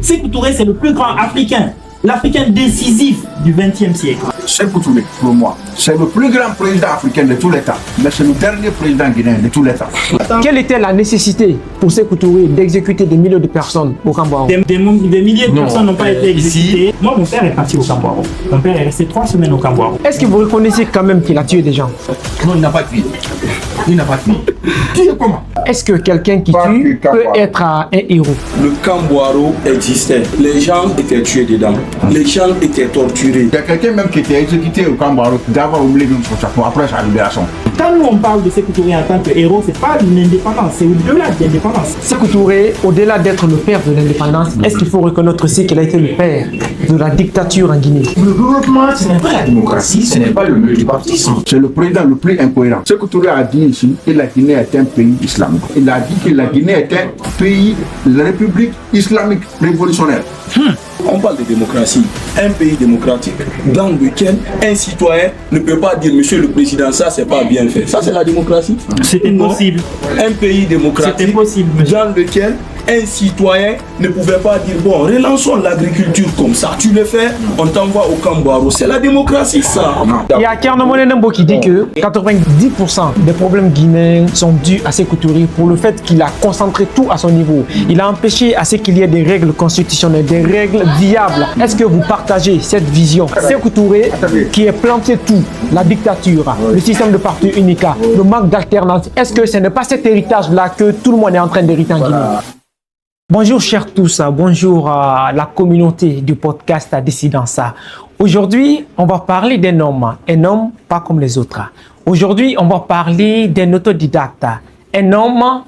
Sékou Touré, c'est le plus grand Africain. L'Africain décisif du XXe siècle. Sékou Touré, pour moi, c'est le plus grand président africain de tous les temps. Mais c'est le dernier président guinéen de tous les temps. Quelle était la nécessité pour Sékou Touré d'exécuter des milliers de personnes au Cambodge? Des milliers de personnes n'ont pas été exécutées. Moi, mon père est parti au Cambodge. Mon père est resté 3 semaines au Cambodge. Est-ce que vous reconnaissez quand même qu'il a tué des gens? Non, il n'a pas tué. Il n'a pas tué. Tué comment? Est-ce que quelqu'un qui tue peut être un héros? Le Cambouaro existait. Les gens étaient tués dedans. Les gens étaient torturés. Il y a quelqu'un même qui était exécuté au Cambodge d'avoir oublié même son chapeau après sa libération. Quand nous on parle de Sékou Touré en tant que héros, c'est pas une indépendance, c'est au-delà de l'indépendance. Sékou Touré, au-delà d'être le père de l'indépendance, est-ce qu'il faut reconnaître aussi qu'il a été le père de la dictature en Guinée? Le développement, ce n'est pas la démocratie, ce n'est pas le multipartisme. C'est le président le plus incohérent. Sékou Touré a dit ici que la Guinée est un pays islamique. Il a dit que la Guinée est un pays, la République islamique révolutionnaire. On parle de démocratie. Un pays démocratique dans lequel un citoyen ne peut pas dire Monsieur le Président, ça c'est pas bien fait. Ça c'est la démocratie. C'était possible. Un pays démocratique dans lequel un citoyen ne pouvait pas dire bon, relançons l'agriculture comme ça. Tu le fais, on t'envoie au Cambouaro. C'est la démocratie ça. Il y a Kerno Monenembo qui dit que 90% des problèmes guinéens sont dus à Sékou Touré pour le fait qu'il a concentré tout à son niveau. Il a empêché à ce qu'il y ait des règles constitutionnelles, des règles viables. Est-ce que vous partagez cette vision? Sékou Touré qui est planté tout, la dictature, le système de parti unique, le manque d'alternance. Est-ce que ce n'est pas cet héritage-là que tout le monde est en train d'hériter en Guinée? Bonjour chers tous, bonjour à la communauté du podcast Dissidence. Aujourd'hui, on va parler d'un homme pas comme les autres. Aujourd'hui, on va parler d'un autodidacte, un homme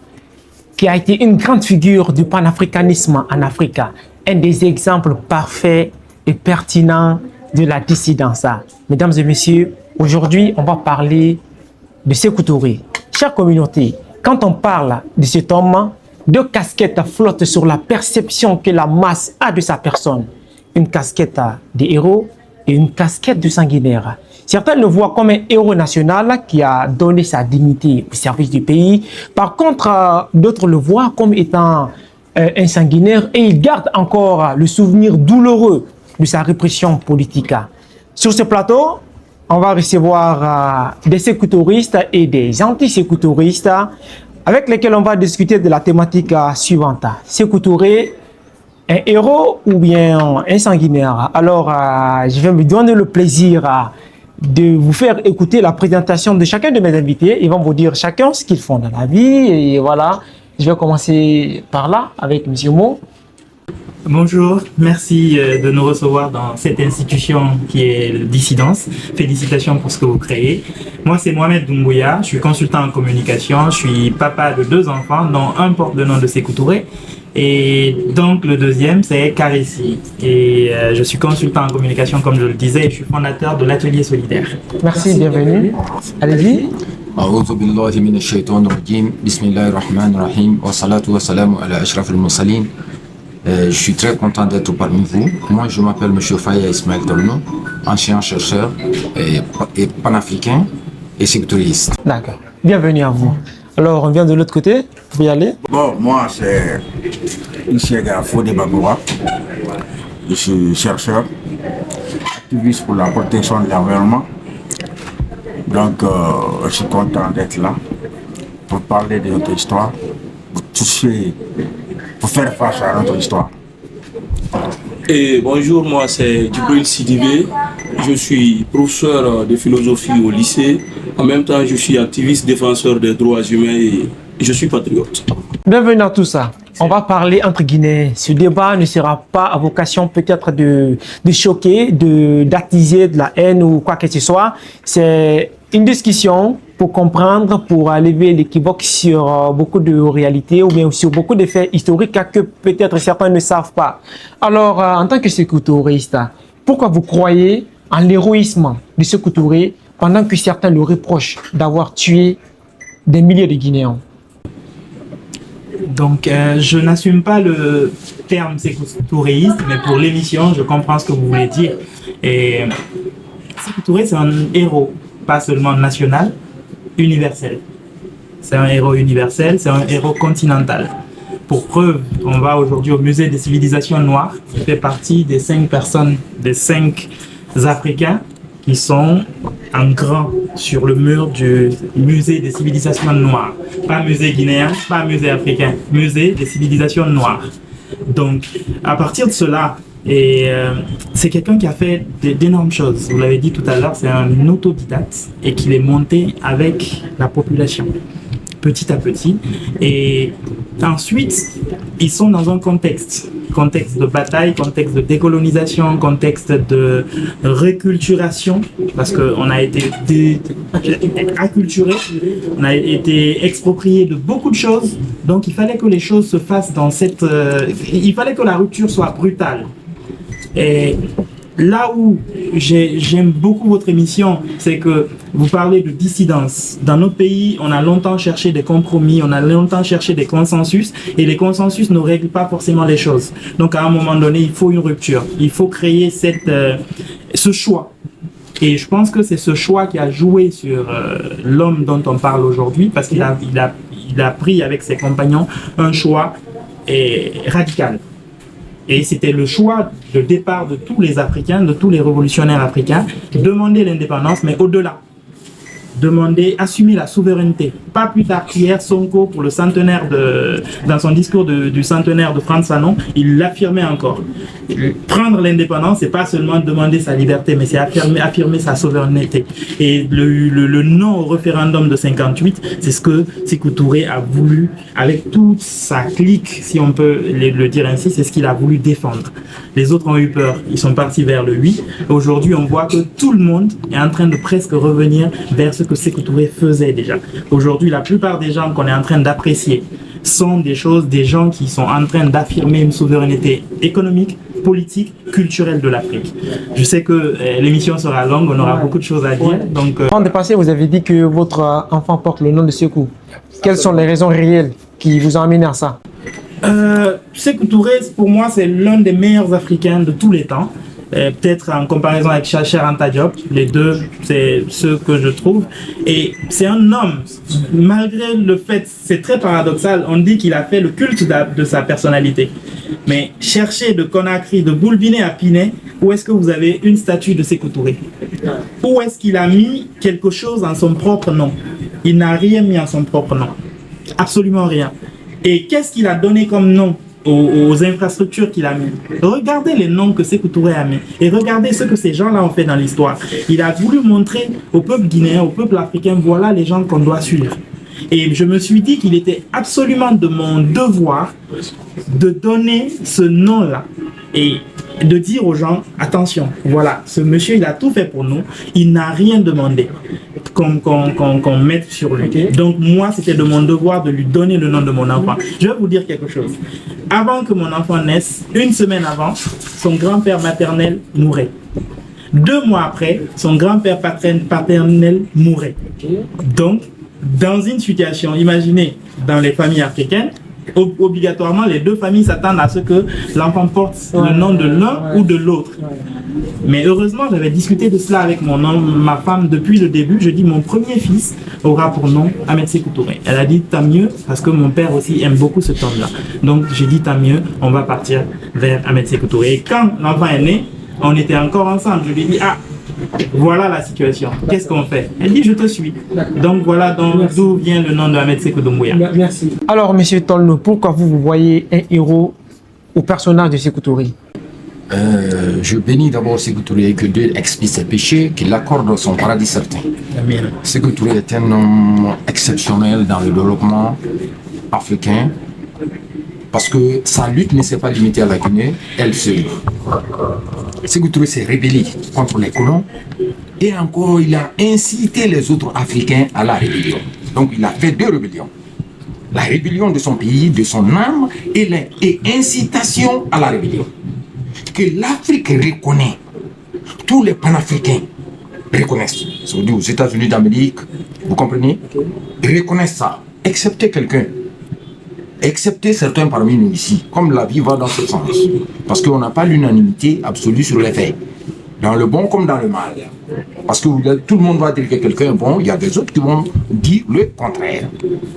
qui a été une grande figure du panafricanisme en Afrique, un des exemples parfaits et pertinents de la dissidence. Mesdames et messieurs, aujourd'hui, on va parler de Sékou Touré. Chère communauté, quand on parle de cet homme, deux casquettes flottent sur la perception que la masse a de sa personne. Une casquette de héros et une casquette de sanguinaire. Certains le voient comme un héros national qui a donné sa dignité au service du pays. Par contre, d'autres le voient comme étant un sanguinaire et ils gardent encore le souvenir douloureux de sa répression politique. Sur ce plateau, on va recevoir des sécoutouristes et des anti-sécoutouristes avec lesquels on va discuter de la thématique suivante. Sékou Touré, un héros ou bien un sanguinaire? Alors, je vais me donner le plaisir de vous faire écouter la présentation de chacun de mes invités. Ils vont vous dire chacun ce qu'ils font dans la vie. Et voilà, je vais commencer par là avec M. Mo. Bonjour, merci de nous recevoir dans cette institution qui est Dissidence. Félicitations pour ce que vous créez. Moi, c'est Mohamed Doumbouya, je suis consultant en communication, je suis papa de 2 enfants, dont un porte le nom de Sékou Touré. Et donc, le deuxième, c'est Karissi. Et je suis consultant en communication, comme je le disais, et je suis fondateur de l'Atelier Solidaire. Merci, bienvenue. Allez-y. أعوذ بالله من الشيطان الرجيم بسم الله الرحمن الرحيم والصلاة والسلام على أشرف المرسلين. Je suis très content d'être parmi vous. Moi, je m'appelle M. Faya Ismaël Tolno, ancien chercheur et panafricain et sécuriste. D'accord. Bienvenue à vous. Alors, on vient de l'autre côté. Vous pouvez y aller. Bon, moi, c'est Ishega Fodé Bagoura. Je suis chercheur, activiste pour la protection de l'environnement. Donc, je suis content d'être là pour parler de notre histoire, pour toucher, pour faire face à notre histoire. Et bonjour, moi c'est Djibril Sidibé. Je suis professeur de philosophie au lycée. En même temps, je suis activiste défenseur des droits humains et je suis patriote. Bienvenue à tout ça. On va parler entre Guinéens. Ce débat ne sera pas à vocation peut-être de choquer, d'attiser de la haine ou quoi que ce soit. C'est une discussion pour comprendre, pour lever l'équivoque sur beaucoup de réalités ou bien sur beaucoup de faits historiques que peut-être certains ne savent pas. Alors, en tant que sécoutouriste, pourquoi vous croyez en l'héroïsme de Sékou Touré pendant que certains le reprochent d'avoir tué des milliers de Guinéens? Donc, je n'assume pas le terme sécoutouréiste, mais pour l'émission, je comprends ce que vous voulez dire. Et Sékou Touré, c'est un héros, pas seulement national, universel. C'est un héros universel, c'est un héros continental. Pour preuve, on va aujourd'hui au musée des civilisations noires. Il fait partie des 5 personnes, des 5 Africains qui sont en grand sur le mur du musée des civilisations noires. Pas musée guinéen, pas musée africain, musée des civilisations noires. Donc, à partir de cela, c'est quelqu'un qui a fait d'énormes choses. Vous l'avez dit tout à l'heure, c'est un autodidacte et qu'il est monté avec la population, petit à petit. Et ensuite, ils sont dans un contexte de bataille, contexte de décolonisation, contexte de reculturation, parce qu'on a été acculturé, on a été exproprié de beaucoup de choses. Donc il fallait que les choses se fassent dans cette... il fallait que la rupture soit brutale. Et là où j'aime beaucoup votre émission, c'est que vous parlez de dissidence. Dans notre pays, on a longtemps cherché des compromis, on a longtemps cherché des consensus, et les consensus ne règlent pas forcément les choses. Donc à un moment donné, il faut une rupture. Il faut créer ce choix. Et je pense que c'est ce choix qui a joué sur l'homme dont on parle aujourd'hui, parce qu'il a pris avec ses compagnons un choix radical. Et c'était le choix de départ de tous les Africains, de tous les révolutionnaires africains, demander l'indépendance, mais au-delà, assumer la souveraineté. Pas plus tard qu'hier, Sonko, pour le centenaire dans son discours du centenaire de Frantz Fanon, il l'affirmait encore. Prendre l'indépendance, c'est pas seulement demander sa liberté, mais c'est affirmer sa souveraineté. Et le non au référendum de 58, c'est ce que Sékou Touré a voulu, avec toute sa clique, si on peut le dire ainsi, c'est ce qu'il a voulu défendre. Les autres ont eu peur, ils sont partis vers le oui. Aujourd'hui, on voit que tout le monde est en train de presque revenir vers ce que Sékou Touré faisait déjà. Aujourd'hui, la plupart des gens qu'on est en train d'apprécier sont des gens qui sont en train d'affirmer une souveraineté économique, politique, culturelle de l'Afrique. Je sais que l'émission sera longue, on aura beaucoup de choses à dire. Donc, avant de passer, vous avez dit que votre enfant porte le nom de Sékou. Quelles sont les raisons réelles qui vous ont amené à ça? Sékou Touré, pour moi, c'est l'un des meilleurs Africains de tous les temps. Peut-être en comparaison avec Cheikh Anta Diop, les deux, c'est ceux que je trouve. Et c'est un homme, malgré le fait, c'est très paradoxal, on dit qu'il a fait le culte de sa personnalité. Mais cherchez de Conakry, de Boulbiné à Pinet, où est-ce que vous avez une statue de Sékou Touré? Où est-ce qu'il a mis quelque chose en son propre nom? Il n'a rien mis en son propre nom. Absolument rien. Et qu'est-ce qu'il a donné comme nom aux infrastructures qu'il a mis? Regardez les noms que Sékou Touré a mis et regardez ce que ces gens-là ont fait dans l'histoire. Il a voulu montrer au peuple guinéen, au peuple africain, voilà les gens qu'on doit suivre. Et je me suis dit qu'il était absolument de mon devoir de donner ce nom-là et de dire aux gens, attention, voilà, ce monsieur, il a tout fait pour nous, il n'a rien demandé qu'on mette sur lui. Donc moi, c'était de mon devoir de lui donner le nom de mon enfant. Je vais vous dire quelque chose. Avant que mon enfant naisse, une semaine avant, son grand-père maternel mourait. 2 mois après, son grand-père paternel mourait. Donc, dans une situation, imaginez, dans les familles africaines, obligatoirement, les 2 familles s'attendent à ce que l'enfant porte le nom de l'un ou de l'autre. Mais heureusement, j'avais discuté de cela avec ma femme depuis le début. Je dis, mon premier fils aura pour nom Ahmed Sékou Touré. Elle a dit, tant mieux, parce que mon père aussi aime beaucoup ce homme-là. Donc, j'ai dit, tant mieux, on va partir vers Ahmed Sékou Touré. Et quand l'enfant est né, on était encore ensemble. Je lui ai dit, voilà la situation. Qu'est-ce qu'on fait? Elle dit, je te suis. Donc voilà d'où vient le nom de Ahmed Sékou Doumbouya. Merci. Alors, monsieur Tolno, pourquoi vous voyez un héros au personnage de Sékou Touré? Je bénis d'abord Sékou Touré, que Dieu expie ses péchés, qu'il accorde son paradis certain. Sékou Touré est un homme exceptionnel dans le développement africain, parce que sa lutte ne s'est pas limitée à la Guinée, elle seule. Sékou Touré s'est rébellé contre les colons et encore il a incité les autres Africains à la rébellion. Donc il a fait 2 rébellions. La rébellion de son pays, de son âme et incitation à la rébellion. Que l'Afrique reconnaît, tous les panafricains reconnaissent. Ça veut dire aux États-Unis d'Amérique, vous comprenez? Reconnaissent ça, excepté quelqu'un. Excepté certains parmi nous ici, comme la vie va dans ce sens. Parce qu'on n'a pas l'unanimité absolue sur les faits, dans le bon comme dans le mal. Parce que tout le monde va dire que quelqu'un est bon, il y a des autres qui vont dire le contraire.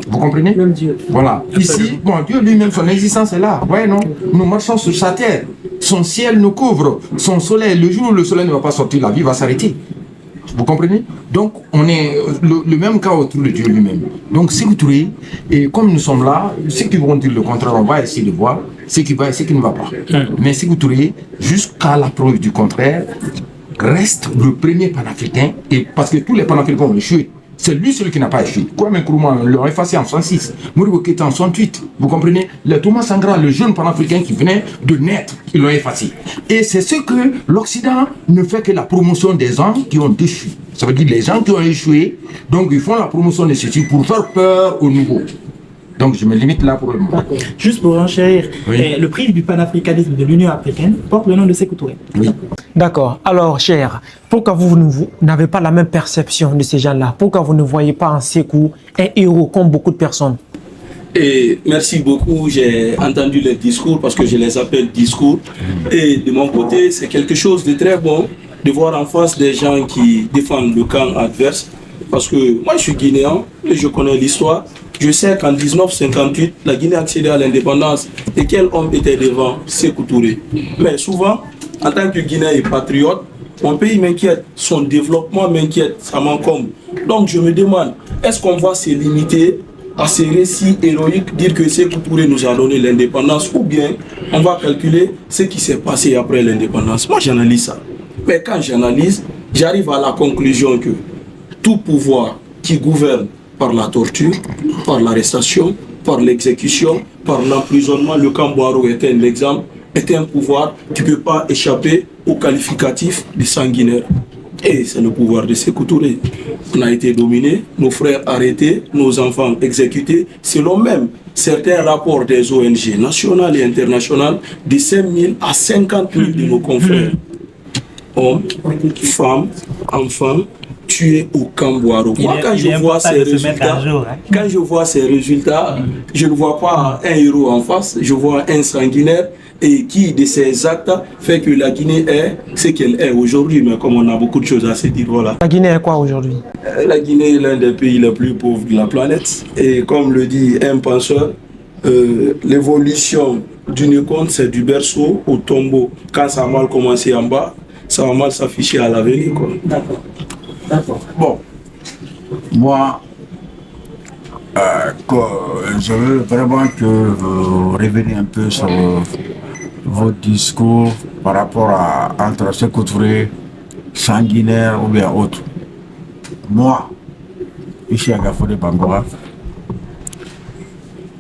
Vous comprenez? Même Dieu. Voilà. Ici, bon, Dieu lui-même, son existence est là. Ouais, non? Nous marchons sur sa terre. Son ciel nous couvre. Son soleil, le jour où le soleil ne va pas sortir, la vie va s'arrêter. Vous comprenez? Donc, on est le même cas autour de Dieu lui-même. Donc, Sékou Touré, et comme nous sommes là, ceux qui vont dire le contraire, on va essayer de voir ce qui va et ce qui ne va pas. Mais Sékou Touré, jusqu'à la preuve du contraire, reste le premier panafricain, et parce que tous les panafricains ont échoué. C'est lui celui qui n'a pas échoué. Kwame Nkrumah l'a effacé en 66, Modibo Keïta en 68. Vous comprenez? Le Thomas Sankara, le jeune panafricain qui venait de naître, ils l'ont effacé. Et c'est ce que l'Occident ne fait que la promotion des gens qui ont déchu. Ça veut dire les gens qui ont échoué, donc ils font la promotion de ceci pour faire peur aux nouveaux. Donc je me limite là pour le moment. Juste pour enchérir, Oui. le prix du panafricanisme de l'Union africaine porte le nom de Sékou Touré. Oui. D'accord. Alors, cher, pourquoi vous n'avez pas la même perception de ces gens-là? Pourquoi vous ne voyez pas en Sékou un héros comme beaucoup de personnes? Et merci beaucoup, j'ai entendu les discours parce que je les appelle discours. Et de mon côté, c'est quelque chose de très bon de voir en face des gens qui défendent le camp adverse. Parce que moi je suis guinéen et je connais l'histoire. Je sais qu'en 1958, la Guinée a accédé à l'indépendance et quel homme était devant? Sékou Touré. Mais souvent, en tant que Guinéen et patriote, mon pays m'inquiète, son développement m'inquiète, ça m'encombre. Donc je me demande, est-ce qu'on va se limiter à ces récits héroïques, dire que Sékou Touré nous a donné l'indépendance, ou bien on va calculer ce qui s'est passé après l'indépendance? Moi j'analyse ça. Mais quand j'analyse, j'arrive à la conclusion que tout pouvoir qui gouverne par la torture, par l'arrestation, par l'exécution, par l'emprisonnement, le camp Boiro est un exemple, est un pouvoir qui ne peut pas échapper au qualificatif de sanguinaire. Et c'est le pouvoir de Sékou Touré. On a été dominés, nos frères arrêtés, nos enfants exécutés, selon même certains rapports des ONG nationales et internationales, de 5 000 à 50 000 de nos confrères, hommes, femmes, enfants, tués au camp Boiro. Moi, quand je vois ces résultats, je ne vois pas un héros en face, je vois un sanguinaire et qui de ces actes fait que la Guinée est ce qu'elle est aujourd'hui. Mais comme on a beaucoup de choses à se dire, voilà. La Guinée est quoi aujourd'hui? La Guinée est l'un des pays les plus pauvres de la planète. Et comme le dit un penseur, l'évolution d'une compte, c'est du berceau au tombeau. Quand ça a mal commencé en bas, ça va mal s'afficher à l'avenir. D'accord. D'accord. Bon, moi, je veux vraiment que vous reveniez un peu sur vos discours par rapport à entre Sékou Touré, sanguinaire ou bien autre. Moi, ici à Gafodé Bangora,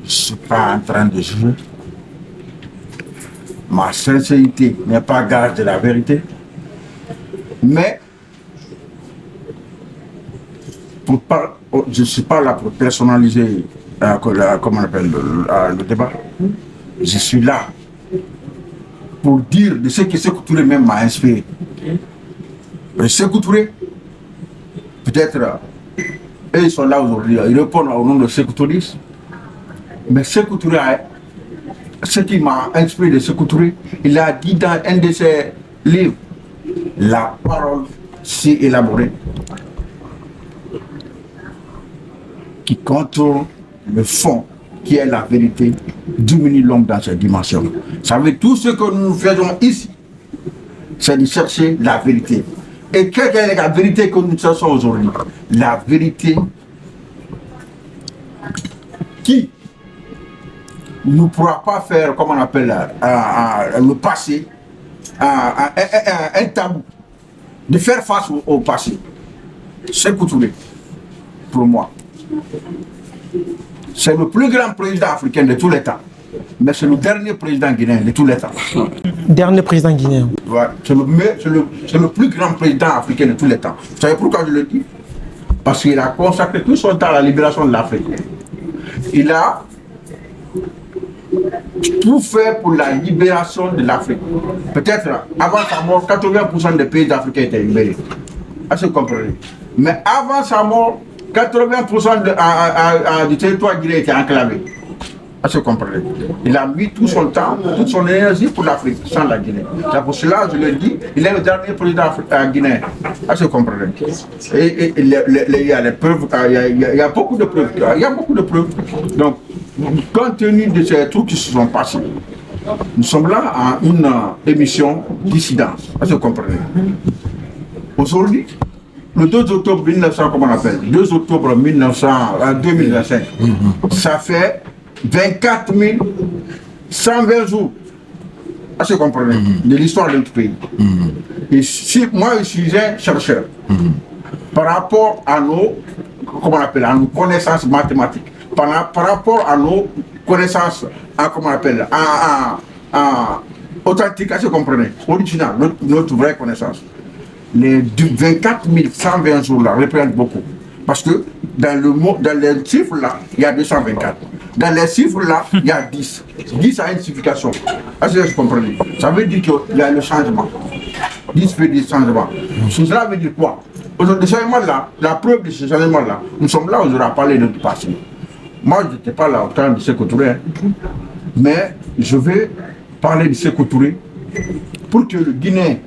je ne suis pas en train de juger. Ma sincérité n'est pas gage de la vérité, mais je ne suis pas là pour personnaliser comment on appelle, le débat. Je suis là pour dire de ce que Sékou Touré même m'a inspiré. Sékou Touré, peut-être, eux ils sont là aujourd'hui, ils répondent au nom de Sékou Touré, mais Sékou Touré, ce qui m'a inspiré de Sékou Touré, il a dit dans un de ses livres, la parole si élaborée, qui contrôle le fond, qui est la vérité, diminue l'homme dans ses dimensions. Ça veut dire tout ce que nous faisons ici, c'est de chercher la vérité. Et quelle est la vérité que nous cherchons aujourd'hui? La vérité qui ne pourra pas faire, comme on appelle le passé, un tabou, de faire face au passé. C'est Sékou Touré, pour moi. C'est le plus grand président africain de tous les temps. Mais c'est le dernier président guinéen de tous les temps. Dernier président guinéen. Ouais, c'est le plus grand président africain de tous les temps. Vous savez pourquoi je le dis? Parce qu'il a consacré tout son temps à la libération de l'Afrique. Il a tout fait pour la libération de l'Afrique. Peut-être avant sa mort, 80% des pays africains étaient libérés. Est-ce que vous comprenez? Mais avant sa mort, 80% du territoire guinéen était enclavé. Est-ce que vous comprenez? Il a mis tout son temps, toute son énergie pour l'Afrique, sans la Guinée. C'est pour cela, je le dis, il est le dernier président guinéen. Est-ce que vous comprenez? Et il y a les preuves, il y a beaucoup de preuves. Il y a beaucoup de preuves. Donc, compte tenu de ces trucs qui se sont passés, nous sommes là à une émission dissidence. Est-ce que vous comprenez? Aujourd'hui, le 2 octobre 1900, comment on appelle 2 octobre 2025, ça fait 24 120 jours. Est-ce que vous comprenez? De l'histoire de notre pays. Et si moi, je suis un chercheur, par rapport à nos, comment on appelle, à nos connaissances mathématiques, par rapport à nos connaissances, comment on appelle, authentiques, est-ce que vous comprenez? Original, notre vraie connaissance. Les 24 120 jours là représentent beaucoup. Parce que dans les chiffres là, il y a 224. Dans les chiffres là, il y a 10. 10 a une signification. Est-ce que vous comprenez? Ça veut dire qu'il y a le changement. 10 fait des changements. Cela veut dire quoi? Aujourd'hui, ce changement là, la preuve de ce changement là, nous sommes là aujourd'hui à parler de notre passé. Moi, je n'étais pas là au temps de Sékou Touré, mais je vais parler de Sékou Touré pour que le Guinéen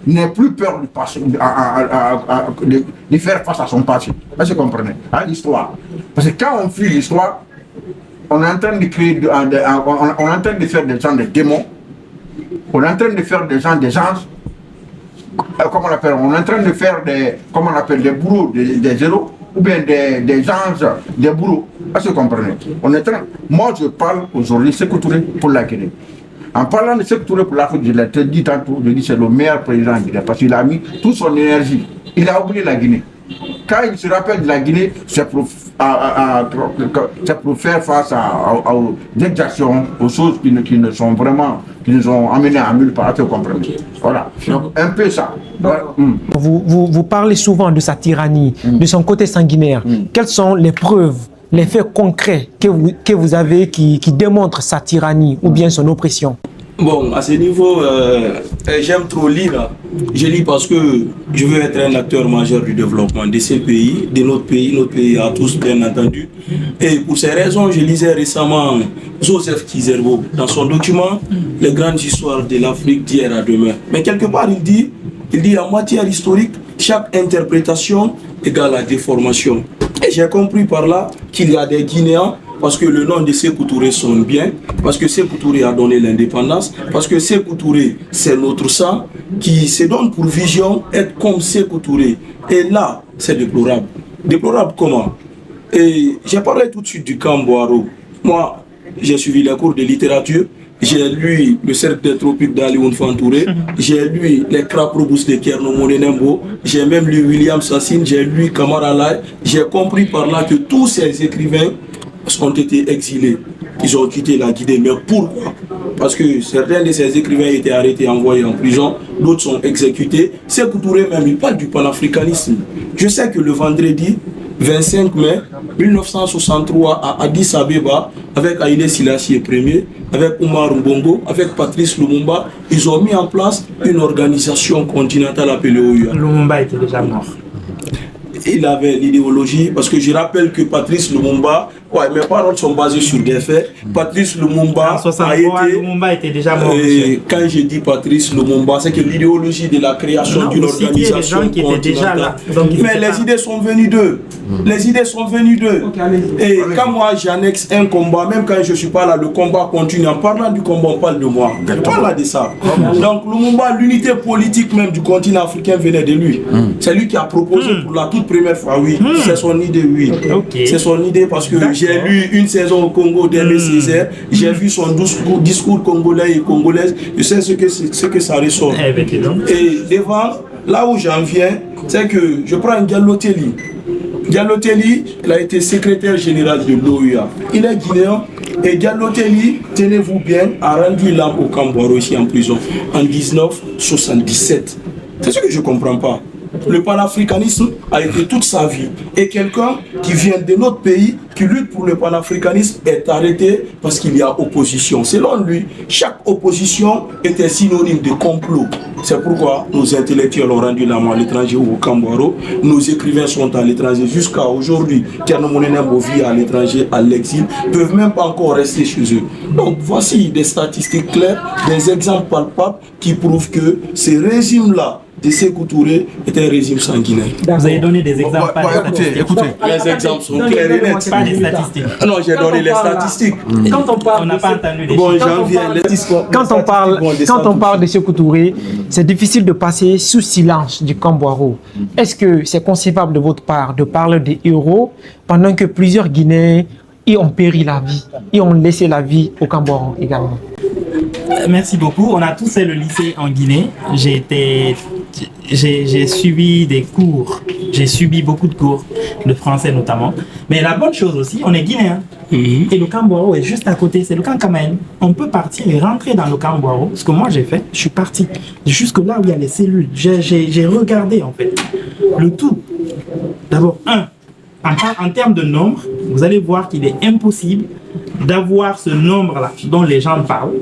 n'ait plus peur de passer, de faire face à son passé. Est-ce que vous comprenez? À l'histoire. Parce que quand on fuit l'histoire, on est en train de créer, on est en train de faire des gens des démons, on est en train de faire des gens des anges, comment on appelle, on est en train de faire des, comment on appelle, des bourreaux, des zéros, ou bien des anges, des bourreaux. Est-ce que vous comprenez? On est en train, moi je parle aujourd'hui, Sékou Touré pour la Guinée. En parlant de Sékou Touré pour l'Afrique, je l'ai dit tantôt, je dis c'est le meilleur président guinéen parce qu'il a mis toute son énergie. Il a oublié la Guinée. Quand il se rappelle de la Guinée, c'est pour faire face aux exactions, aux choses qui nous sont vraiment, qui nous ont amenés à nulle part, vous comprenez? Voilà, donc un peu ça. Vous parlez souvent de sa tyrannie, de son côté sanguinaire. Quelles sont les preuves, les faits concrets que vous avez qui démontrent sa tyrannie ou bien son oppression? Bon, à ce niveau, j'aime trop lire. Je lis parce que je veux être un acteur majeur du développement de ces pays, de notre pays à tous bien entendu. Et pour ces raisons, je lisais récemment Joseph Kizerbo dans son document « Les grandes histoires de l'Afrique d'hier à demain ». Mais quelque part, il dit en matière historique, chaque interprétation égale la déformation. Et j'ai compris par là qu'il y a des Guinéens, parce que le nom de Sékou Touré sonne bien, parce que Sékou Touré a donné l'indépendance, parce que Sékou Touré, c'est notre sang, qui se donne pour vision être comme Sékou Touré. Et là, c'est déplorable. Déplorable comment? Et j'ai parlé tout de suite du camp Boiro. Moi, j'ai suivi les cours de littérature, j'ai lu le Cercle des tropiques d'Ali Ounfan Touré, j'ai lu les Kraprobus de Kerno Monenembo, j'ai même lu William Sassine, j'ai lu Kamara Lai. J'ai compris par là que tous ces écrivains ont été exilés. Ils ont quitté la Guinée. Mais pourquoi? Parce que certains de ces écrivains étaient arrêtés, envoyés en prison, d'autres sont exécutés. Sékou Touré même, il parle du panafricanisme. Je sais que le vendredi 25 mai 1963 à Addis Abeba, avec Haïlé Selassie Ier, avec Omar Mbongo, avec Patrice Lumumba, ils ont mis en place une organisation continentale appelée OUA. Lumumba était déjà mort. Il avait l'idéologie, parce que je rappelle que Patrice Lumumba, mes paroles sont basées sur des faits. Patrice Lumumba a été... Lumumba était déjà mort. Quand je dis Patrice Lumumba, c'est que l'idéologie de la création d'une organisation continentale. Mais les idées sont venues d'eux. Les idées sont venues d'eux. Et quand moi j'annexe un combat, même quand je ne suis pas là, le combat continue. En parlant du combat, on parle de moi. On parle de ça. Donc Lumumba, l'unité politique même du continent africain venait de lui. C'est lui qui a proposé pour la toute première fois, oui. C'est son idée, oui. C'est son idée parce que j'ai lu une saison au Congo d'Aimé Césaire, j'ai vu son discours congolais et congolaise, je sais ce que ça ressort. Et devant, là où j'en viens, c'est que je prends Diallo Telli. Diallo Telli, il a été secrétaire général de l'OUA. Il est guinéen et Diallo Telli, tenez-vous bien, a rendu l'âme au camp Boiro ici en prison en 1977. C'est ce que je ne comprends pas. Le panafricanisme a été toute sa vie. Et quelqu'un qui vient de notre pays, qui lutte pour le panafricanisme, est arrêté parce qu'il y a opposition. Selon lui, chaque opposition était synonyme de complot. C'est pourquoi nos intellectuels ont rendu la main à l'étranger ou au Kambouaro. Nos écrivains sont à l'étranger jusqu'à aujourd'hui. Thierno Monenembo vit à l'étranger, à l'exil, ne peuvent même pas encore rester chez eux. Donc voici des statistiques claires, des exemples palpables qui prouvent que ces régimes-là de Sékou Touré était un régime sanguinaire. Vous avez donné des exemples, pas des statistiques. Écoutez. Les exemples sont clairs et nets. Pas des statistiques. Non, j'ai donné les statistiques. Quand on parle On n'a pas entendu les Bon, chiffres. j'en viens. Quand on parle de Sékou Touré, c'est difficile de passer sous silence du Kambouaro. Est-ce que c'est concevable de votre part de parler des héros pendant que plusieurs Guinéens y ont péri la vie, y ont laissé la vie au Kambouaro également? Merci beaucoup. On a tous fait le lycée en Guinée. J'ai suivi des cours. J'ai subi beaucoup de cours de français notamment. Mais la bonne chose aussi, on est guinéen. Et le Kambouaro est juste à côté. C'est le Kankamène. On peut partir et rentrer dans le Kambouaro. Ce que moi j'ai fait, je suis parti jusque là où il y a les cellules. J'ai regardé en fait le tout. D'abord, en termes de nombre, vous allez voir qu'il est impossible d'avoir ce nombre-là dont les gens parlent.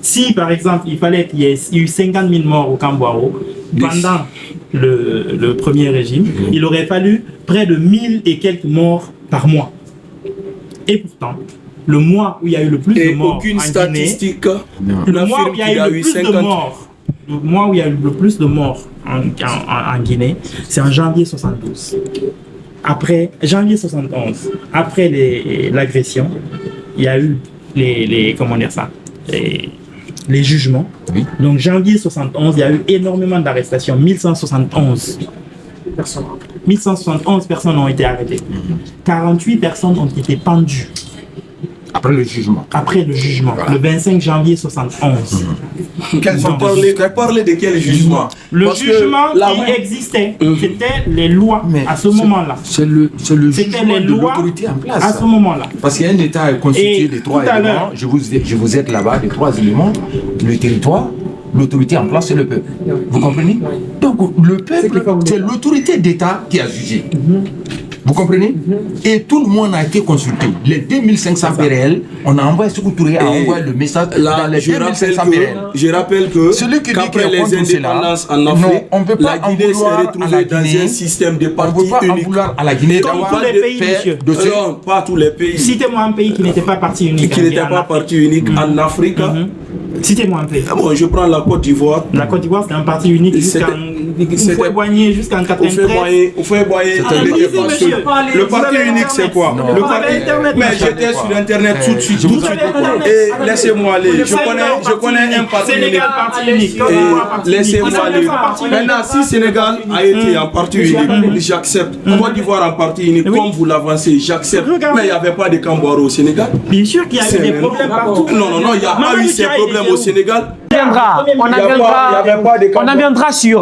Si, par exemple, il fallait qu'il y ait eu 50 000 morts au Kambouaro pendant le premier régime, il aurait fallu près de 1000 et quelques morts par mois. Et pourtant, le mois où il y a eu le plus de morts aucune en statistique Guinée, le mois où il y a eu le plus de morts, le mois où il y a eu le plus de morts en Guinée, c'est en janvier 72. Après janvier 71, après l'agression, il y a eu les jugements. Oui. Donc janvier 71, il y a eu énormément d'arrestations, 1171 personnes. 1171 personnes ont été arrêtées. 48 personnes ont été pendues. Après le jugement. Après le jugement, le 25 janvier 71. Parlez de quel jugement? Le Parce que jugement là, qui existait, c'était les lois à ce moment-là. C'est le C'était jugement les de lois l'autorité en place. à ce moment-là. Parce qu'il y a un État constitué Et de trois tout à éléments. l'heure- Je vous aide là-bas, de trois éléments. Le territoire, l'autorité en place et le peuple. Vous comprenez? Donc le peuple, c'est l'autorité d'État qui a jugé. Vous comprenez? Et tout le monde a été consulté. Les 2500 PRL, on a envoyé Sékou Touré a envoyé le message Là, dans les 2500 PRL. je rappelle que Celui qui dit qu'après qu'il est les contre indépendances cela, en Afrique, non, on peut pas la Guinée en vouloir s'est à retrouvée la dans Guinée. un système de On ne partis peut pas en uniques. vouloir à la Guinée Comme d'avoir tous les pays, fait monsieur. de ce... Non, pas tous les pays. Citez-moi un pays qui n'était pas parti unique. Qui n'était pas parti unique en Afrique. Citez-moi un pays. Bon, je prends la Côte d'Ivoire. La Côte d'Ivoire, c'était un parti unique jusqu'en Houphouët-Boigny jusqu'en 93. Houphouët-Boigny, monsieur. le parti unique, c'est quoi? Non. Le Vous parti avez Internet, mais monsieur. j'étais sur Internet tout de suite. je vous tout de suite. avez Internet. Et laissez-moi aller. Je connais un parti unique. Sénégal, parti unique. Côte d'Ivoire, parti Et unique. laissez-moi Vous aller. avez pas parti unique. Maintenant, si Sénégal a été en parti unique, j'accepte. Côte d'Ivoire en parti unique, Oui. comme vous l'avancez, j'accepte. Regardez. Mais il n'y avait pas de Kambouaro au Sénégal. Bien sûr qu'il y a eu des problèmes partout. Non, il n'y a pas eu ces problèmes au Sénégal. On viendra sur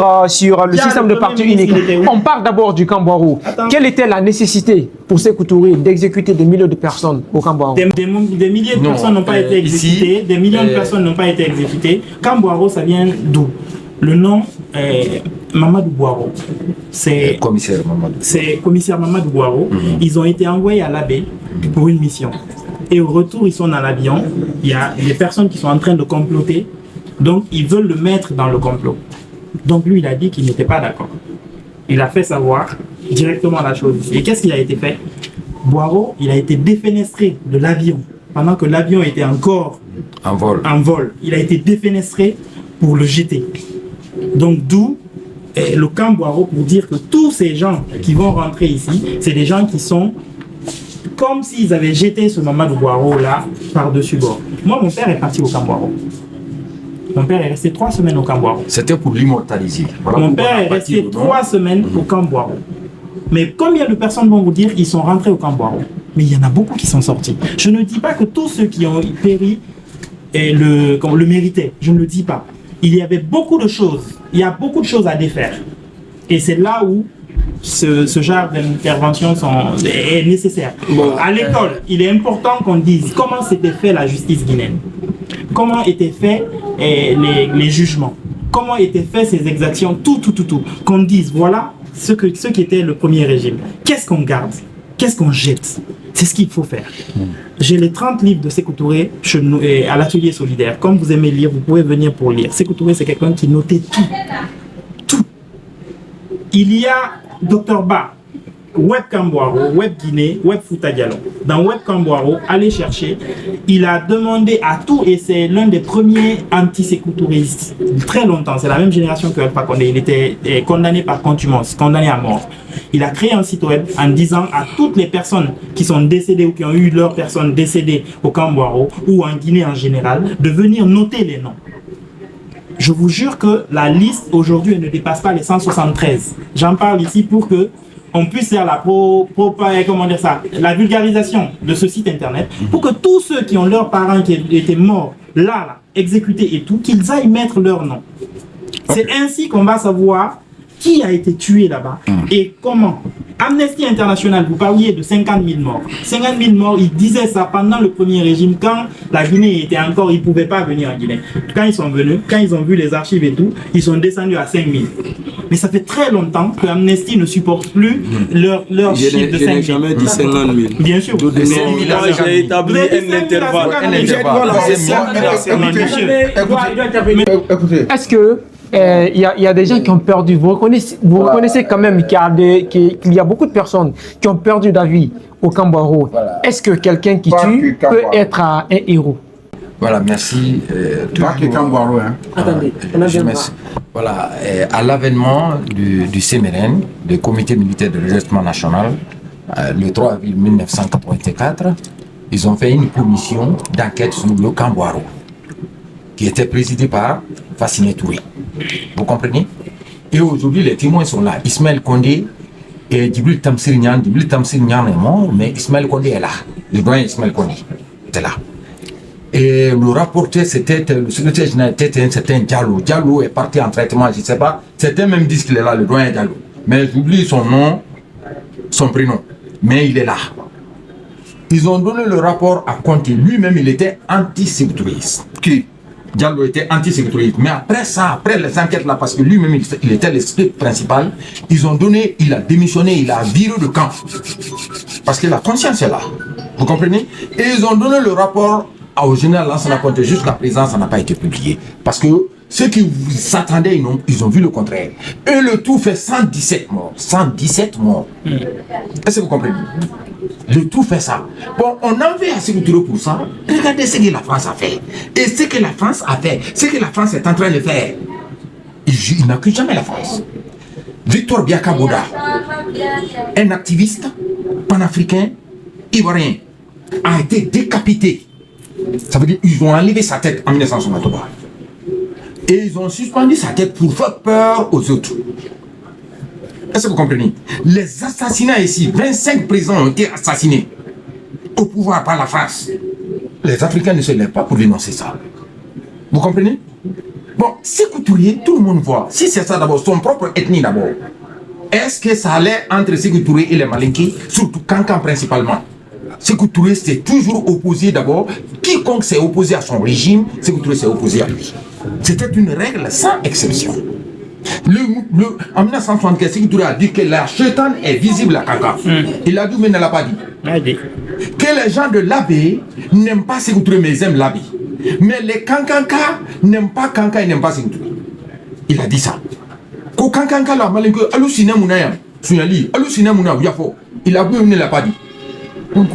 le système de parti unique. On parle d'abord du Kambouaro. Quelle était la nécessité pour Sékou Touré d'exécuter des milliers de personnes au Kambouaro? Des milliers de Non, personnes n'ont pas été exécutées, ici, des millions de personnes n'ont pas été exécutées. Kambouaro, ça vient d'où? Le nom est Mamadou Bouaro. C'est Commissaire Mamadou. c'est commissaire Mamadou Bouaro. Ils ont été envoyés à l'abbé pour une mission. Et au retour, ils sont dans l'avion. Il y a des personnes qui sont en train de comploter. Donc, ils veulent le mettre dans le complot. Donc, lui, il a dit qu'il n'était pas d'accord. Il a fait savoir directement la chose. Et qu'est-ce qui a été fait? Bouaro, il a été défenestré de l'avion. Pendant que l'avion était encore En vol. en vol, il a été défenestré pour le jeter. Donc, d'où le camp Bouaro pour dire que tous ces gens qui vont rentrer ici, c'est des gens qui sont comme s'ils avaient jeté ce Mamadou Bouaro là par-dessus bord. Moi, mon père est parti au camp Bouaro. Mon père est resté 3 semaines au camp Bouaro. C'était pour l'immortaliser. Voilà Mon pourquoi père on a est bâti resté le nom. 3 semaines au camp Bouaro. Mais combien de personnes vont vous dire qu'ils sont rentrés au camp Bouaro? Mais il y en a beaucoup qui sont sortis. Je ne dis pas que tous ceux qui ont péri le méritaient. Je ne le dis pas. Il y avait beaucoup de choses. Il y a beaucoup de choses à défaire. Et c'est là où ce genre d'intervention est nécessaire. À l'école, il est important qu'on dise comment s'était fait la justice guinéenne. Comment étaient faits les jugements. comment étaient faites ces exactions, tout. Qu'on dise, voilà ce qui était le premier régime. Qu'est-ce qu'on garde? Qu'est-ce qu'on jette? C'est ce qu'il faut faire. J'ai les 30 livres de Sékou Touré à l'atelier solidaire. Comme vous aimez lire, vous pouvez venir pour lire. Sékou Touré, c'est quelqu'un qui notait tout. Il y a Dr Ba, Web Kamboaro, Web Guinée, Web Fouta Diallo. Dans Web Kamboaro, allez chercher. Il a demandé à tout, et c'est l'un des premiers anti-Sékou Touristes. Très longtemps, c'est la même génération que Alpha Condé. Il était condamné par contumace, condamné à mort. Il a créé un site web en disant à toutes les personnes qui sont décédées ou qui ont eu leurs personnes décédées au Kamboaro ou en Guinée en général, de venir noter les noms. Je vous jure que la liste aujourd'hui ne dépasse pas les 173. J'en parle ici pour que on puisse faire la vulgarisation de ce site internet, pour que tous ceux qui ont leurs parents qui étaient morts, là, exécutés et tout, qu'ils aillent mettre leur nom. C'est ainsi qu'on va savoir qui a été tué là-bas et comment. Amnesty International, vous parliez de 50 000 morts. 50 000 morts, ils disaient ça pendant le premier régime, quand la Guinée était encore, ils ne pouvaient pas venir en Guinée. Quand ils sont venus, quand ils ont vu les archives et tout, ils sont descendus à 5 000. Mais ça fait très longtemps que Amnesty ne supporte plus leur chiffre de 5 000. Je n'ai jamais dit 50 000. Bien sûr. J'ai établi un intervalle. Écoutez. Est-ce que il y a des gens qui ont perdu. Vous reconnaissez quand même qu'il y a beaucoup de personnes qui ont perdu la vie au Kamboaro. Voilà. Est-ce que quelqu'un qui tue peut être un héros? Voilà, merci. Attendez, voilà, à l'avènement du CMRN, le Comité militaire de redressement national, le 3 avril 1984, ils ont fait une commission d'enquête sur le Kamboaro, qui était présidée par Fassine Touré. Vous comprenez? Et aujourd'hui, les témoins sont là. Ismaël Condé et Djibril Tamsir Niane. Djibril Tamsir Niane est mort, mais Ismaël Condé est là. Le doyen Ismaël Condé était là. Et le rapporteur, le secrétaire général était un certain Diallo. Diallo est parti en traitement, je ne sais pas. Certains même disent qu'il est là, le doyen Diallo. Mais j'oublie son nom, son prénom. Mais il est là. Ils ont donné le rapport à Conté. Lui-même, il était anti-sécurité. Qui? Diallo était anti-sécurité. Mais après ça, après les enquêtes là, parce que lui-même, il était l'esprit principal, ils ont donné, il a démissionné, il a viré le camp. Parce que la conscience est là. Vous comprenez? Et ils ont donné le rapport au général Lansana Conté. Jusqu'à présent, ça n'a pas été publié. Parce que ceux qui s'attendaient, ils ont vu le contraire. Et le tout fait 117 morts. 117 morts. Est-ce que vous comprenez? Le tout fait ça. Bon, on en veut à Sékou Touré pour ça. Regardez ce que la France a fait. Et ce que la France a fait, ce que la France est en train de faire. Il n'accuse jamais la France. Victor Biaka Boda, un activiste panafricain, ivoirien, a été décapité. Ça veut dire qu'ils ont enlevé sa tête en 1963. Et ils ont suspendu sa tête pour faire peur aux autres. Est-ce que vous comprenez? Les assassinats ici, 25 présidents ont été assassinés au pouvoir par la France. Les Africains ne se lèvent pas pour dénoncer ça. Vous comprenez? Bon, Sékou Touré, tout le monde voit. Si c'est ça d'abord, son propre ethnie d'abord. Est-ce que ça allait entre Sékou Touré et les Malinké, surtout Kankan principalement? Sékou Touré s'est toujours opposé d'abord. Quiconque s'est opposé à son régime, Sékou Touré s'est opposé à lui. C'était une règle sans exception. En 1975, Sékou Touré a dit que la chétane est visible à Kankan. Il a dit, mais ne l'a pas dit. Que les gens de l'Abbé n'aiment pas Sékou Touré, mais ils aiment l'Abbé. Mais les Kankanka n'aiment pas Kankan, ils n'aiment pas Sékou Touré. Il a dit ça. Ko Kankanka la malingue, halluciné mounayam, Sounali, halluciné mounayam, Yafo. Il a dit, mais ne l'a pas dit. Donc,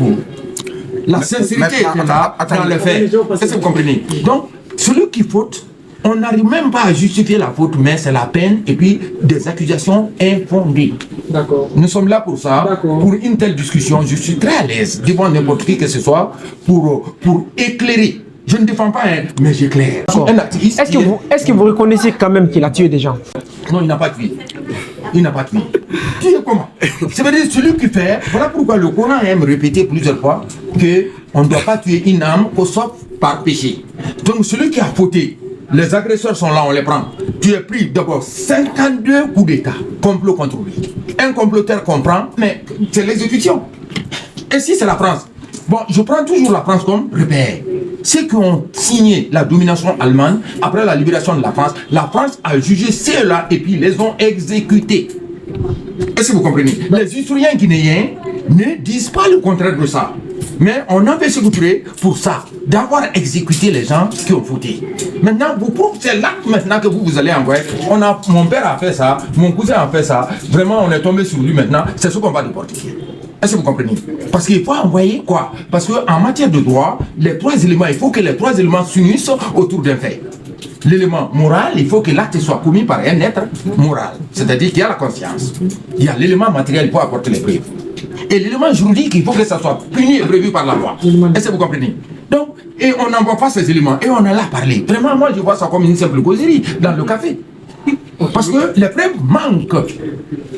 la sincérité est là dans les faits. Est-ce que vous comprenez? Donc, celui qui faute, on n'arrive même pas à justifier la faute, mais c'est la peine et puis des accusations infondées. D'accord. Nous sommes là pour ça, pour une telle discussion. Je suis très à l'aise devant n'importe qui que ce soit pour éclairer. Je ne défends pas, mais j'éclaire. Un activiste. Est-ce que vous reconnaissez quand même qu'il a tué des gens? Non, il n'a pas tué. Il n'a pas tué. Tuer comment? Ça veut dire celui qui fait. Voilà pourquoi le Coran aime répéter plusieurs fois qu'on ne doit pas tuer une âme sauf par péché. Donc celui qui a fauté, les agresseurs sont là, on les prend. Tu es pris d'abord 52 coups d'État, complot contre lui. Un comploteur comprend, mais c'est l'exécution. Et si c'est la France? Bon, je prends toujours la France comme repère. ceux qui ont signé la domination allemande, après la libération de la France a jugé ceux-là et puis les ont exécutés. Est-ce que vous comprenez? Les historiens guinéens ne disent pas le contraire de ça. Mais on a fait Sékou Touré pour ça, d'avoir exécuté les gens qui ont voté. Maintenant, vous prouvez, c'est là maintenant que vous allez envoyer. Mon père a fait ça, mon cousin a fait ça. Vraiment, on est tombé sur lui maintenant. C'est ce qu'on va déporter. Est-ce que vous comprenez? Parce qu'il faut envoyer quoi? Parce qu'en matière de droit, les trois éléments, il faut que les trois éléments s'unissent autour d'un fait. L'élément moral, il faut que l'acte soit commis par un être moral. C'est-à-dire qu'il y a la conscience. Il y a l'élément matériel pour apporter les preuves. Et l'élément juridique, il faut que ça soit puni et prévu par la loi. Est-ce que vous comprenez? Donc, et on n'envoie pas ces éléments. Et on a là parlé. Vraiment, moi, je vois ça comme une simple causerie dans le café. Parce que les preuves manquent.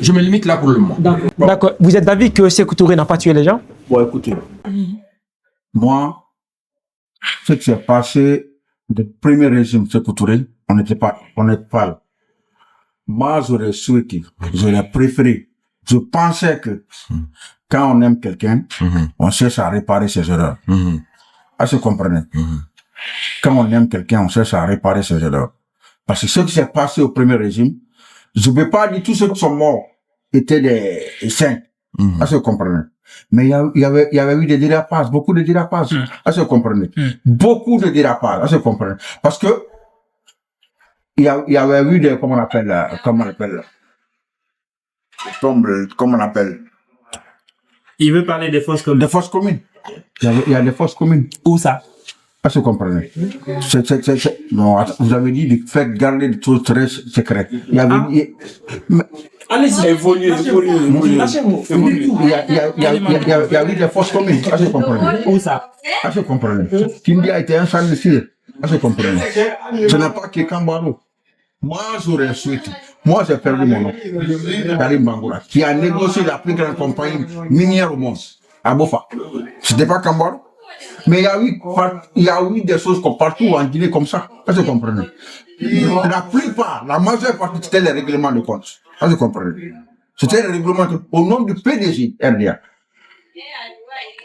Je me limite là pour le moment. D'accord. Vous êtes d'avis que Sékou Touré n'a pas tué les gens? Bon, écoutez, moi, ce qui s'est passé, le premier régime Sékou Touré, on n'était pas là. Moi, j'aurais souhaité, j'aurais préféré, je pensais que quand on aime quelqu'un, on cherche à réparer ses erreurs. Est-ce que vous comprenez? Quand on aime quelqu'un, on cherche à réparer ses erreurs. Parce que ce qui s'est passé au premier régime, je ne peux pas dire tous ceux qui sont morts étaient des saints. Est-ce que vous comprenez? Mais il y avait eu des dérapages, beaucoup de dérapages. Est-ce que vous comprenez? Beaucoup de dérapages. Est-ce que vous comprenez? Parce que il y avait eu des, comment on appelle, Il veut parler des fausses communes. des fausses communes. Il y a des fausses communes. Où ça? Est-ce que vous comprenez? Non, vous avez dit de faire garder des choses très secrètes. Il y avait Allez-y, évoluez. Il y a eu des fausses communes. Est-ce que vous comprenez? Où ça? Est-ce que vous comprenez? Kindi a été un sang de cire. Est-ce que vous comprenez? Ce n'est pas que Kambaro. Moi, j'aurais souhaité. Moi, j'ai perdu mon nom. Karim Bangoura, qui a négocié la plus grande compagnie minière au monde, à Bofa. C'était pas Kambaro. Mais il y a eu des choses comme partout en Guinée comme ça. Est-ce que vous comprenez? La plupart, la majeure partie, c'était les règlements de compte. Est-ce que vous comprenez? C'était les règlements de compte au nom du PDG RDA.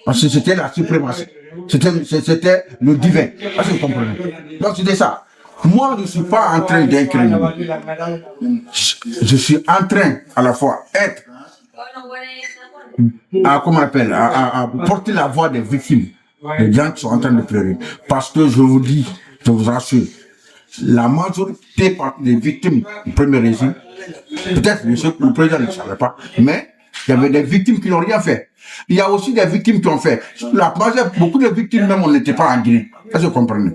Parce que c'était la suprématie. C'était le divin. Est-ce que vous comprenez? Donc c'était ça. Moi, je ne suis pas en train d'incriminer. Je suis en train, à la fois, à porter la voix des victimes. Les gens qui sont en train de pleurer. Parce que je vous dis, je vous assure, la majorité des victimes du premier régime, peut-être le président ne savait pas, mais il y avait des victimes qui n'ont rien fait. Il y a aussi des victimes qui ont fait. Beaucoup de victimes, même, on n'était pas en Guinée. Est-ce que vous comprenez?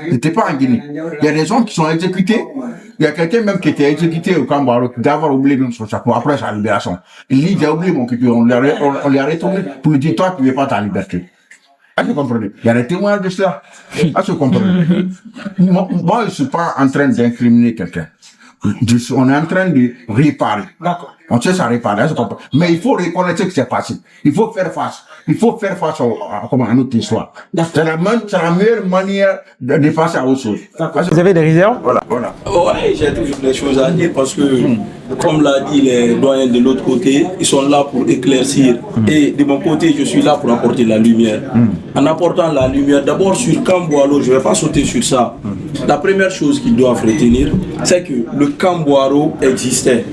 On n'était pas en Guinée. Il y a des gens qui sont exécutés. Il y a quelqu'un même qui était exécuté au Cambaro, d'avoir oublié même son chapeau après sa libération. Il dit, j'ai oublié mon culture. On lui a retourné pour lui dire, toi, tu ne veux pas ta liberté. Est-ce que vous comprenez? Il y a des témoins de cela. Est-ce que vous comprenez? Moi, je ne suis pas en train d'incriminer quelqu'un. On est en train de réparer. On cherche à réparer. Mais il faut reconnaître ce qui s'est passé. Il faut faire face. Il faut faire face à notre histoire. C'est la meilleure manière de passer à autre chose. Vous avez des réserves? Voilà. Ouais, j'ai toujours des choses à dire parce que, comme l'a dit les doyens de l'autre côté, ils sont là pour éclaircir. Et de mon côté, je suis là pour apporter la lumière. En apportant la lumière, d'abord sur Kamboaro, je ne vais pas sauter sur ça. La première chose qu'ils doivent retenir, c'est que le Kamboaro existait.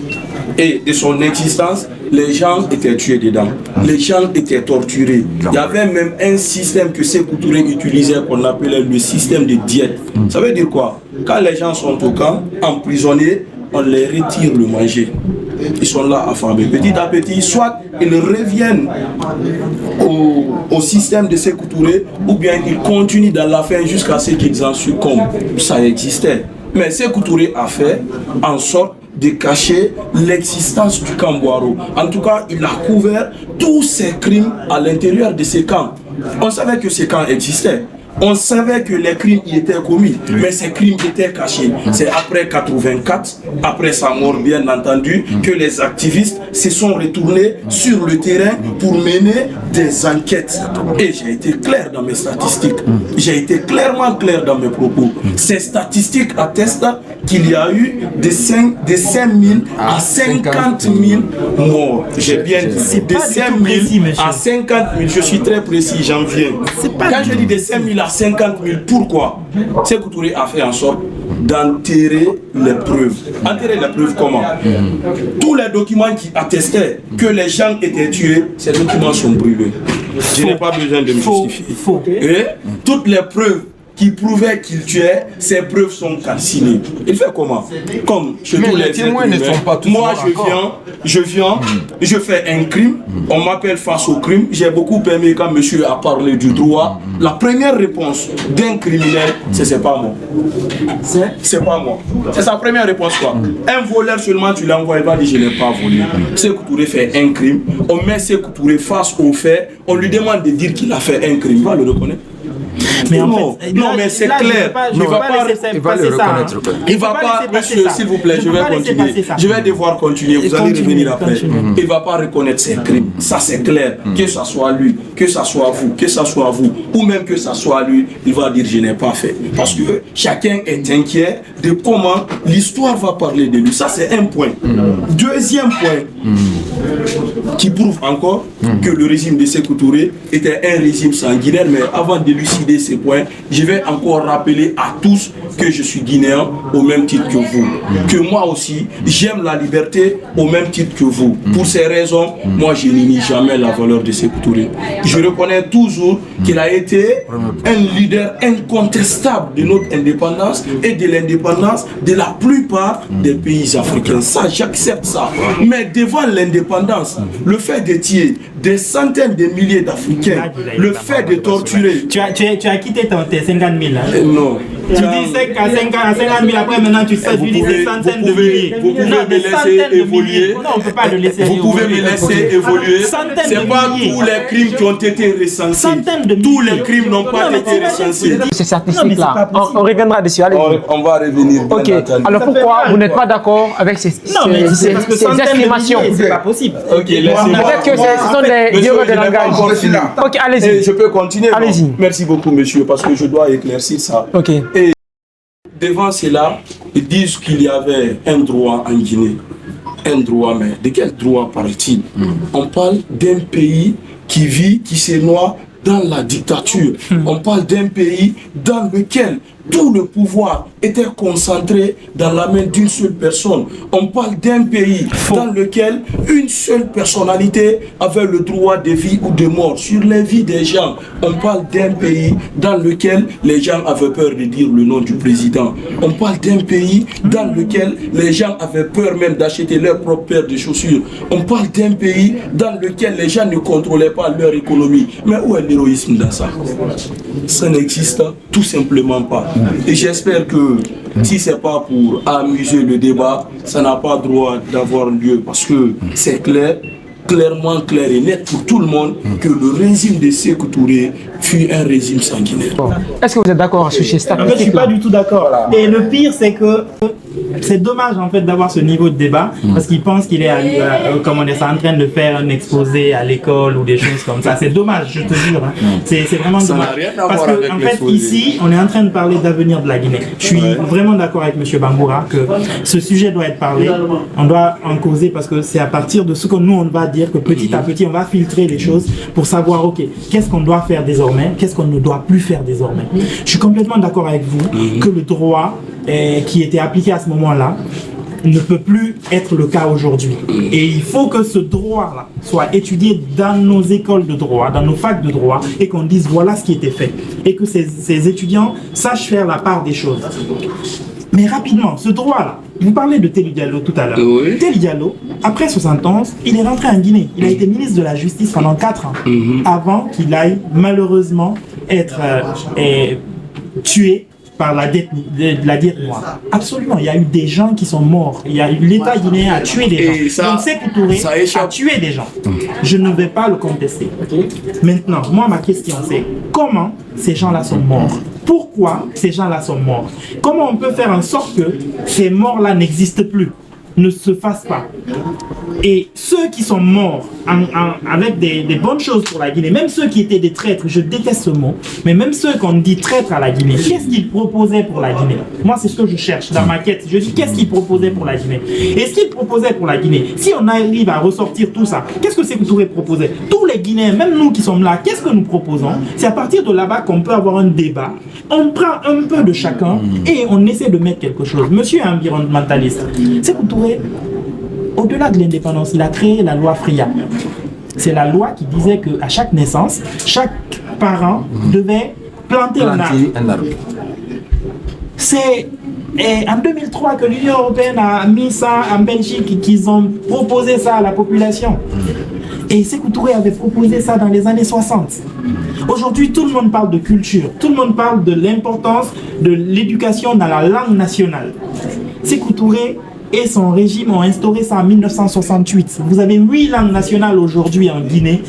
Et de son existence, les gens étaient tués dedans. Les gens étaient torturés. Il y avait même un système que Sékou Touré utilisait qu'on appelait le système de diète. Ça veut dire quoi? Quand les gens sont au camp, emprisonnés, on les retire le manger. Ils sont là affamés. Petit à petit, soit ils reviennent au système de Sékou Touré, ou bien ils continuent dans la faim jusqu'à ce qu'ils en succombent. Ça existait. Mais Sékou Touré a fait en sorte de cacher l'existence du Kamboaro. En tout cas, il a couvert tous ces crimes à l'intérieur de ces camps. On savait que ces camps existaient. On savait que les crimes y étaient commis, mais ces crimes étaient cachés. C'est après 84, après sa mort bien entendu, que les activistes se sont retournés sur le terrain pour mener des enquêtes. Et j'ai été clair dans mes statistiques. J'ai été clairement clair dans mes propos. Ces statistiques attestent qu'il y a eu de 5 000 à 50 000 morts. J'ai bien dit de 5 000 à 50 000. Je suis très précis, j'en viens. Quand je dis de 5 000 à 50 000, pourquoi? Sékou Touré a fait en sorte d'enterrer les preuves. Enterrer les preuves comment? Tous les documents qui attestaient que les gens étaient tués, ces documents sont brûlés. Je n'ai pas besoin de me justifier. Et toutes les preuves qui prouvaient qu'il tuait, ces preuves sont calcinées. Il fait comment? Comme chez tous les témoins ne sont pas tous moi je viens, je fais un crime, on m'appelle face au crime. J'ai beaucoup aimé quand monsieur a parlé du droit. La première réponse d'un criminel, c'est pas moi. C'est pas moi. C'est sa première réponse quoi. Un voleur seulement tu l'envoies, il va dire je n'ai pas volé. Sékou Touré fait un crime, on met Sékou Touré face au fait, on lui demande de dire qu'il a fait un crime, il va le reconnaître. Mais non, mais c'est clair. Il va le reconnaître. Il va pas, monsieur, s'il vous plaît, je vais continuer. Je vais devoir continuer. Vous allez revenir après. Il va pas reconnaître ses crimes. Ça, c'est clair. Que ça soit lui, que ça soit vous, que ça soit vous, ou même que ça soit lui, il va dire je n'ai pas fait. Parce que chacun est inquiet de comment l'histoire va parler de lui. Ça, c'est un point. Deuxième point qui prouve encore que le régime de Sékou Touré était un régime sanguinaire, mais avant d'élucider ces points, je vais encore rappeler à tous que je suis guinéen au même titre que vous. Que moi aussi, j'aime la liberté au même titre que vous. Pour ces raisons, moi je nie jamais la valeur de Sékou Touré. Je reconnais toujours qu'il a été un leader incontestable de notre indépendance et de l'indépendance de la plupart des pays africains. Ça, j'accepte ça. Mais devant l'indépendance, le fait de tuer des centaines de milliers d'Africains, le fait de torturer... Tu as quitté tes 50 000 là. Non. Tu dis 50 000, après maintenant tu dis des centaines de milliers. Vous pouvez me laisser évoluer. Non, on ne peut pas le laisser évoluer. Vous pouvez me laisser évoluer. C'est pas tous les crimes qui ont été recensés. Tous les crimes n'ont pas été recensés. Ces statistiques-là, on reviendra dessus. Allez. On va revenir. Ok, alors pourquoi vous n'êtes pas d'accord avec ces estimations? C'est pas possible. Ok, laissez-moi. Peut-être que ce sont des erreurs de langage. Ok, allez-y. Je peux continuer. Allez-y. Merci beaucoup, monsieur, parce que je dois éclaircir ça. Ok. Et devant cela, ils disent qu'il y avait un droit en Guinée. Un droit, mais de quel droit parle-t-il? On parle d'un pays qui vit, qui se noie dans la dictature. On parle d'un pays dans lequel tout le pouvoir était concentré dans la main d'une seule personne. On parle d'un pays dans lequel une seule personnalité avait le droit de vie ou de mort sur les vies des gens. On parle d'un pays dans lequel les gens avaient peur de dire le nom du président. On parle d'un pays dans lequel les gens avaient peur même d'acheter leur propre paire de chaussures. On parle d'un pays dans lequel les gens ne contrôlaient pas leur économie. Mais où est l'héroïsme dans ça? Ça n'existe tout simplement pas. Et j'espère que si ce n'est pas pour amuser le débat, ça n'a pas droit d'avoir lieu parce que c'est clair, clairement clair et net pour tout le monde que le régime de Sékou Touré fut un régime sanguinaire. Est-ce que vous êtes d'accord sur ces statistiques? En fait, je suis pas du tout d'accord. Et le pire, c'est que c'est dommage en fait d'avoir ce niveau de débat parce qu'il pense qu'il est comme on est en train de faire un exposé à l'école ou des choses comme ça. C'est dommage, je te jure. Hein. C'est vraiment ça dommage. Parce que en fait ici, on est en train de parler d'avenir de la Guinée. Je suis vraiment d'accord avec M. Bangoura que ce sujet doit être parlé. On doit en causer parce que c'est à partir de ce que nous on va dire que petit à petit on va filtrer les choses pour savoir ok, qu'est-ce qu'on doit faire désormais, qu'est-ce qu'on ne doit plus faire désormais. Je suis complètement d'accord avec vous que le droit qui était appliqué à ce moment-là ne peut plus être le cas aujourd'hui. Et il faut que ce droit-là soit étudié dans nos écoles de droit, dans nos facs de droit, et qu'on dise voilà ce qui était fait. Et que ces étudiants sachent faire la part des choses. Mais rapidement, ce droit-là, vous parlez de Telly Diallo tout à l'heure. Oui. Telly Diallo, après 71, il est rentré en Guinée. Il a été ministre de la Justice pendant 4 ans, avant qu'il aille malheureusement être tué par la dette noire. Absolument, il y a eu des gens qui sont morts. L'État guinéen a tué des gens. Donc Sékou Touré a tué des gens. Je ne vais pas le contester. Maintenant, moi ma question c'est comment ces gens-là sont morts? Pourquoi ces gens-là sont morts? Comment on peut faire en sorte que ces morts-là n'existent plus? ne se fasse pas. Et ceux qui sont morts avec des bonnes choses pour la Guinée, même ceux qui étaient des traîtres, je déteste ce mot, mais même ceux qu'on dit traîtres à la Guinée, qu'est-ce qu'ils proposaient pour la Guinée? Moi, c'est ce que je cherche dans ma quête. Je dis, qu'est-ce qu'ils proposaient pour la Guinée? Et ce qu'ils proposaient pour la Guinée, si on arrive à ressortir tout ça, qu'est-ce que Sékou Touré proposait? Tous les Guinéens, même nous qui sommes là, qu'est-ce que nous proposons? C'est à partir de là-bas qu'on peut avoir un débat. On prend un peu de chacun et on essaie de mettre quelque chose. Monsieur est environnementaliste. Sékou Touré, au-delà de l'indépendance, il a créé la loi FRIA. C'est la loi qui disait qu'à chaque naissance, chaque parent devait planter un arbre. C'est en 2003 que l'Union européenne a mis ça en Belgique, qu'ils ont proposé ça à la population. Et Sékou Touré avait proposé ça dans les années 60. Aujourd'hui, tout le monde parle de culture, tout le monde parle de l'importance de l'éducation dans la langue nationale. Sékou Touré et son régime ont instauré ça en 1968. Vous avez 8 langues nationales aujourd'hui en Guinée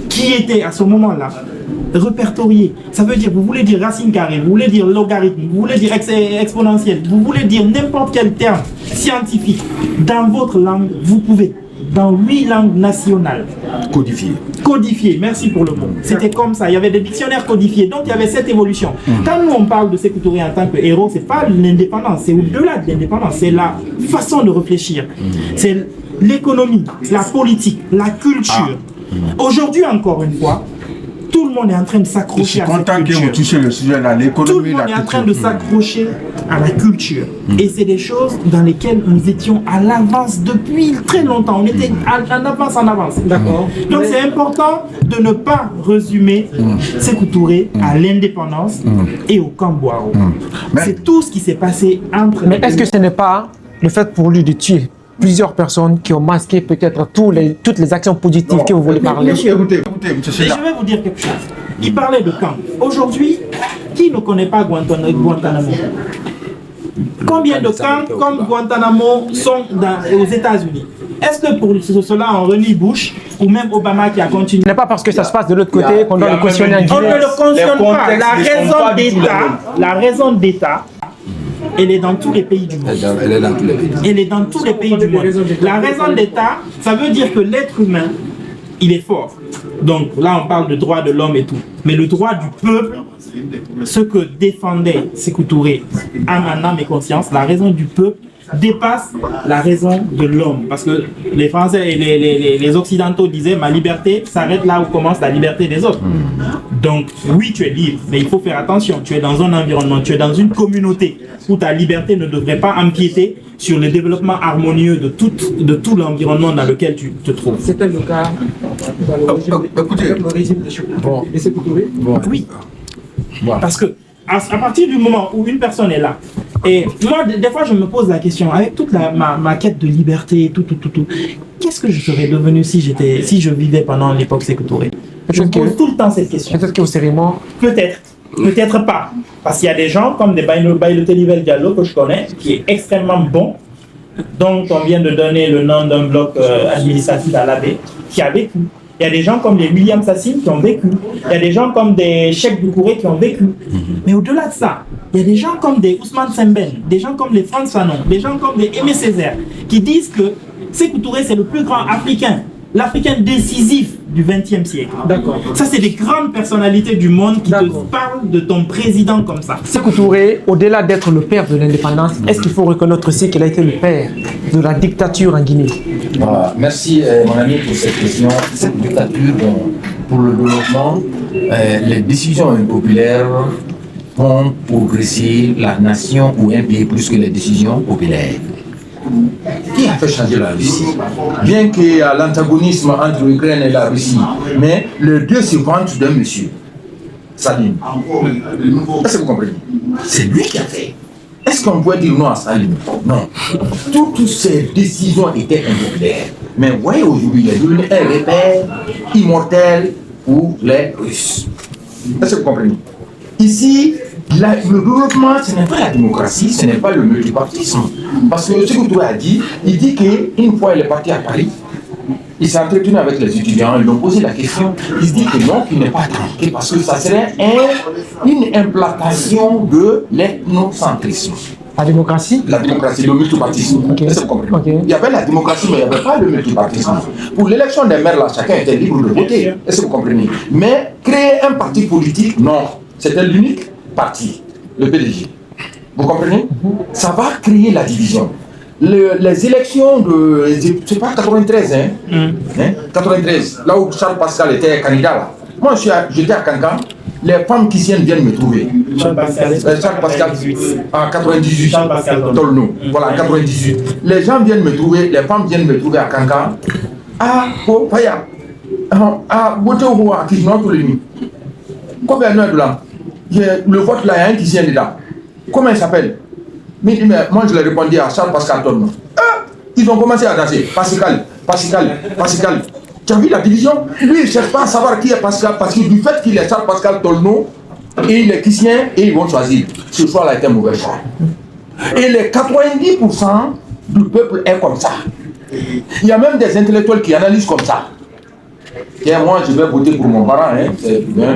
qui étaient à ce moment-là répertoriées. Ça veut dire, vous voulez dire racine carrée, vous voulez dire logarithme, vous voulez dire exponentielle, vous voulez dire n'importe quel terme scientifique. Dans votre langue, vous pouvez. Dans 8 langues nationales. Codifié, merci pour le mot. C'était comme ça, il y avait des dictionnaires codifiés, donc il y avait cette évolution. Quand nous on parle de Sékou Touré en tant que héros, c'est pas l'indépendance, c'est au-delà de l'indépendance, c'est la façon de réfléchir. C'est l'économie, la politique, la culture. Aujourd'hui, encore une fois, tout le monde est en train de s'accrocher à cette culture. Je suis content que vous touchez le sujet là, l'économie. Tout le monde est en train de s'accrocher à la culture. Et c'est des choses dans lesquelles nous étions à l'avance depuis très longtemps. On était en avance. D'accord. Donc c'est important de ne pas résumer Sékou Touré à l'indépendance et au Cambouaro. C'est tout ce qui s'est passé entre... Mais est-ce que ce n'est pas le fait pour lui de tuer plusieurs personnes qui ont masqué peut-être toutes les actions positives que vous voulez parler? Écoutez, je vais vous dire quelque chose. Il parlait de camp. Aujourd'hui, qui ne connaît pas Guantanamo? Combien de camps comme Guantanamo sont aux États-Unis? Est-ce que pour cela on renie Bush ou même Obama qui a continué? Ce n'est pas parce que ça se passe de l'autre côté qu'on doit le cautionner en Guinée. On ne le cautionne pas. La raison d'État, elle est dans tous les pays du monde. Elle est dans tous les pays. Elle est dans tous les pays du monde. La raison d'État, ça veut dire que l'être humain, il est fort. Donc là, on parle de droit de l'homme et tout. Mais le droit du peuple, ce que défendait Sékou Touré, âme et conscience, la raison du peuple dépasse la raison de l'homme. Parce que les Français et les Occidentaux disaient ma liberté s'arrête là où commence la liberté des autres. Donc oui, tu es libre, mais il faut faire attention. Tu es dans un environnement, tu es dans une communauté où ta liberté ne devrait pas empiéter sur le développement harmonieux de tout l'environnement dans lequel tu te trouves. C'était le cas écoutez, le régime de Sékou Touré. Oui. Parce que à partir du moment où une personne est là, et moi, des fois, je me pose la question, avec toute ma quête de liberté, tout, qu'est-ce que je serais devenu si je vivais pendant l'époque Sékou Touré? Je me pose tout le temps cette question. Peut-être que vous serez mort. Peut-être pas. Parce qu'il y a des gens comme des Baïloté Diallo que je connais, qui est extrêmement bon, dont on vient de donner le nom d'un bloc administratif à l'abbé, qui a vécu. Il y a des gens comme les William Sassine qui ont vécu. Il y a des gens comme des Cheikh Doucouré qui ont vécu. Mais au-delà de ça, il y a des gens comme des Ousmane Sembène, des gens comme les Frantz Fanon, des gens comme des Aimé Césaire, qui disent que Sékou Touré, c'est le plus grand Africain, l'Africain décisif du XXe siècle. D'accord. Ça, c'est des grandes personnalités du monde qui te parlent de ton président comme ça. Sékou Touré, au-delà d'être le père de l'indépendance, est-ce qu'il faut reconnaître aussi qu'il a été le père de la dictature en Guinée? Voilà. Merci mon ami pour cette question. Cette dictature, pour le développement, les décisions impopulaires font progresser la nation ou un pays plus que les décisions populaires. Qui a fait changer la Russie? Bien qu'il y a l'antagonisme entre l'Ukraine et la Russie, mais les deux se vantent d'un monsieur, Staline. Est-ce que vous comprenez? C'est lui qui a fait. Est-ce qu'on pourrait dire non à Staline? Non. Toutes ces décisions étaient impopulaires. Mais vous voyez, aujourd'hui, il est devenu un repère immortel pour les Russes. Est-ce que vous comprenez? Ici, le développement, ce n'est pas la démocratie, ce n'est pas le multipartisme. Parce que ce que Touré a dit, il dit qu'une fois il est parti à Paris, il s'est entretenu avec les étudiants, ils lui ont posé la question, il se dit que non, qu'il n'est pas tranquille parce que ça serait une implantation de l'ethnocentrisme. La démocratie? La démocratie, le multipartisme. Okay. Est-ce que vous comprenez? Okay. Il y avait la démocratie, mais il n'y avait pas le multipartisme. Pour l'élection des maires, là, chacun était libre de voter. Est-ce que vous comprenez? Mais créer un parti politique, non. C'était l'unique parti, le PDG. Vous comprenez? Ça va créer la division. Les élections de, c'est pas 93, hein? 93, là où Charles Pascal était candidat, là. Moi, j'étais à Cancan. Les femmes qui viennent me trouver. Charles Pascal, en 98. Charles Pascal Tolno. Voilà, en 98. Les gens viennent me trouver, les femmes viennent me trouver à Cancan. Ah, oh, Faya. Ah, Woto, à qui tous les nuits. Combien de là? Le vote là, il y a un qui vient dedans. Comment il s'appelle? Mais moi, je l'ai répondu à Charles Pascal Tolno. Ah, ils ont commencé à danser. Pascal. Tu as vu la division? Lui, il ne cherche pas à savoir qui est Pascal, parce que du fait qu'il est Charles Pascal Tolno, et il est chrétien, et ils vont choisir. Ce choix-là est un mauvais choix. Et les 90% du peuple est comme ça. Il y a même des intellectuels qui analysent comme ça. Et moi, je vais voter pour mon parent. Hein.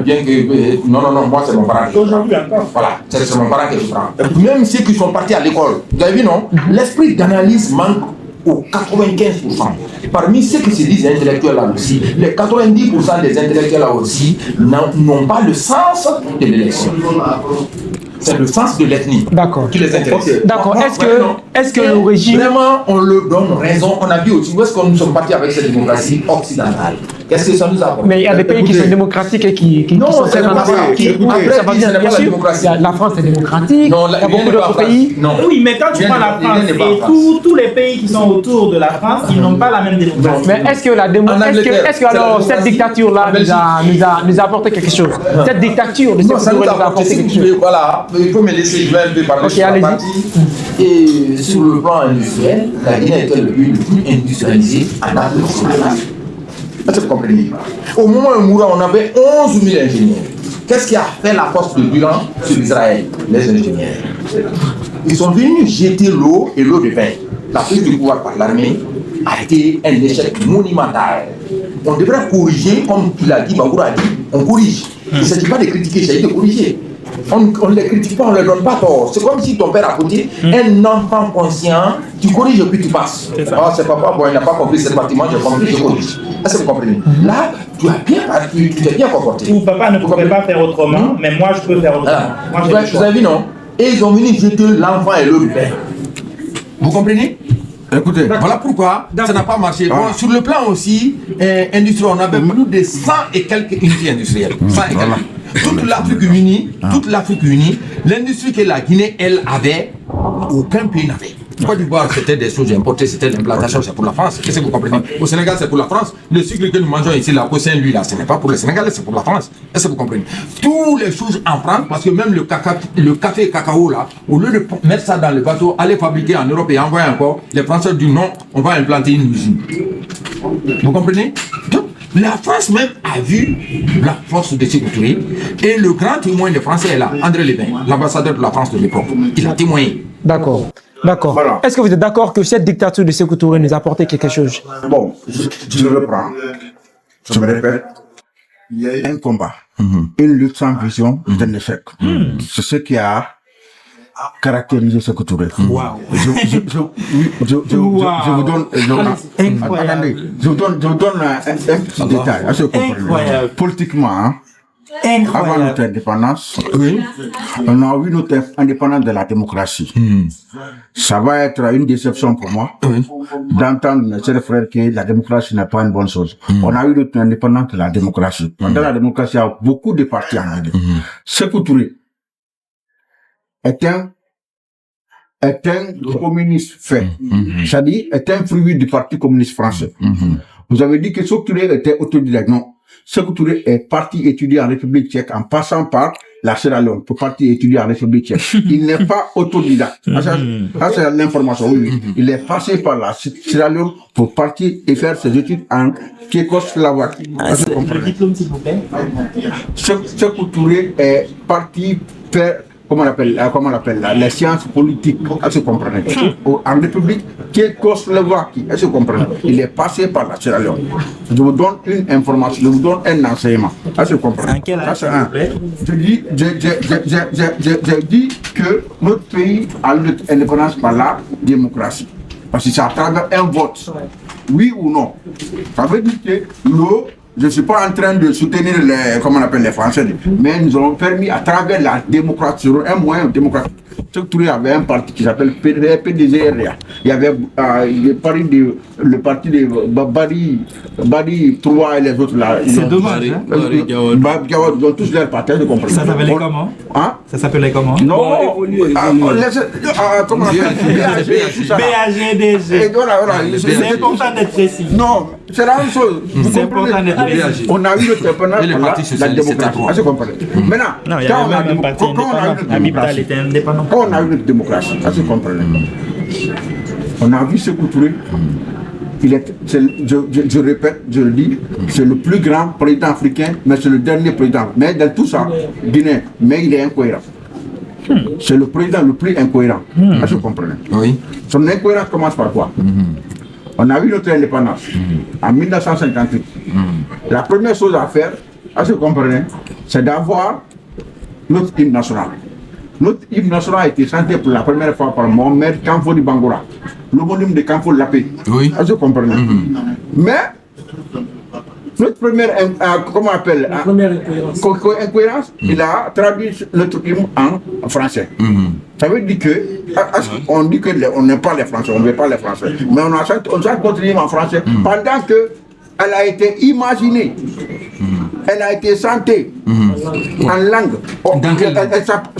Bien que... Non, moi, c'est mon parent. Aujourd'hui encore. Voilà, c'est mon parent que je prends. Même ceux qui sont partis à l'école, vous avez vu, non? L'esprit d'analyse manque au 95%. Parmi ceux qui se disent intellectuels là aussi, les 90% des intellectuels là aussi n'ont pas le sens de l'élection. C'est le sens de l'ethnie qui les intéresse. D'accord. Est-ce que le régime... Vraiment, on le donne raison. On a vu aussi où est-ce que nous sommes partis avec cette démocratie occidentale. Qu'est-ce que ça nous apporte? Mais il y a des pays qui sont démocratiques et qui non, sont c'est pas ça. ça va bien, bien sûr. La France est démocratique. Non, il y a beaucoup d'autres pays. Non. Oui, mais quand tu prends la France et tous les pays qui sont autour de la France, ils n'ont pas la même démocratie. Mais est-ce que alors cette dictature-là nous a apporté quelque chose? Cette dictature de cette nous a apporté quelque chose? Voilà, il faut me laisser, je vais un peu parler sur la partie. Et sur le plan industriel, la Guinée était le pays le plus industrialisé en Afrique subsaharienne. Est-ce que vous comprenez? Au moment où Moura, on avait 11 000 ingénieurs. Qu'est-ce qui a fait la force de Durand sur Israël? Les ingénieurs. Ils sont venus jeter l'eau et l'eau de vin. La prise du pouvoir par l'armée a été un échec monumental. On devrait corriger, comme il a dit, Bagoura a dit, on corrige. Il ne s'agit pas de critiquer, il s'agit de corriger. On ne les critique pas, on ne les donne pas tort. C'est comme si ton père à côté, un enfant conscient, tu corriges et puis tu passes. Oh, c'est papa, bon, il n'a pas compris cette partie, moi j'ai compris, je corrige. Est-ce que vous comprenez? Là, tu t'es bien comporté. Ou papa ne pouvait pas faire autrement, mais moi je peux faire autrement. Moi, vous avez vu, non? Et ils ont venu jeter l'enfant et le père. Vous comprenez? Écoutez, voilà pourquoi ça n'a pas marché. Bon, sur le plan aussi industriel, on avait plus de 100 et quelques unités industrielles. 100 et quelques. Toute l'Afrique unie, l'industrie que la Guinée, elle avait, aucun pays n'avait. Côte d'Ivoire, c'était des choses importées, c'était l'implantation, c'est pour la France. Qu'est-ce que vous comprenez? Au Sénégal, c'est pour la France. Le sucre que nous mangeons ici, la Saint lui là, ce n'est pas pour le Sénégal, c'est pour la France. Est-ce que vous comprenez? Toutes les choses en France, parce que même le café et cacao là, au lieu de mettre ça dans le bateau, aller fabriquer en Europe et envoyer encore, les Français disent non, on va implanter une usine. Vous comprenez? Donc, la France même a vu la force de Sékou Touré et le grand témoin des Français est là, André Levin, l'ambassadeur de la France de l'époque. Il a témoigné. D'accord. Voilà. Est-ce que vous êtes d'accord que cette dictature de Sékou Touré nous a apporté quelque chose? Bon, je le reprends. Je me répète. Il y a un combat. Une lutte sans vision est un échec. C'est ce qui a caractérisé Sékou Touré. Je vous donne un petit détail. Incroyable. Politiquement, hein, Incroyable. avant notre indépendance, on a eu notre indépendance de la démocratie. Ça va être une déception pour moi d'entendre mes chers frères que la démocratie n'est pas une bonne chose. On a eu notre indépendance de la démocratie. Dans la démocratie, il y a beaucoup de partis en Guinée. Sékou Touré est un communiste fait. C'est-à-dire, est un fruit du Parti communiste français. Vous avez dit que Sékou Touré était autodidacte. Non. Sékou Touré est parti étudier en République tchèque en passant par la Sierra Leone pour partir étudier en République tchèque. Il n'est pas autodidacte. Ça, c'est l'information. Oui. Il est passé par la Sierra Leone pour partir et faire ses études en Tchécoslovaquie. Le diplôme, s'il vous plaît. Sékou Touré est parti faire comment on appelle les sciences politiques, est-ce que vous comprenez? En République Tchécoslovaquie, est-ce que vous comprenez? Il est passé par la Sierra Leone. Je vous donne une information, je vous donne un enseignement. Est-ce que vous comprenez? En quel âge, Ça, c'est un. Je dis que notre pays a eu l'indépendance par la démocratie. Parce que c'est à travers un vote. Oui ou non? Ça veut dire que nous, je ne suis pas en train de soutenir les, comment on appelle les Français, mais nous avons permis à travers la démocratie, un moyen démocratique. Il y avait un parti qui s'appelle PDZRA. Il y avait le parti de Bari 3 et les autres là. C'est dommage. Ils ont tous leur parti, je comprends. Ça s'appelait comment? Hein? Ça s'appelait comment? Non, comment on appelle? BAGDG. C'est important d'être précis. Non, c'est la même chose. C'est important d'être précis. On a eu le indépendance par la démocratie. Est-ce que vous comprenez? Maintenant, Non, il y avait même un parti indépendant. Amital était indépendant. quand on a eu notre démocratie, est-ce que vous comprenez? On a vu ce Touré. Je répète, je le dis, c'est le plus grand président africain, mais c'est le dernier président. Mais dans tout ça, Guinée, mais il est incohérent. C'est le président le plus incohérent. Est-ce que vous comprenez? Oui. Son incohérence commence par quoi? On a eu notre indépendance en 1958. La première chose à faire, est-ce que vous comprenez, c'est d'avoir notre hymne national. Notre hymne national a été chanté pour la première fois par Mohamed Kamfori Bangoura, l'homonyme de Kamfori Lapé. Oui. Est-ce que vous comprenez? Mais, notre première, comment on appelle, incohérence, il a traduit notre hymne en français. Ça veut dire que, on dit qu'on n'aime pas les Français, on ne veut pas les Français, mais on chante notre hymne en français pendant que elle a été imaginée, elle a été chantée en langue. Dans quelle langue?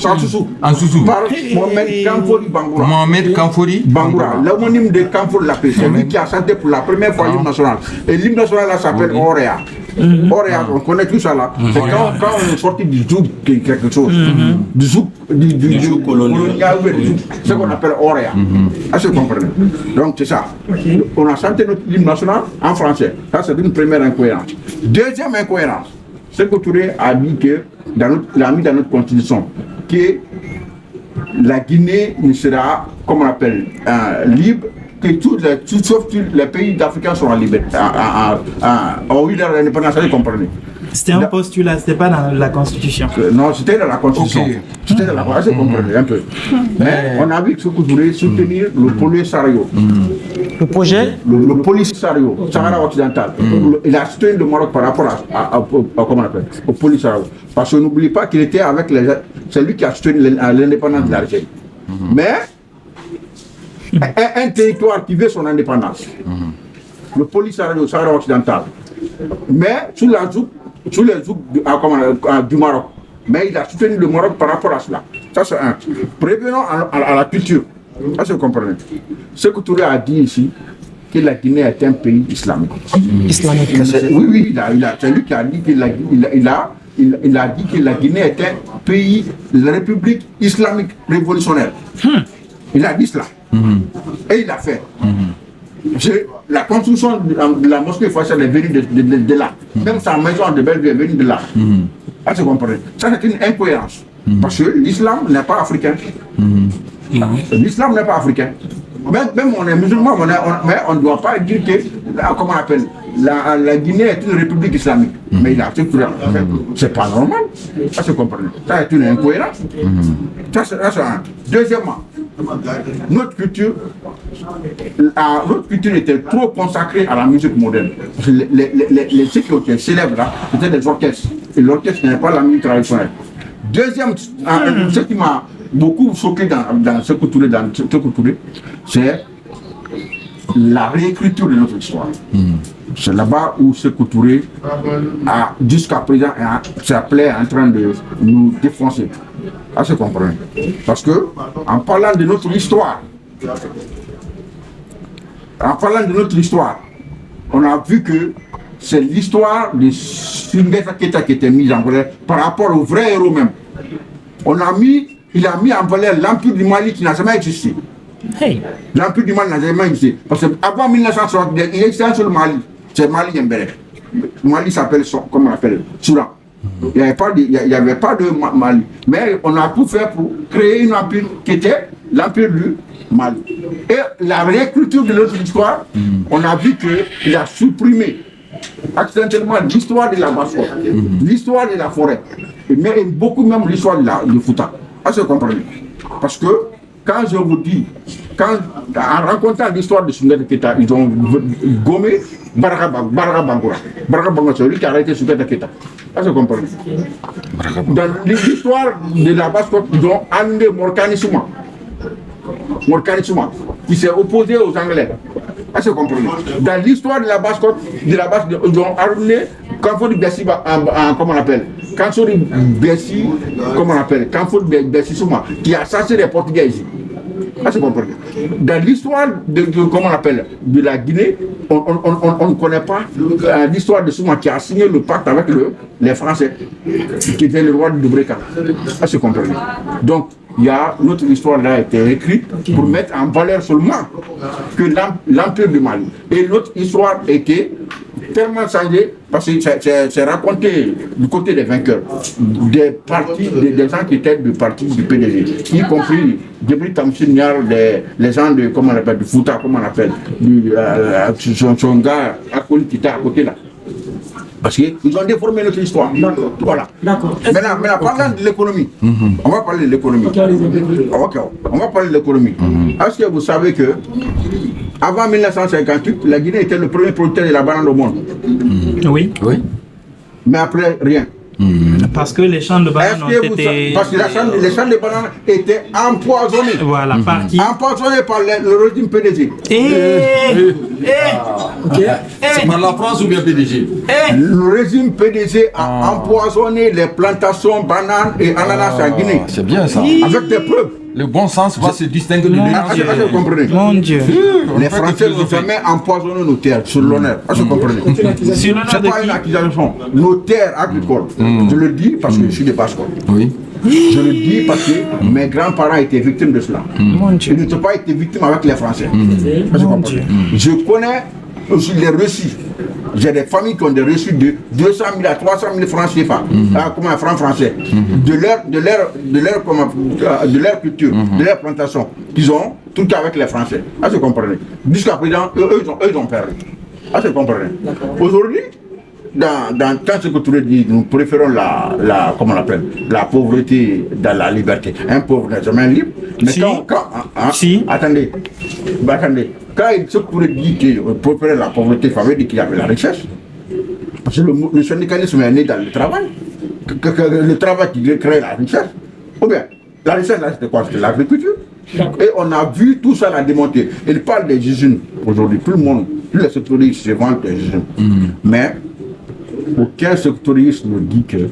En Soussou. En Soussou. Par Mohamed Kamfori Bangoura. Mohamed Kamfori Bangoura, l'homonyme de Kamfori Lapé, c'est lui qui a chanté pour la première fois l'hymne national. Et l'hymne national là s'appelle Orea. Orea, on connaît tout ça là. C'est quand on est sorti du zouk quelque chose. Du zouk colonial, c'est ce qu'on appelle Orea. Est-ce que vous comprenez? Donc c'est ça. On a chanté notre hymne national en français. Ça c'est une première incohérence. Deuxième incohérence, c'est que Touré a dit que, l'a mis dans notre constitution, que la Guinée ne sera, comment on appelle, libre, que sauf les pays d'Afrique sont en liberté, ont eu leur indépendance, vous comprenez? C'était un postulat, c'était pas dans la Constitution. Non, c'était dans la Constitution. Okay. C'était dans la Constitution, vous comprenez un peu. Mais on a vu que ce que voulait soutenir le Polisario. Le projet? Le Polisario, Sahara occidental. Il a soutenu le Maroc par rapport comment on appelle, au Polisario. Parce que n'oublie pas qu'il était avec c'est lui qui a soutenu l'indépendance de l'Algérie. Mais un territoire qui veut son indépendance, le Polisario, Sahara occidental, mais sous les zouks du Maroc. Mais il a soutenu le Maroc par rapport à cela. Ça c'est un. Prévenons à la culture. Est-ce que vous comprenez? Ce que Touré a dit ici, que la Guinée est un pays islamique. Islamique. Oui, c'est lui qui a dit qu'il a dit que la Guinée est un pays, la République islamique révolutionnaire. Il a dit cela. Et il l'a fait. La construction de la mosquée Fachal est venue de là. Même sa maison de Bellevue est venue de là. Est-ce que vous comprenez? Ça c'est une incohérence. Parce que l'islam n'est pas africain. L'islam n'est pas africain. Même on est musulman, mais on ne doit pas dire que, comment on appelle, la Guinée est une république islamique. Mais il a fait c'est pas normal. Ça se comprend. Ça est une incohérence. Ça c'est un. Deuxièmement, notre culture était trop consacrée à la musique moderne. Ceux qui étaient célèbres là, c'était des orchestres. Et l'orchestre n'est pas la musique traditionnelle. Deuxième, ce qui m'a beaucoup choqué dans ce Touré, c'est la réécriture de notre histoire. C'est là-bas où ce Touré a jusqu'à présent s'appelait en train de nous défoncer. À se comprendre. Parce que en parlant de notre histoire, on a vu que c'est l'histoire de Sungueta Keita qui était mise en valeur par rapport au vrai héros même. Il a mis en valeur l'Empire du Mali qui n'a jamais existé. Hey. L'Empire du Mali n'a jamais existé. Parce qu'avant 1960, il existait sur le Mali. C'est Mali Mbere. Le Mali s'appelle, comment on appelle, Soudan. Il n'y avait pas de Mali. Mais on a tout fait pour créer une empire qui était l'empire du Mali. Et la réécriture de notre histoire, on a vu qu'il a supprimé accidentellement l'histoire de la Basse-Côte, l'histoire de la forêt, mais beaucoup même l'histoire du Fouta. Est-ce que vous comprenez? Parce que quand je vous dis, en racontant l'histoire de Soundiata Keita, ils ont gommé Baraka Bangoura. Baraka Bangoura, c'est lui qui a arrêté Soundiata Keita. Est-ce que vous comprenez? Dans l'histoire de la Basse-Côte, ils ont amené Morkani Souma, qui s'est opposé aux Anglais. Est-ce que vous comprenez? Dans l'histoire de la Basse-Côte, ils ont amené Kanfoudi Bessi, comment on appelle? Kanfoudi Bessi, comment on appelle? Kanfoudi Bessi Souma, qui a assassiné les Portugais ici. Est-ce que vous comprenez? Dans l'histoire comment on appelle, de la Guinée, on ne connaît pas l'histoire de Souma qui a signé le pacte avec les Français, qui était le roi de Dubreka. Est-ce que vous comprenez? Donc, notre histoire là a été écrite pour mettre en valeur seulement que l'empire du Mali. Et notre histoire était tellement changée parce que c'est raconté du côté des vainqueurs, des partis, des gens qui étaient du parti du PDG, y compris Djibril Tamsir Niar, les gens de, comment on appelle, du Fouta, comment on appelle, son gars Akoli qui était à côté là. Parce qu'ils ont déformé notre histoire. Voilà. D'accord. Maintenant, parlant de l'économie, on va parler de l'économie. On va parler de l'économie. Est-ce que vous savez que avant 1958, la Guinée était le premier producteur de la banane au monde? Oui. Mais après, rien. Parce que les champs de bananes ont été... Parce que les champs de bananes étaient empoisonnés. Voilà, par qui? Empoisonnés par le régime PDG. C'est par la France ou bien PDG? Le régime PDG a empoisonné les plantations bananes et ananas en Guinée. C'est bien ça. Avec des preuves. Le bon sens va se distinguer de Est-ce que vous comprenez? Mon Dieu. Les Français n'ont jamais empoisonné nos terres sur l'honneur. Est-ce que vous comprenez? C'est pas une accusation. Nos terres agricoles. Je le dis parce que je suis de Basse-Côte. Oui. Je le dis parce que mes grands-parents étaient victimes de cela. Ils n'ont pas été victimes avec les Français. Est-ce que vous comprenez? Je connais aussi les reçus. J'ai des familles qui ont des reçus de 200 000 à 300 000 francs CFA, comme un franc français, de leur culture, de leur plantation, qu'ils ont tout avec les Français. Est-ce que vous comprenez? Jusqu'à présent, eux, ils ont perdu. Est-ce que vous comprenez? Aujourd'hui, tant ce que tu dis, nous préférons comment on appelle, la pauvreté dans la liberté. Un pauvre n'est jamais libre. Mais attendez. Quand ce que tu dis que préférer la pauvreté, ça veut dire qu'il y avait la richesse. Parce que le syndicalisme est né dans le travail. Le travail qui crée la richesse. Ou bien, la richesse, là, c'était quoi? C'était l'agriculture. Et on a vu tout ça la démonter. Il parle des usines aujourd'hui. Tout le monde, tous les sectoristes se vendent des usines. Mais aucun sectoriste ne dit que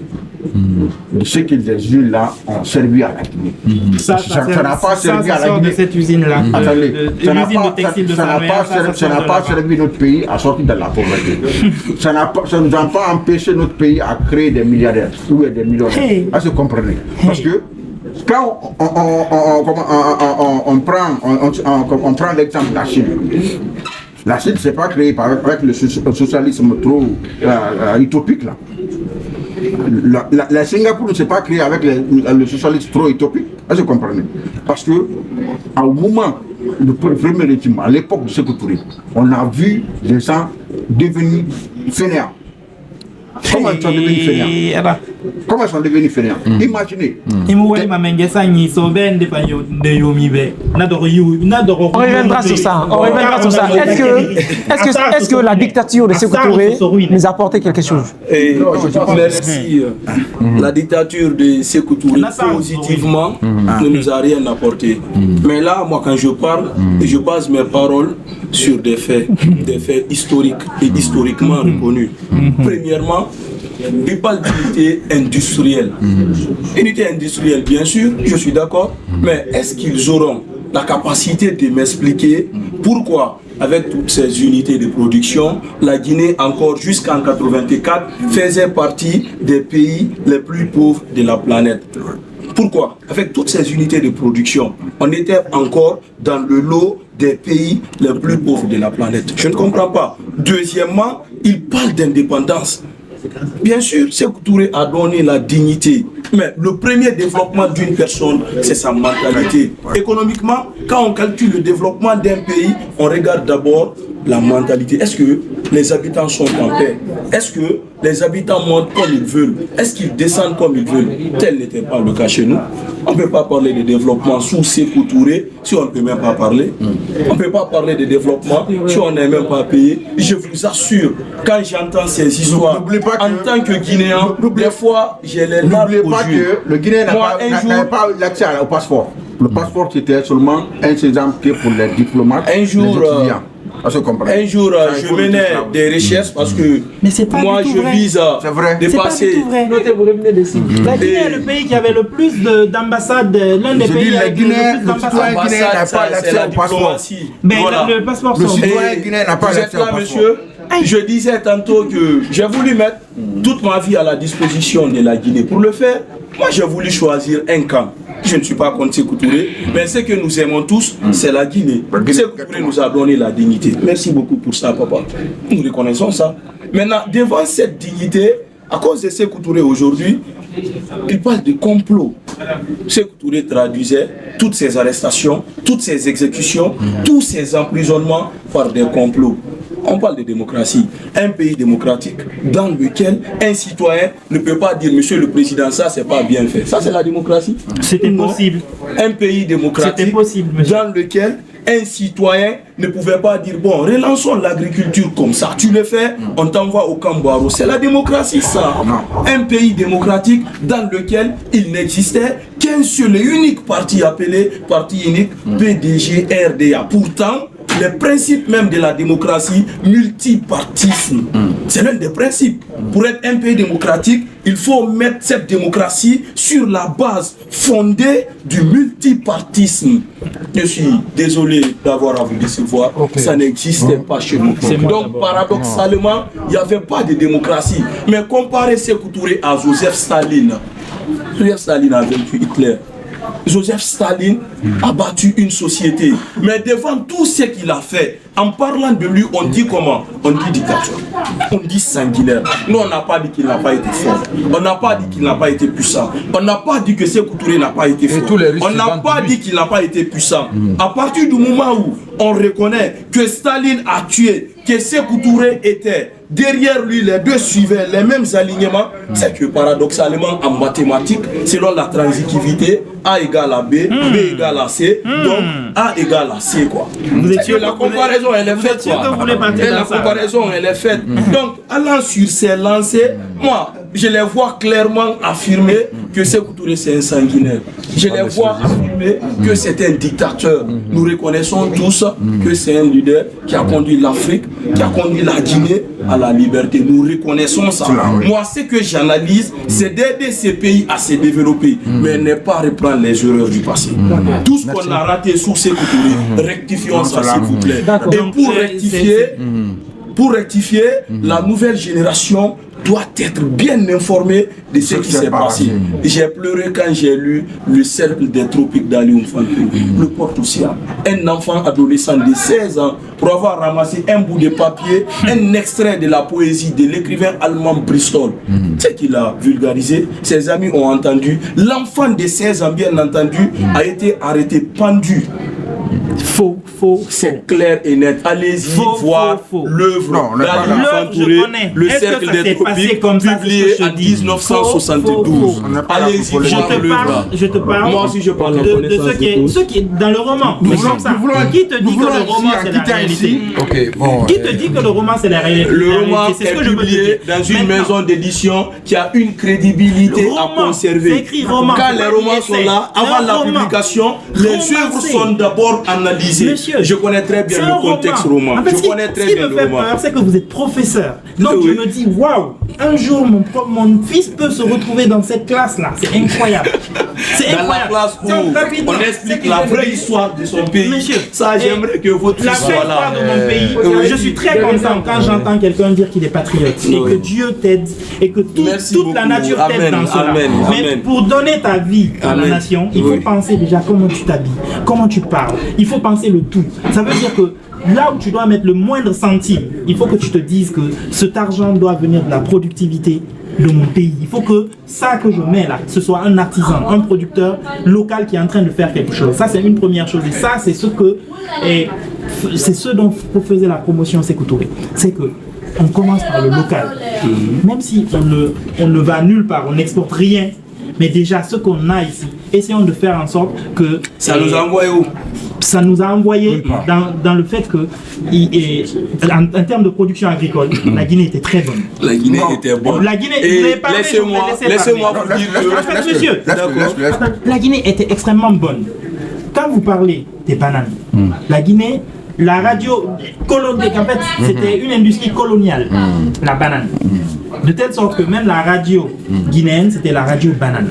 ce que les usines-là ont servi à la Guinée. Ça n'a pas servi à la Guinée. De cette usine-là. Attendez, ça n'a pas servi notre pays à sortir de la pauvreté. Ça ne nous a pas empêché notre pays à créer des milliardaires ou des millionnaires. Est-ce que vous comprenez? Parce que quand on prend l'exemple de la Chine. La Chine ne s'est pas créée avec le socialisme trop utopique là. La Singapour ne s'est pas créée avec le socialisme trop utopique. Est-ce que vous comprenez? Parce que au moment du premier régime, à l'époque de Sékou Touré, on a vu les gens devenir fainéants. Comment ils sont devenus fainéants? Comment ils sont devenus fainéants? Imaginez. On reviendra sur ça. Est-ce que la dictature de Sékou Touré nous a apporté quelque chose? Merci. La dictature de Sékou Touré positivement ne nous a rien apporté. Mais là, moi, quand je parle, je base mes paroles sur des faits historiques et historiquement reconnus. Premièrement, il parle d'unité industrielle. Unité industrielle, bien sûr, je suis d'accord, mais est-ce qu'ils auront la capacité de m'expliquer pourquoi, avec toutes ces unités de production, la Guinée, encore jusqu'en 1984, faisait partie des pays les plus pauvres de la planète? Pourquoi, avec toutes ces unités de production, on était encore dans le lot des pays les plus pauvres de la planète? Je ne comprends pas. Deuxièmement, il parle d'indépendance. Bien sûr, Sékou Touré a donné la dignité. Mais le premier développement d'une personne, c'est sa mentalité. Économiquement, quand on calcule le développement d'un pays, on regarde d'abord la mentalité. Est-ce que les habitants sont en paix? Est-ce que les habitants montent comme ils veulent? Est-ce qu'ils descendent comme ils veulent? Tel n'était pas le cas chez nous. On ne peut pas parler de développement sous Sékou Touré si on ne peut même pas parler. On ne peut pas parler de développement si on n'est même pas payé. Je vous assure, quand j'entends ces histoires, en tant que Guinéen, des fois, j'ai les larmes aux N'oubliez pas yeux. que le Guinéen Moi, n'avait pas l'accès au passeport. Le passeport, c'était seulement un exemple que pour les diplomates, Un jour, les étudiants. On se comprend. Un jour, Ça, il je faut le menais dire. des recherches parce que Mais c'est pas moi, du tout je vrai. vise à C'est vrai. C'est pas du dépasser. tout vrai. Notez, vous revenez dessus. La Guinée est le pays qui avait le plus d'ambassades, l'un des Je pays dis, les avec Guinéens, le plus le citoyen d'ambassades. guinéen n'a pas Ça, c'est l'accès la au passeport. diplomatie. Mais Voilà. le passeport Le sort. citoyen Et guinéen n'a pas vous êtes l'accès au là, passeport. monsieur. Je disais tantôt que j'ai voulu mettre toute ma vie à la disposition de la Guinée. Pour le faire, moi j'ai voulu choisir un camp. Je ne suis pas contre Sékou Touré, mais ce que nous aimons tous, c'est la Guinée. Sékou Touré nous a donné la dignité. Merci beaucoup pour ça, papa. Nous reconnaissons ça. Maintenant, devant cette dignité, à cause de Sékou Touré aujourd'hui, il parle de complot. Sékou Touré traduisait toutes ces arrestations, toutes ces exécutions, tous ces emprisonnements par des complots. On parle de démocratie. Un pays démocratique dans lequel un citoyen ne peut pas dire Monsieur le Président, ça c'est pas bien fait. Ça c'est la démocratie. C'était Non. possible. Un pays démocratique C'était possible, monsieur. dans lequel un citoyen ne pouvait pas dire bon, relançons l'agriculture comme ça. Tu le fais, on t'envoie au Cambouaro. C'est la démocratie ça. Un pays démocratique dans lequel il n'existait qu'un seul et unique parti appelé parti unique PDG RDA. Pourtant, les principes même de la démocratie, multipartisme, c'est l'un des principes. Pour être un pays démocratique, il faut mettre cette démocratie sur la base fondée du multipartisme. Je suis désolé d'avoir à vous décevoir, ça n'existait pas chez nous. Donc paradoxalement, il n'y avait pas de démocratie. Mais comparez Sékou Touré à Joseph Staline. Joseph Staline a vaincu Hitler. Joseph Staline a battu une société. Mais devant tout ce qu'il a fait, en parlant de lui, on dit comment? On dit dictateur. On dit sanguinaire. Nous, on n'a pas dit qu'il n'a pas été fort. On n'a pas dit qu'il n'a pas été puissant. On n'a pas dit que Sékou Touré n'a pas été fort. On n'a pas dit qu'il n'a pas été puissant. À partir du moment où on reconnaît que Staline a tué, que Sékou Touré était derrière lui, les deux suivaient les mêmes alignements, c'est que paradoxalement en mathématiques, selon la transitivité, A égale à B, B égale à C, donc A égale à C quoi. Vous êtes sûr la que vous comparaison elle est vous êtes faite sûr quoi. que vous voulez partir Et la dans ça? comparaison elle est faite. Donc allant sur ces lancers, moi je les vois clairement affirmer que Sékou Touré c'est un sanguinaire. Je les vois affirmer que c'est un dictateur. Nous reconnaissons tous que c'est un leader qui a conduit l'Afrique, qui a conduit la Guinée à la liberté. Nous reconnaissons ça. Moi, ce que j'analyse, c'est d'aider ces pays à se développer, mais ne pas reprendre les erreurs du passé. Tout ce qu'on a raté sous Sékou Touré, rectifions ça s'il vous plaît. Et pour rectifier, la nouvelle génération doit être bien informée de ce qui s'est passé. J'ai pleuré quand j'ai lu Le Cercle des Tropiques d'Ali Oumfantou, le porte-océan. Un enfant adolescent de 16 ans pour avoir ramassé un bout de papier, un extrait de la poésie de l'écrivain allemand Bristol. Ce qu'il a vulgarisé, ses amis ont entendu. L'enfant de 16 ans, bien entendu, a été arrêté, pendu. Faux. C'est clair et net. Allez-y voir l'œuvre d'Ali Oumfantouré, Le Cercle des Tropiques, publié en 1972. Allez-y voir l'œuvre. Je te parle. Moi aussi je parle de ce qui est dans le roman. Qui te dit que le roman c'est la réalité? Qui te dit que le roman c'est la réalité? Le roman est publié dans une maison d'édition qui a une crédibilité à conserver. Quand les romans sont là, avant la publication, les œuvres sont d'abord analysées. Je connais très bien le contexte roman. Je connais très bien le roman. Ce qui me fait peur, c'est que vous êtes professeur. Donc je me dis, waouh, un jour mon fils peut se retrouver dans cette classe-là. C'est incroyable. C'est dans la classe où on explique la vraie histoire de son pays. Monsieur, ça, j'aimerais que votre fils soit là. La vraie histoire de mon pays. Je suis très content quand j'entends quelqu'un dire qu'il est patriote et que Dieu t'aide et que toute la nature t'aide dans cela. Mais pour donner ta vie à la nation, il faut penser déjà comment tu t'habilles, comment tu parles. Il faut penser le tout. Ça veut dire que là où tu dois mettre le moindre centime, il faut que tu te dises que cet argent doit venir de la productivité de mon pays. Il faut que ça que je mets là, ce soit un artisan, un producteur local qui est en train de faire quelque chose. Ça, c'est une première chose. Et ça, c'est ce dont faisait la promotion Sékou Touré. C'est que on commence par le local. Même si on ne va nulle part, on n'exporte rien. Mais déjà, ce qu'on a ici, essayons de faire en sorte que... Ça nous a envoyé où? Ça nous a envoyé dans le fait que, en termes de production agricole, la Guinée était très bonne. La Guinée était bonne. La Guinée, laissez-moi vous dire monsieur, la Guinée était extrêmement bonne. Quand vous parlez des bananes, la Guinée, la radio coloniale, en fait, c'était une industrie coloniale, la banane. De telle sorte que même la radio guinéenne, c'était la radio banane.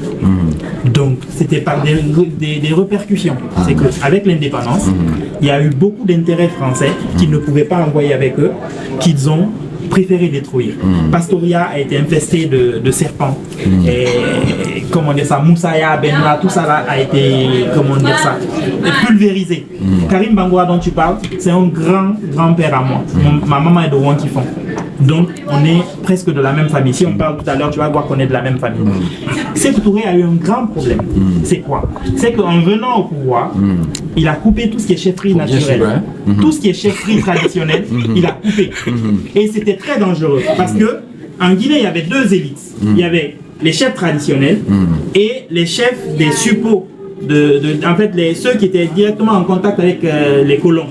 Donc, c'était par des répercussions. C'est qu'avec l'indépendance, il y a eu beaucoup d'intérêts français qu'ils ne pouvaient pas envoyer avec eux, qu'ils ont préféré détruire. Pastoria a été infesté de serpents. Et comment dire ça, Moussaya, Benra, tout ça là a été, comment dire ça, pulvérisé. Karim Bangoua dont tu parles, c'est un grand-père à moi. Ma maman est de Ouankifon. Donc, on est presque de la même famille. Si on parle tout à l'heure, tu vas voir qu'on est de la même famille. Sékou Touré a eu un grand problème. C'est quoi? C'est qu'en venant au pouvoir, il a coupé tout ce qui est chefferie naturelle. Tout ce qui est chefferie traditionnelle, il a coupé. Et c'était très dangereux. Parce que en Guinée, il y avait deux élites. Il y avait les chefs traditionnels et les chefs des suppôts. En fait, ceux qui étaient directement en contact avec les colons.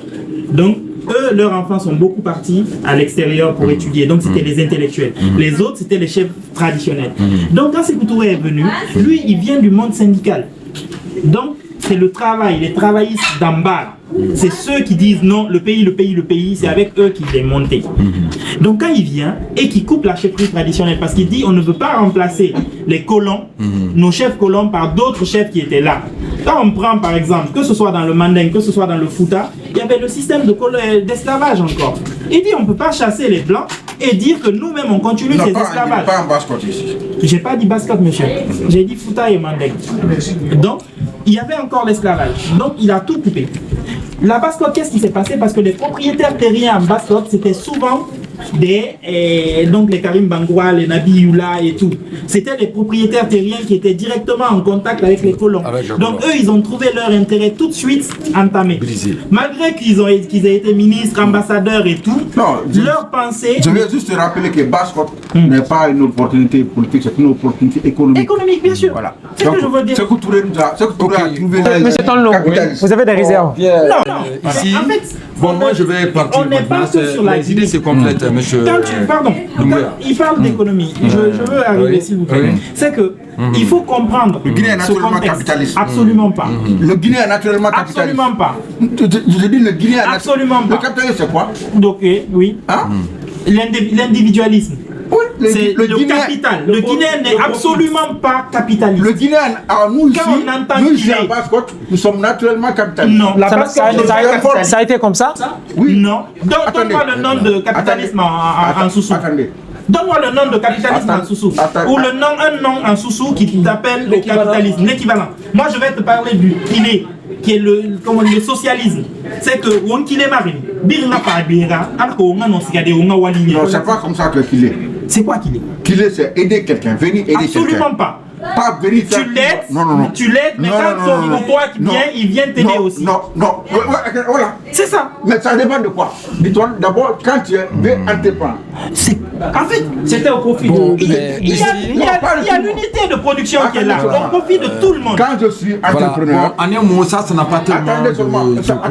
Donc, eux, leurs enfants sont beaucoup partis à l'extérieur pour étudier. Donc, c'était les intellectuels. Les autres, c'était les chefs traditionnels. Donc, quand Sékou Touré est venu, lui, il vient du monde syndical. Donc, c'est le travail, les travaillistes d'en bas. C'est ceux qui disent non, le pays, c'est avec eux qu'il est monté. Donc, quand il vient et qu'il coupe la chefferie traditionnelle, parce qu'il dit on ne veut pas remplacer les colons, nos chefs colons, par d'autres chefs qui étaient là. Quand on prend par exemple, que ce soit dans le Manding, que ce soit dans le Fouta, il y avait le système d'esclavage encore. Il dit on ne peut pas chasser les blancs et dire que nous-mêmes on continue ces esclavages. Pas en basse-côte ici. J'ai pas dit basse-côte, monsieur. J'ai dit Fouta et Manding. Donc, il y avait encore l'esclavage. Donc, il a tout coupé. La basse-côte, qu'est-ce qui s'est passé? Parce que les propriétaires terriens en basse-côte, c'était souvent donc les Karim Bangoua, les Nabi Yula et tout. C'était les propriétaires terriens qui étaient directement en contact avec les colons. Donc eux, ils ont trouvé leur intérêt tout de suite entamé. Malgré qu'ils aient été ministres, ambassadeurs et tout, leur pensée... Je veux juste te rappeler que basse-côte n'est pas une opportunité politique, c'est une opportunité économique. Économique, bien sûr. Voilà. C'est ce que je veux dire. Sékou Touré a trouvé... Monsieur Tonlo, vous avez des réserves? Non. Ici, En fait, bon, moi je vais partir on n'est pas maintenant. tous sur la Les idées se complètent, monsieur. Quand il parle d'économie, je veux arriver s'il vous plaît. C'est que il faut comprendre Le Guinée est ce naturellement contexte. capitaliste. Absolument pas. Le Guinée est naturellement capitaliste. Absolument pas. Je dis le Guinée est Absolument pas. Le capitalisme c'est quoi? Donc, oui. Hein? L'individualisme. Oui, C'est le capital. Le Guinéen n'est absolument pas capitaliste. Le Guinéen, alors nous ici, Quand on entend nous ici Guinée- en basse-côte, nous sommes naturellement capitalistes. Non, la basse-côte, Ça a été comme ça? Oui. non. Donne-moi le nom de capitalisme en sous-sous. Attendez. Donne-moi le nom de capitalisme en sous-sous. Ou un nom en sous-sous qui t'appelle le capitalisme, l'équivalent. Moi, je vais te parler du Guinée, qui est le socialisme. C'est que Wonkile Marine, Birna Pabira, Arkonga non Sigade Onga Waline. Non, c'est pas comme ça que qu'il est. C'est quoi qu'il est? Qu'il est, c'est aider quelqu'un, venir aider quelqu'un. Absolument pas. Pas venir faire... Tu l'aides, Non. tu l'aides, mais Non, quand non, non, ton toi qui non. vient, il vient t'aider aussi. Non. Ouais, voilà. C'est ça. Mais ça dépend de quoi. Dis-toi, d'abord, quand tu veux entreprendre. En fait, c'était au profit. Bon, Il y a l'unité de production qui est là, au profit de tout le monde. Quand je suis Voilà. entrepreneur... Bon, en un mot, ça n'a pas tellement Attendez seulement. de poids.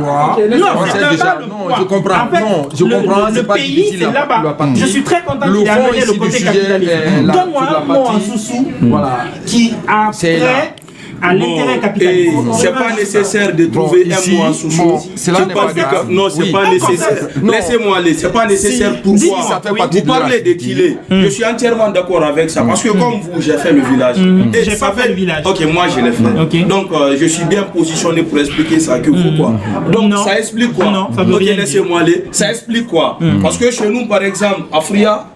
Non, On c'est sait pas déjà. le Non, poids. je comprends. En fait, Non, je comprends. le C'est pas pays, difficile c'est la là-bas. partie. Je suis très content Le qu'il ait fond amené le ici du côté sujet capitaliste. est là, Donne-moi sur la un mot en partie. sous-sous Voilà. qui a C'est là. trait à l'intérêt capitaliste. C'est pas nécessaire de trouver ici, un mot en sous-sous. bon, cela Je n'est pense pas que- grave. Non, c'est Oui. pas nécessaire. Non. Laissez-moi aller, c'est pas nécessaire. Pourquoi? Si, ça fait partie Vous de la parlez de Kilé. Je suis entièrement d'accord avec ça. Parce que comme vous, j'ai fait le village. Et J'ai ça pas fait le village. Ok, moi je l'ai fait. Ok. Donc je suis bien positionné pour expliquer ça que vous quoi. Donc Non. ça explique quoi? Non, ça veut Ok, rien dire. laissez-moi aller. Ça explique quoi? Parce que chez nous, par exemple, à Fria,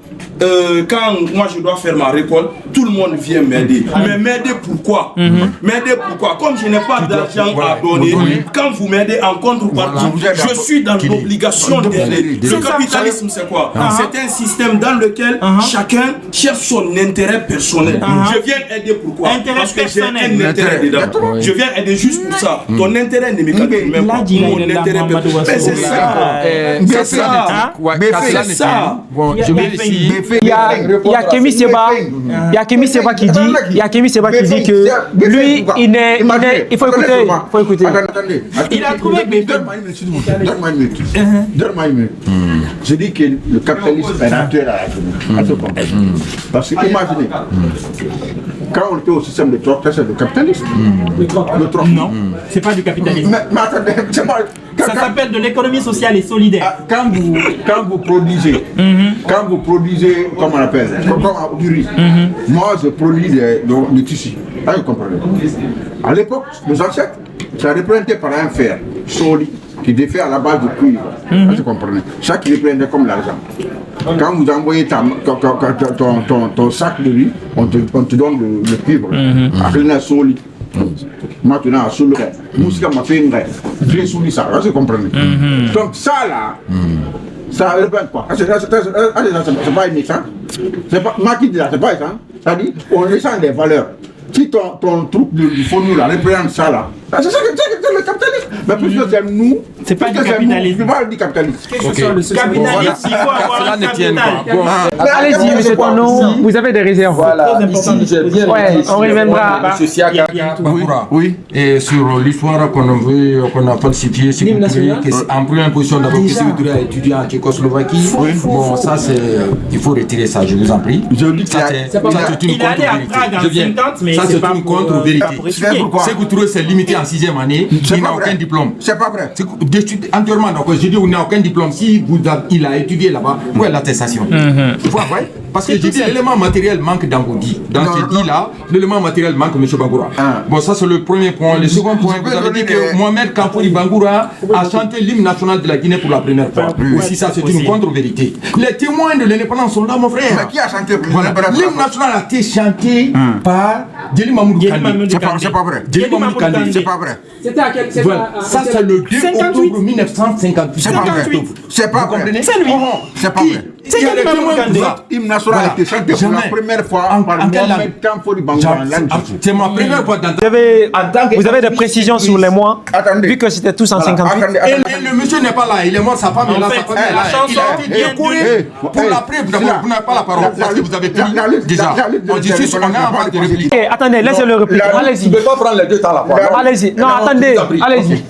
quand moi je dois faire ma récolte, tout le monde vient m'aider. Mais m'aider pourquoi? M'aider pourquoi? Comme je n'ai pas d'argent à donner, quand vous m'aidez en contrepartie, je suis dans l'obligation d'aider. Le capitalisme, c'est quoi? C'est un système dans lequel chacun cherche son intérêt personnel. Je viens aider pourquoi? Parce que j'ai un intérêt dedans. Je viens aider juste pour ça. Ton intérêt ne me calcule même pas. Mon intérêt personnel. Mais c'est ça. C'est ça. Bon, je vais ici. Il y a Kemi Seba, qui dit que lui, il faut écouter. Attendez. Il a trouvé que Donne-moi une minute. Je dis que le capitalisme est naturel à ce contexte. Parce que imaginez, quand on était au système de troc, c'est le capitalisme. Le troc. non, c'est pas du capitalisme. Mais attendez, c'est pas... Ça s'appelle de l'économie sociale et solidaire. Quand vous produisez, comment on appelle, du riz, moi je produis du tissu. Là, vous comprenez. À l'époque, nos ancêtres, ça représentait par un fer solide qui défait à la base du cuivre. Là, vous comprenez. Ça qui représentait comme l'argent. Quand vous envoyez ton sac de riz, on te donne le cuivre. Avec un solide. Maintenant, sur le reste, Moussika m'a fait une rêve. J'ai soumis ça, vous comprenez. Donc, ça là, ça représente quoi? C'est pas une méchant. C'est pas, moi qui dis là, c'est pas ça. Ça dit, on descend des valeurs. Si ton truc du fourneau là représente ça là, c'est le capitalisme. Mais puisque c'est nous, c'est pas du capitalisme. C'est pas du capitalisme. Capitalisme, il faut avoir un capital. Allez-y, monsieur Tono, vous avez des réserves. Voilà, ici j'ai bien on reviendra. Monsieur Siaka Bangoura. Oui. Et sur l'histoire qu'on a falsifiée, c'est en première position d'abord que Sékou a étudié en Tchécoslovaquie. Bon, ça c'est, il faut retirer ça, je vous en prie. Je dis que c'est une contre-vérité. Ça c'est une contre-vérité. Sékou Touré s'est limité en 6e année, il n'a aucun diplôme. C'est pas vrai. Entièrement d'accord. Je dis il n'a aucun diplôme. Si il a étudié là-bas, où est l'attestation? Il faut avoir. Parce que j'ai dit l'élément matériel manque dans vos dits. Dans ce dit là, l'élément matériel manque, M. Bangoura. Bon, ça c'est le premier point. Le second point, vous avez dit que Mohamed Kamfouri Bangoura a chanté l'hymne national de la Guinée pour la première fois. Aussi, ça c'est une contre-vérité. Les témoins de l'indépendance sont là, mon frère. Mais qui a chanté l'hymne national a été chanté par Djeli Mamoudou Kandé. C'est pas vrai. Djeli Mamoudou Kandé. C'est pas vrai. C'était à quel Voilà. Ça c'est le 2 octobre 1958. C'est pas vrai. C'est pas vrai. C'est lui. C'est pas vrai. C'est les témoins de ça. L'hymne national a été chanté pour la première fois par Mohamed Kamfouri Bangoura. C'est ma première fois d'entendre. Vous avez des précisions sur les mois, vu que c'était tous en 58. Et le monsieur n'est pas là, il est mort, sa femme est là, sa famille est là. Il a été décoré pour la preuve. D'abord, vous n'avez pas la parole parce que vous avez pris déjà. On dit juste qu'on est en phase de réplique. Attendez, laissez-le répliquer. Allez-y. Je ne peux pas prendre les deux temps la fois. Allez-y. Non, attendez. Allez-y.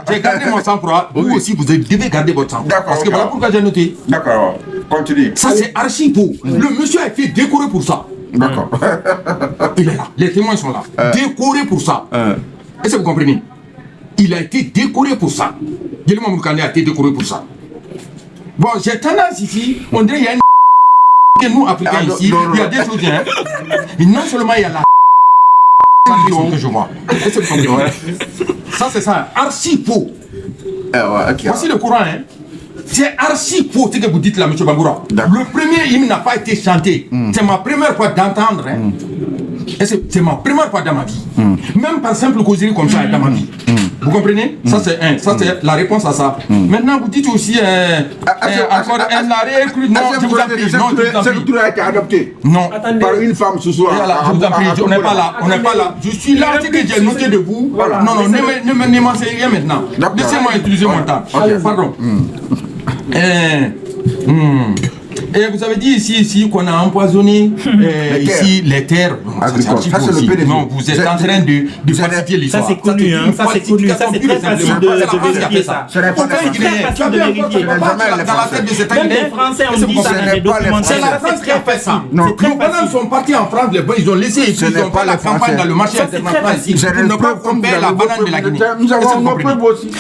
J'ai gardé mon sang-froid, vous aussi vous devez garder votre sang. Parce que voilà pourquoi j'ai noté. D'accord, continue. Ça c'est archi faux. Le monsieur a été décoré pour ça. D'accord. Il est là, les témoins sont là. Décoré pour ça. Est-ce que vous comprenez? Il a été décoré pour ça. Djeli Mamoudou Kandé a été décoré pour ça. Bon, j'ai tendance ici, on dirait qu'il y a une que nous, Africains ici, il y a des choses, hein. Et non seulement il y a la que je vois. Est-ce que vous comprenez? Ça c'est ça, archi faux. Voici le courant, hein. C'est archi faux ce que vous dites là, M. Bangoura. Le premier hymne n'a pas été chanté. C'est ma première fois d'entendre. Hein. C'est ma première fois dans ma vie. Même par simple causerie comme ça dans ma vie. Vous comprenez? Ça c'est un. Ça c'est la réponse à ça. Maintenant vous dites aussi encore un arrêt. Non, je vous en prie. Non, je vous en prie. Cette a été adoptée. Non. Par une femme ce soir. Je vous en prie. On n'est pas là. On n'est pas là. Je suis là. Ce que j'ai noté de vous. Non, non, ne m'en savez rien maintenant. Laissez-moi utiliser mon temps. Pardon. Et vous avez dit ici qu'on a empoisonné ici les terres. Non, vous êtes en train de falsifier l'histoire. Ça c'est connu, hein. Ça c'est connu. Ça c'est très facile de vérifier ça. C'est très facile de vérifier. Dans la tête de cet Même les Français ont dit ça dans les documents. C'est la France qui a fait ça. Nos parents sont partis en France, les boys, ils ont laissé et puis ils ont fait la campagne dans le marché international ici pour ne pas pomper la banane de la Guinée. Nous avons nos preuves aussi.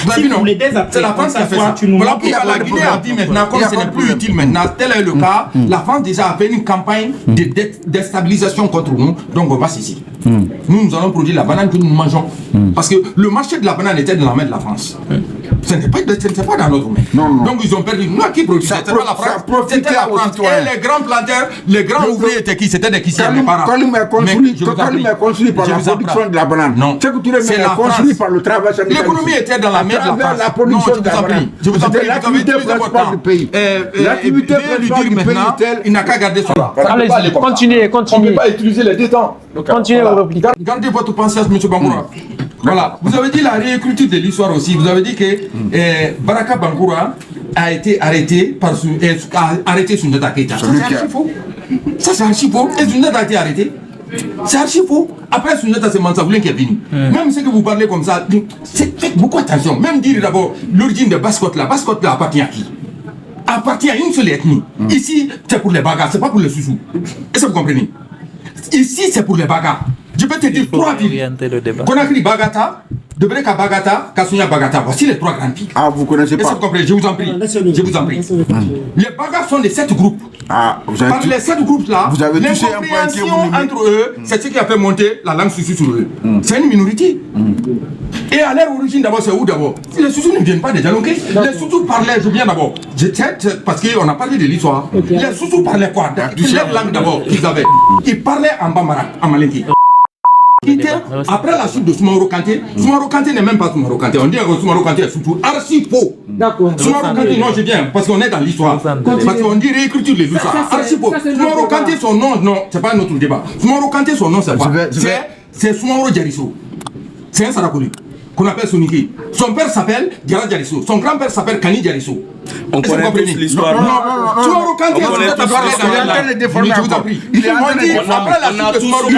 C'est la France qui a fait ça. Voilà pourquoi la Guinée a dit maintenant, comme ce n'est plus utile maintenant, tel est le cas, la France déjà a fait une campagne de déstabilisation contre nous, donc on va cesser. Nous allons produire la banane que nous mangeons. Parce que le marché de la banane était dans la main de la France. Ce n'est pas dans notre main. Non. Donc ils ont perdu. Nous qui produisons, c'était pas la France, c'était la France. Et les grands planteurs, les grands ouvriers étaient qui? C'était des Kissiens, mes parents. Kalim est construit par la production de la banane. Non. C'est construit par le travail. L'économie était dans la main de la France. La production de la banane. Je vous en prie, l'activité principale du pays. L'activité principale du pays est il n'a qu'à garder son temps. Allez, continuez. On ne peut pas utiliser les deux temps. Continuez vos répliques. Gardez votre pensée, M. Bangoura. Voilà. Vous avez dit la réécriture de l'histoire aussi. Vous avez dit que Baraka Bangoura a été arrêté Soundiata Keita. Ça, c'est archi faux. Ça, c'est archi faux. Et Soundiata a été arrêté. C'est archi faux. Après Soundiata, c'est Mansaoulin qui est venu. Même ce que vous parlez comme ça, faites beaucoup attention. Même dire d'abord l'origine de Baskotte là appartient à qui? Appartient à une seule ethnie. Ici, c'est pour les Bagas, c'est pas pour les Soussous. Est-ce que vous comprenez? Ici, c'est pour les Bagas. Je peux te dire trois villes. Conakry Bagata, Debreka Bagata, Kasunya Bagata. Voici les trois grandes villes. Ah, vous connaissez pas? Est-ce que vous comprenez? Je vous en prie. Je vous en prie. Les Bagas sont les 7 groupes. Ah, par les 7 groupes-là, vous avez touché un point qui entre eux, c'est ce qui a fait monter la langue Soussou sur eux. C'est une minorité. Et à leur origine, d'abord, c'est où d'abord? Les Soussous ne viennent pas des Jalonké. Les Soussous parlaient, je viens d'abord. Parce qu'on a parlé de l'histoire. Les Soussous parlaient quoi? Leur langue d'abord qu'ils avaient. Ils parlaient en Bambara, en Malinki. Après la chute de Soumaoro Kanté n'est même pas Soumaoro Kanté. On dit que Soumaoro Kanté est surtout archi faux. D'accord. Soumaoro Kanté, non, je viens, parce qu'on est dans l'histoire. Parce qu'on dit réécriture de l'histoire. Archi faux. Soumaoro Kanté, son nom, non, c'est pas notre débat. Soumaoro Kanté, son nom, c'est quoi? C'est Soumaoro Diarisso. C'est un Sarakoli qu'on appelle Soniki. Son père s'appelle Diara Diarisso. Son grand-père s'appelle Kani Diarisso. On connaît tous l'histoire. Non. Soumaoro Kanté, il est en train de déformer. Je vous en prie. Il est en train de déformer. Après la chute de Soumaoro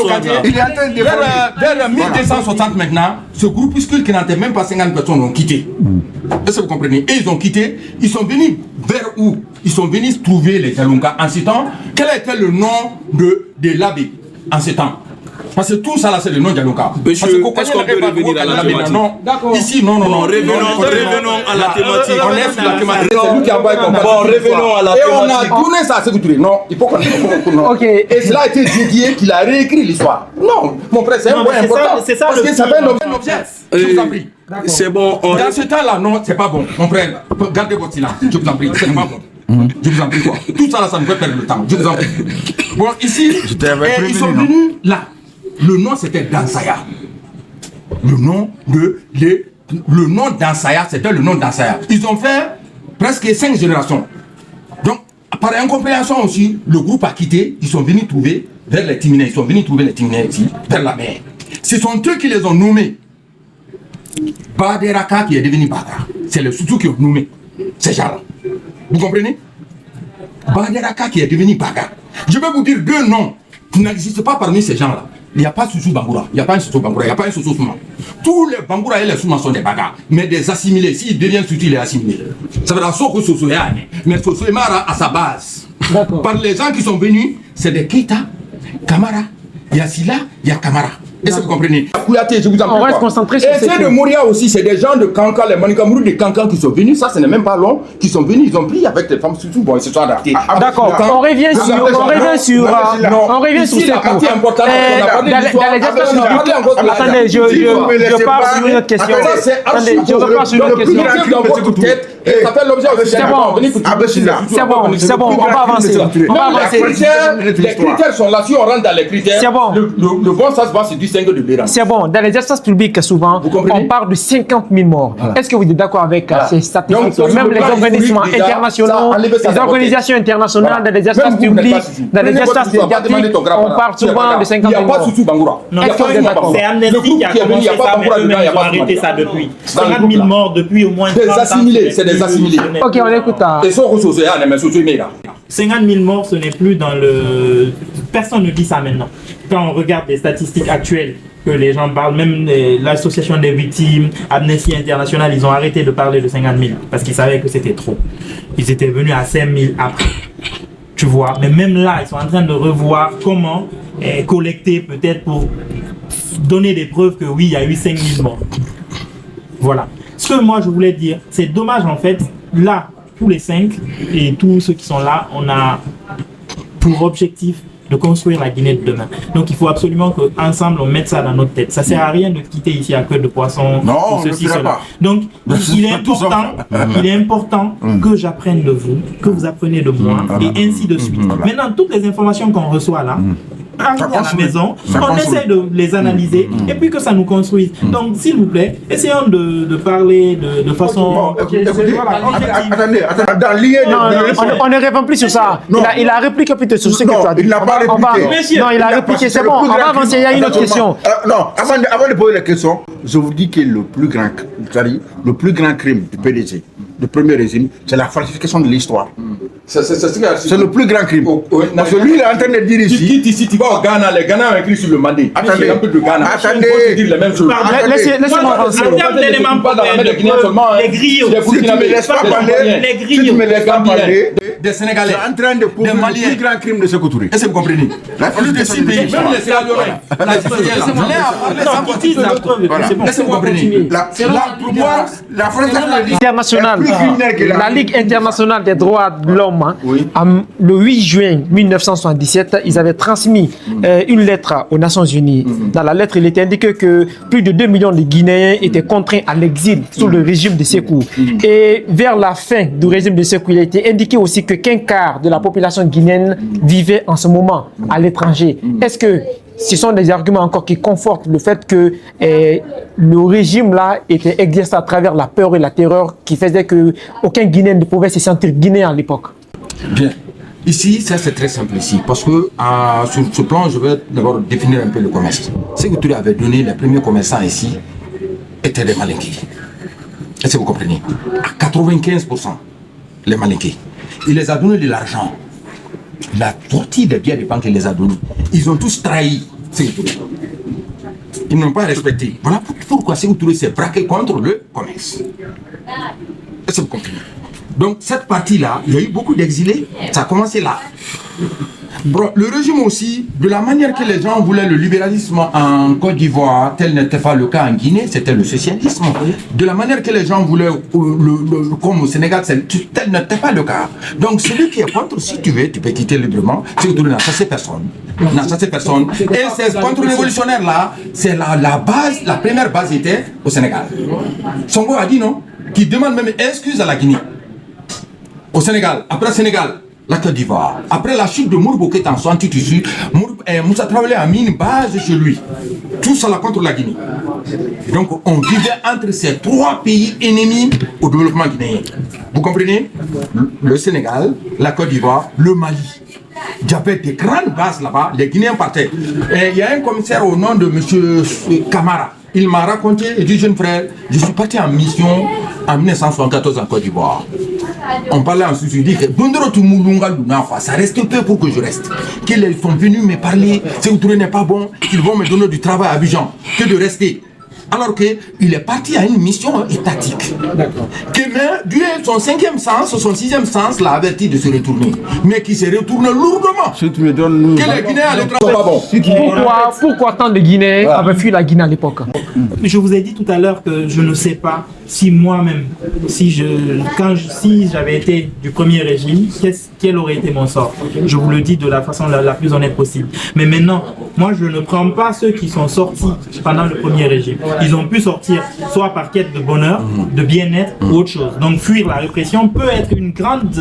Kanté, il est en train de déformer. Vers 1260 maintenant, ce groupuscule qui n'était même pas 50 personnes ont quitté. Est-ce que vous comprenez? Et ils ont quitté, ils sont venus vers où? Ils sont venus trouver les Jalonka en ce temps. Quel était le nom de l'abbé en ce temps? Parce que tout ça là c'est le nom de Jalonka. Monsieur, est-ce qu'on peut revenir à la thématique? Non, ici non. Revenons à la thématique. On est sur la thématique. C'est lui qui envoie comme ça. Bon, revenons à la thématique. Et on a tourné ça à Sékou Touré. Non, il faut qu'on Ok. Et cela a été dédié qu'il a réécrit l'histoire. Non, mon frère, c'est un point important. C'est ça parce que ça fait un objet. Je vous en prie. C'est bon. Dans ce temps-là, non, c'est pas bon. Mon frère, gardez votre silence. Je vous en prie. C'est pas bon. Je vous en prie quoi. Tout ça là, ça nous fait perdre le temps. Je vous en prie. Bon, ici, ils sont venus là. Le nom c'était Dansaya. Le nom Dansaya, c'était le nom Dansaya. Ils ont fait presque 5 générations. Donc, par incompréhension aussi, le groupe a quitté. Ils sont venus trouver vers les Timinais. Ils sont venus trouver les Timinais ici, vers la mer. Ce sont eux qui les ont nommés. Baderaka qui est devenu Baga. C'est les Soussous qui ont nommé ces gens-là. Vous comprenez? Baderaka qui est devenu Baga. Je vais vous dire 2 noms qui n'existent pas parmi ces gens-là. Il n'y a pas Soussou Bangoura, il n'y a pas un Soussou Bangoura, il n'y a pas un Soussou Souma. Tous les Bangoura et les Souma sont des Bagas, mais des assimilés. S'ils deviennent Soussou, il est assimilé. Ça veut dire que Soussou est mais Soussou est à sa base. Par les gens qui sont venus, c'est des Keita, Kamara, il y a Silla, il y a Kamara. Est-ce que vous comprenez? Kouyaté, je vous en prie. On reste concentré sur ces de Mouria aussi, c'est des gens de Kankan, les Manikamurou de Kankan qui sont venus, ça ce n'est même pas long, qui sont venus, ils ont pris avec les femmes surtout, bon, ils se sont adaptés. D'accord, on revient sur cette partie importante. Attendez, je pars sur une autre question. Attendez, je repars sur une autre question. C'est bon, on va avancer. Les critères sont là, si on rentre dans les critères, le bon ça se voit, c'est du 5 de Béran. C'est bon, dans les espaces publics, souvent, on parle de 50 000 morts. Est-ce que vous êtes d'accord avec ces statistiques? Même les organismes internationaux, les organisations internationales, dans les espaces publics, dans les espaces médiatiques, on parle souvent de 50 000 morts. Il n'y a pas Soussou Bangoura. C'est Amnesty qui a commencé ça, mais eux-mêmes ils ont arrêté ça depuis. 50 000 morts depuis au moins 30 ans. Des assimilés, c'est des assimilés. Ok, on écoute. Et son ressources, mais Soussou Mera. 50 000 morts, ce n'est plus dans le... Personne ne dit ça maintenant. Quand on regarde les statistiques actuelles, que les gens parlent, même l'association des victimes, Amnesty International, ils ont arrêté de parler de 50 000 parce qu'ils savaient que c'était trop. Ils étaient venus à 5 000 après. Tu vois, mais même là, ils sont en train de revoir comment collecter peut-être pour donner des preuves que oui, il y a eu 5 000 morts. Voilà. Ce que moi je voulais dire, c'est dommage en fait, là, tous les 5 et tous ceux qui sont là, on a pour objectif de construire la Guinée de demain. Donc il faut absolument qu'ensemble on mette ça dans notre tête. Ça sert à rien de quitter ici à queue de poisson Non, ou ceci, on ne le fera cela. pas. Donc il est important que j'apprenne de vous, que vous appreniez de moi, et ainsi de suite. Maintenant, toutes les informations qu'on reçoit là, arrivent à la maison, on essaie de les analyser et puis que ça nous construise. Donc, s'il vous plaît, essayons de parler de façon. Écoutez, attendez, dans l'IA, On ne répond plus sur ça. Il a répliqué plutôt sur ce que tu as dit. Il n'a pas répliqué. Non, il a répliqué. C'est bon, on va avancer. Il y a une autre question. Non, avant de poser la question, je vous dis que le plus grand crime du PDG, du premier régime, c'est la falsification de l'histoire. C'est le plus grand crime. Parce que lui, il est en train de dire ici. Tu quittes ici, tu vas au Ghana, les Ghana ont écrit sur le Mandé. Attendez, un peu de Ghana. attendez. Il faut se dire les mêmes choses. Laissez-moi avancer. En termes d'éléments les grilles, Si tu ne me laisses pas parler, si tu me laisses pas parler, des Sénégalais, tu es en train de prouver le plus grand crime de ce Coutouré. est-ce que vous comprenez? Plus de 6 pays, même les Laissez-moi comprendre. Pour moi, la France Internationale, la Ligue internationale des droits de l'homme, le 8 juin 1977, ils avaient transmis une lettre aux Nations Unies. Dans la lettre, il était indiqué que plus de 2 millions de Guinéens étaient contraints à l'exil sous le régime de Sékou. Et vers la fin du régime de Sékou, il a été indiqué aussi que qu'un quart de la population guinéenne vivait en ce moment à l'étranger. Est-ce que ce sont des arguments encore qui confortent le fait que le régime-là était exercé à travers la peur et la terreur qui faisait qu'aucun Guinéen ne pouvait se sentir guinéen à l'époque? Bien. Ici, ça c'est très simple ici, parce que sur ce plan, je vais d'abord définir un peu le commerce. Ce que tu avais donné, les premiers commerçants ici étaient des Malinqués. Est-ce que vous comprenez? À 95%, les Malinqués. Il les a donné de l'argent. Il a sorti des biens des banques qu'il les a donnés. Ils ont tous trahi Sékou Touré. Ils n'ont pas respecté. Voilà pourquoi Sékou Touré s'est braqué contre le commerce. Est-ce que vous comprenez? Donc cette partie-là, il y a eu beaucoup d'exilés. Ça a commencé là. Bon, le régime aussi, de la manière que les gens voulaient le libéralisme en Côte d'Ivoire, tel n'était pas le cas en Guinée, c'était le socialisme. De la manière que les gens voulaient, comme au Sénégal, tel n'était pas le cas. Donc celui qui est contre, si tu veux, tu peux quitter librement. C'est que tu n'as chassé personne. N'a chassé personne. Et ces contre-révolutionnaires-là, c'est la base, la première base était au Sénégal. Sonko a dit non, qui demande même excuse à la Guinée. Au Sénégal, après Sénégal, la Côte d'Ivoire. Après la chute de Mourbo qui est en 68, Moussa Traoré a mis une base chez lui. Tout ça là contre la Guinée. Donc on vivait entre ces trois pays ennemis au développement guinéen. Vous comprenez? Le Sénégal, la Côte d'Ivoire, le Mali. Il y avait des grandes bases là-bas, les Guinéens partaient. Et il y a un commissaire au nom de M. Camara. Il m'a raconté, il dit, jeune frère, je suis parti en mission en 1974 en Côte d'Ivoire. On parlait ensuite, je dis que ça reste peu pour que je reste. Qu'ils sont venus me parler, Sékou Touré n'est pas bon, qu'ils vont me donner du travail à Abidjan, que de rester. Alors qu'il est parti à une mission étatique. Que Dieu, son 5e sens, son 6e sens l'a averti de se retourner. Mais qui se retourne lourdement. Si tu me donnes... Que les Guinéens allaient travailler pas bon. Pourquoi tant de Guinéens avaient fui la Guinée à l'époque? Je vous ai dit tout à l'heure que je ne sais pas si moi-même, si j'avais été du premier régime, quel aurait été mon sort. Je vous le dis de la façon la plus honnête possible. Mais maintenant, moi je ne prends pas ceux qui sont sortis pendant le premier régime. Ils ont pu sortir soit par quête de bonheur, de bien-être ou autre chose. Donc fuir la répression peut être une grande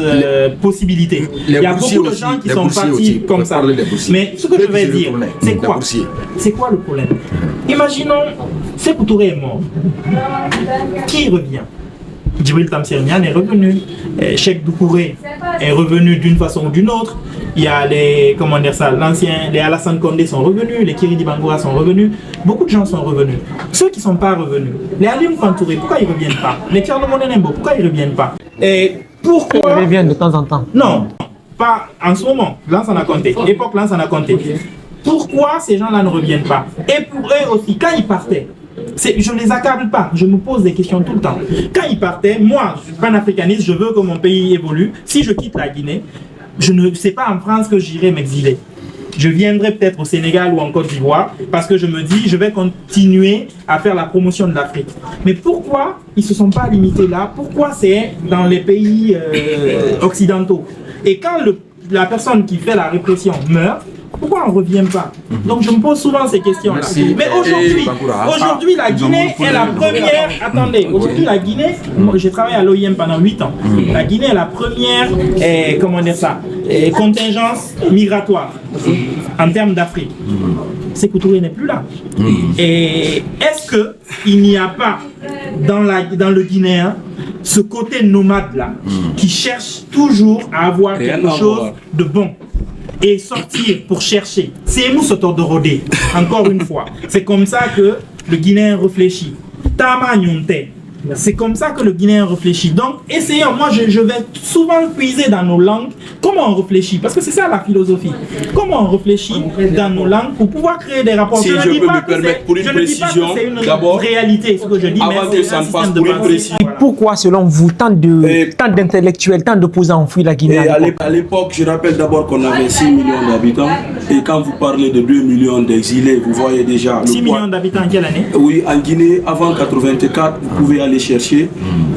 possibilité. Il y a beaucoup de gens qui sont partis comme ça. Mais ce que je vais dire, c'est quoi? C'est quoi le problème? Imaginons, Sékou Touré est mort. Qui revient? Djibril Tamsir Niane est revenu. Cheikh Doucouré est revenu d'une façon ou d'une autre. Il y a les Alassane Condé sont revenus, les Kiridi Bangoura sont revenus. Beaucoup de gens sont revenus. Ceux qui ne sont pas revenus, les Alim Fantouré, pourquoi ils ne reviennent pas? Les Tcherno Monenembo, pourquoi ils ne reviennent pas? Et pourquoi? Ils reviennent de temps en temps. Non, pas en ce moment. Lansana Conté, époque Lansana Conté. Pourquoi ces gens-là ne reviennent pas? Et pour eux aussi, quand ils partaient, je ne les accable pas, je me pose des questions tout le temps. Quand ils partaient, moi, je suis panafricaniste, je veux que mon pays évolue. Si je quitte la Guinée, je ne sais pas en France que j'irai m'exiler. Je viendrai peut-être au Sénégal ou en Côte d'Ivoire parce que je me dis je vais continuer à faire la promotion de l'Afrique. Mais pourquoi ils ne se sont pas limités là? Pourquoi c'est dans les pays occidentaux? Et quand la personne qui fait la répression meurt, Pourquoi on ne revient pas? Donc je me pose souvent ces questions-là. Mais aujourd'hui, la Guinée est la première. Attendez, aujourd'hui la Guinée, j'ai travaillé à l'OIM pendant 8 ans. La Guinée est la première, comment dire ça, contingence migratoire en termes d'Afrique. Sékou Touré n'est plus là. Et est-ce qu'il n'y a pas dans le Guinéen ce côté nomade-là qui cherche toujours à avoir quelque chose de bon et sortir pour chercher? C'est nous ce tour de rodé, encore une fois. C'est comme ça que le Guinéen réfléchit. Tama Nyonte. C'est comme ça que le Guinéen réfléchit. Donc, essayons. Moi, je vais souvent puiser dans nos langues comment on réfléchit. Parce que c'est ça la philosophie. Comment on réfléchit dans nos langues pour pouvoir créer des rapports. Si je peux me permettre pour une précision, d'abord, réalité, ce que je dis, avant que ça ne passe pour une précision. Pourquoi, selon vous, tant d'intellectuels, tant d'opposants ont fui la Guinée? À l'époque, je rappelle d'abord qu'on avait 6 millions d'habitants. Et quand vous parlez de 2 millions d'exilés, vous voyez déjà... 6 millions d'habitants en quelle année? Oui, en Guinée, avant 84, vous pouvez aller chercher.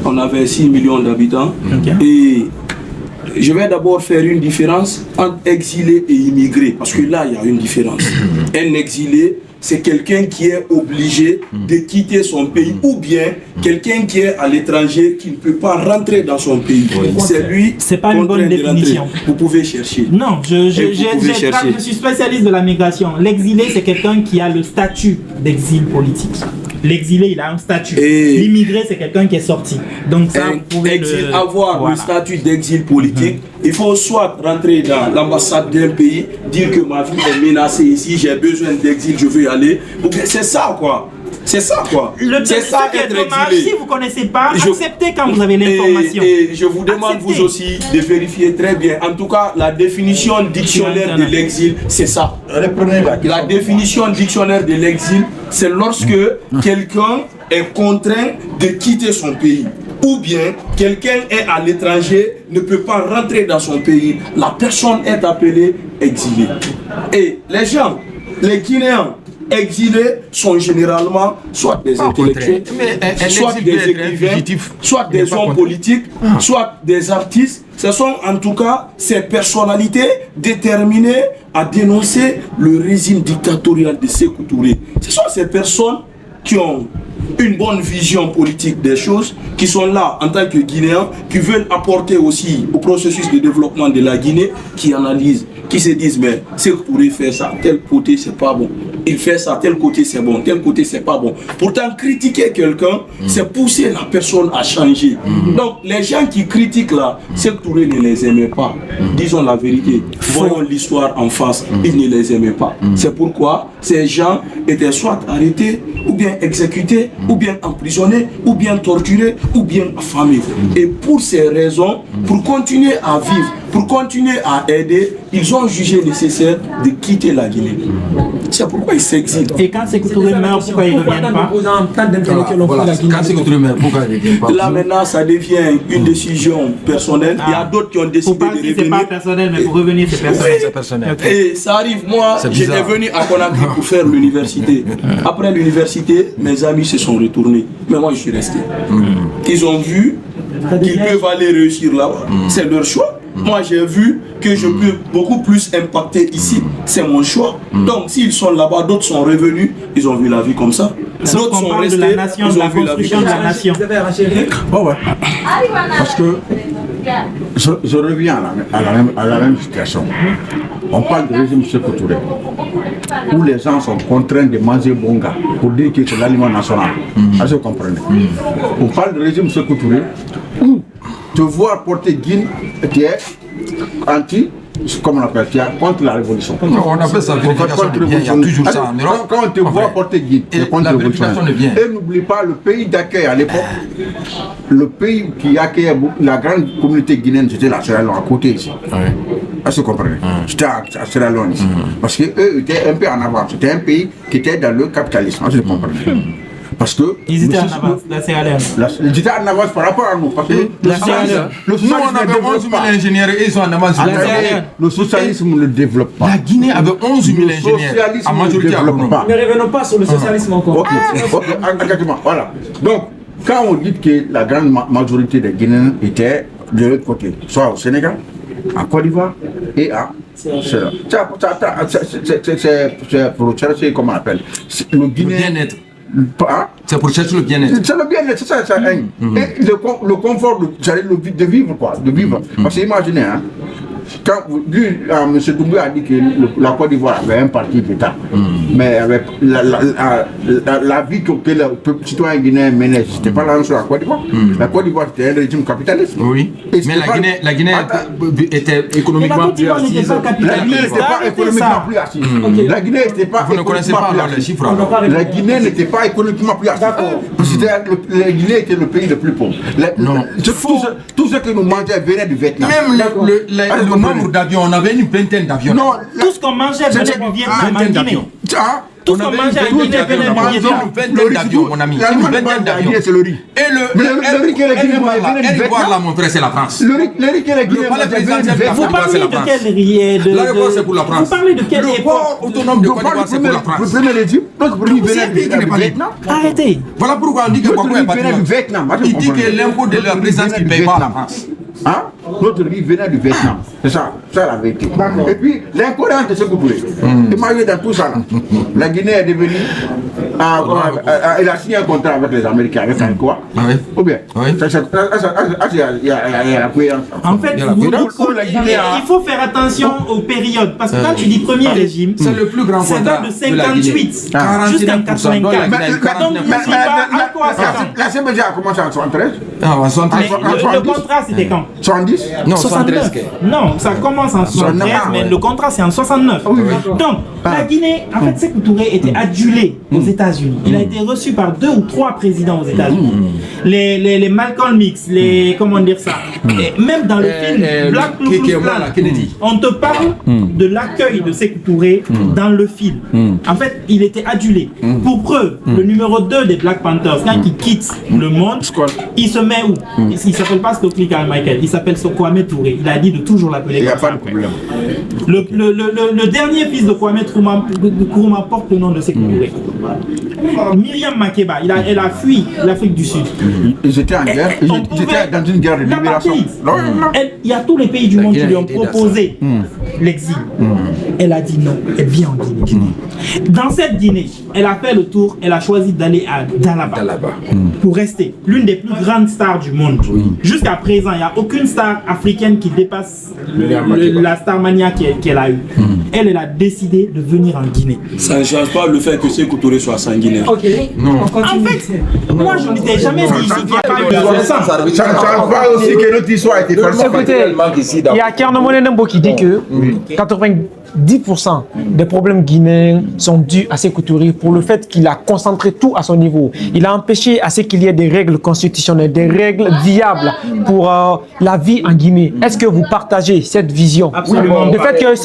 On avait 6 millions d'habitants. Et je vais d'abord faire une différence entre exilé et immigré. Parce que là, il y a une différence. Un exilé, c'est quelqu'un qui est obligé de quitter son pays, ou bien quelqu'un qui est à l'étranger qui ne peut pas rentrer dans son pays. C'est lui. C'est pas une bonne définition. Vous pouvez chercher. Non, je suis spécialiste de la migration. L'exilé, c'est quelqu'un qui a le statut d'exil politique. L'exilé, il a un statut. L'immigré, c'est quelqu'un qui est sorti. Donc ça, vous pouvez avoir le statut d'exil politique. Il faut soit rentrer dans l'ambassade d'un pays, dire que ma vie est menacée ici, j'ai besoin d'exil, je veux y aller. C'est ça, quoi. C'est ça, quoi. C'est ça être exilé. Si vous ne connaissez pas, acceptez quand vous avez l'information. Et je vous demande, vous aussi, de vérifier très bien. En tout cas, la définition dictionnaire de l'exil, c'est ça. La définition dictionnaire de l'exil, c'est lorsque quelqu'un est contraint de quitter son pays. Ou bien quelqu'un est à l'étranger, ne peut pas rentrer dans son pays. La personne est appelée exilée. Et les gens, les Guinéens exilés sont généralement soit des intellectuels, soit des écrivains, soit des hommes politiques, soit des artistes. Ce sont en tout cas ces personnalités déterminées à dénoncer le régime dictatorial de Sékou Touré. Ce sont ces personnes qui ont une bonne vision politique des choses, qui sont là en tant que Guinéens, qui veulent apporter aussi au processus de développement de la Guinée, qui analysent, qui se disent, mais Sékou Touré fait ça, tel côté c'est pas bon, il fait ça, tel côté c'est bon, tel côté c'est pas bon. Pourtant, critiquer quelqu'un, c'est pousser la personne à changer. Donc, les gens qui critiquent là, Sékou Touré ne les aimait pas. Disons la vérité, voyons l'histoire en face, ils ne les aimaient pas. C'est pourquoi ces gens étaient soit arrêtés, ou bien exécutés, ou bien emprisonnés, ou bien torturés, ou bien affamés. Et pour ces raisons, pour continuer à vivre, pour continuer à aider, ils ont jugé nécessaire de quitter la Guinée. C'est pourquoi ils s'exilent. Et quand Sékou Touré meurt, pourquoi ils ne reviennent pas? Quand Sékou Touré meurt, pourquoi ils ne reviennent pas? Là maintenant, ça devient une décision personnelle. Il y a d'autres qui ont décidé de revenir. C'est pas personnel, mais pour revenir, c'est personnel. C'est personnel. Et ça arrive, moi, j'étais venu à Conakry pour faire l'université. Après l'université, mes amis se sont retournés. Mais moi, je suis resté. Ils ont vu qu'ils peuvent aller réussir là-bas. C'est leur choix. Moi, j'ai vu que je peux beaucoup plus impacter ici. C'est mon choix. Donc, s'ils sont là-bas, d'autres sont revenus, ils ont vu la vie comme ça. D'autres sont restés, de la nation, ils ont vu la vie comme ça. Oh ouais. Parce que je reviens à la même situation. On parle du régime Sékou Touré, où les gens sont contraints de manger bonga pour dire que c'est l'aliment national. Est-ce que vous comprenez? On parle du régime Sékou Touré, où te voir porter guine, tu es anti, comment on appelle, tu es contre la révolution. On appelle ça vérification de bien, il y a toujours ça en Europe. Quand on te voit porter guine, tu es contre la révolution. Et n'oublie pas le pays d'accueil à l'époque, le pays qui accueillait la grande communauté guinéenne, c'était la Sierra Leone, à côté ici. Est-ce que vous comprenez? C'était à Sierra Leone ici. Parce qu'eux étaient un peu en avance. C'était un pays qui était dans le capitalisme. Est-ce que vous comprenez? Parce que ils étaient en avance, la Sierra Leone. Ils étaient en avance par rapport à nous. Parce que nous, on avait 11 000 ingénieurs et ils sont en avance. Le socialisme ne développe pas. La Guinée avait 11 000 ingénieurs. À majorité à nous. Ne revenons pas sur le socialisme encore. Ok, exactement. Voilà. Donc, quand on dit que la grande majorité des Guinéens étaient de l'autre côté, soit au Sénégal, à Côte d'Ivoire et C'est pour chercher, comment on appelle, le bien-être. C'est pour chercher le bien-être. C'est le bien-être, c'est ça. Et le confort de vivre, quoi. De vivre. Parce que imaginez, hein, quand M. Doumbouya a dit que la Côte d'Ivoire avait un parti d'État, mais avec la vie que le citoyen guinéen menait, c'était pas la même chose à la Côte d'Ivoire. La Côte d'Ivoire c'était un régime capitaliste. Oui. Mais la Guinée était économiquement plus assise. La Guinée n'était pas économiquement plus assise. La Guinée n'était pas. Vous ne connaissez pas les chiffres alors. La Guinée n'était pas économiquement plus assise. Parce que la Guinée était le pays le plus pauvre. Tout ce que nous mangeons venait du Vietnam. Même le nombre d'avions, on avait une vingtaine d'avions. Non, tout ce qu'on mangeait venait du Vietnam en Guinée. Tout ce qu'on mangeait en Guinée venait du Vietnam. Une vingtaine d'avions, mon ami. Une vingtaine d'avions. C'est le riz. Et le riz que la Guinée venait du Vietnam. Là, mon frère, c'est la France. Le riz que la Guinée venait du Vietnam. Vous parlez de quel riz? L'aéroport, c'est pour la France. Vous parlez de quel Le port autonome de Côte d'Ivoire, c'est pour la France. Le premier régime, donc le riz venait du Vietnam. Arrêtez. Voilà pourquoi on dit que Gbagbo est patriote. Il dit que l'impôt de la présidence qui ne paye pas la France. Hein? Notre riz venait du Vietnam. C'est ça la vérité. Et puis, l'incohérence de ce que vous voulez. Imaginez dans tout ça. Là. La Guinée est devenue. Elle a signé un contrat avec les Américains, avec un quoi? Ou bien? Il y a la cohérence. En fait, il faut faire attention aux périodes. Parce que quand tu dis premier régime, c'est le plus grand contrat de 58 jusqu'à 84. Donc, à quoi ça? La CBG a commencé en 73. Le contrat, c'était quand? 70? Non, 73. Non, ça commence en 73, mais le contrat c'est en 69. Donc, la Guinée, en fait, Sékou Touré était adulé aux États-Unis. Il a été reçu par 2 ou 3 présidents aux États-Unis. Les Malcolm X, comment dire ça. Et même dans le film Black Kennedy, on te parle de l'accueil de Sékou Touré dans le film. En fait, il était adulé. Pour preuve, le numéro 2 des Black Panthers, quand il quitte le monde, il se met où? Il s'appelle pas Stokely Carmichael, il s'appelle Kwame Touré. Il a dit de toujours l'appeler. Il n'y a pas de problème. Le dernier fils de Kwame Nkrumah porte le nom de Sékou Touré. Myriam Makeba, elle a fui l'Afrique du Sud. Ils étaient en guerre. Ils étaient dans une guerre de libération. Il y a tous les pays du monde qui lui ont proposé l'exil. Elle a dit non, elle vient en Guinée. Dans cette Guinée, elle a fait le tour, elle a choisi d'aller à Dalaba pour rester l'une des plus grandes stars du monde. Jusqu'à présent, il n'y a aucune star africaine qui dépasse la Starmania qu'elle a eue. Elle a décidé de venir en Guinée. Ça ne change pas le fait que Sékou Touré soit sanguinaire. Ok. Non. En fait, moi je ne t'ai jamais dit ici qu'il n'y a pas eu de sang. Ça ne change pas aussi que notre histoire a été falsifiée. Il y a Kerno Monenembo qui dit que 90% des problèmes guinéens sont dus à Sékou Touré pour le fait qu'il a concentré tout à son niveau. Il a empêché à ce qu'il y ait des règles constitutionnelles, des règles viables pour la vie en Guinée. Est-ce que vous partagez cette vision? Absolument. Le fait que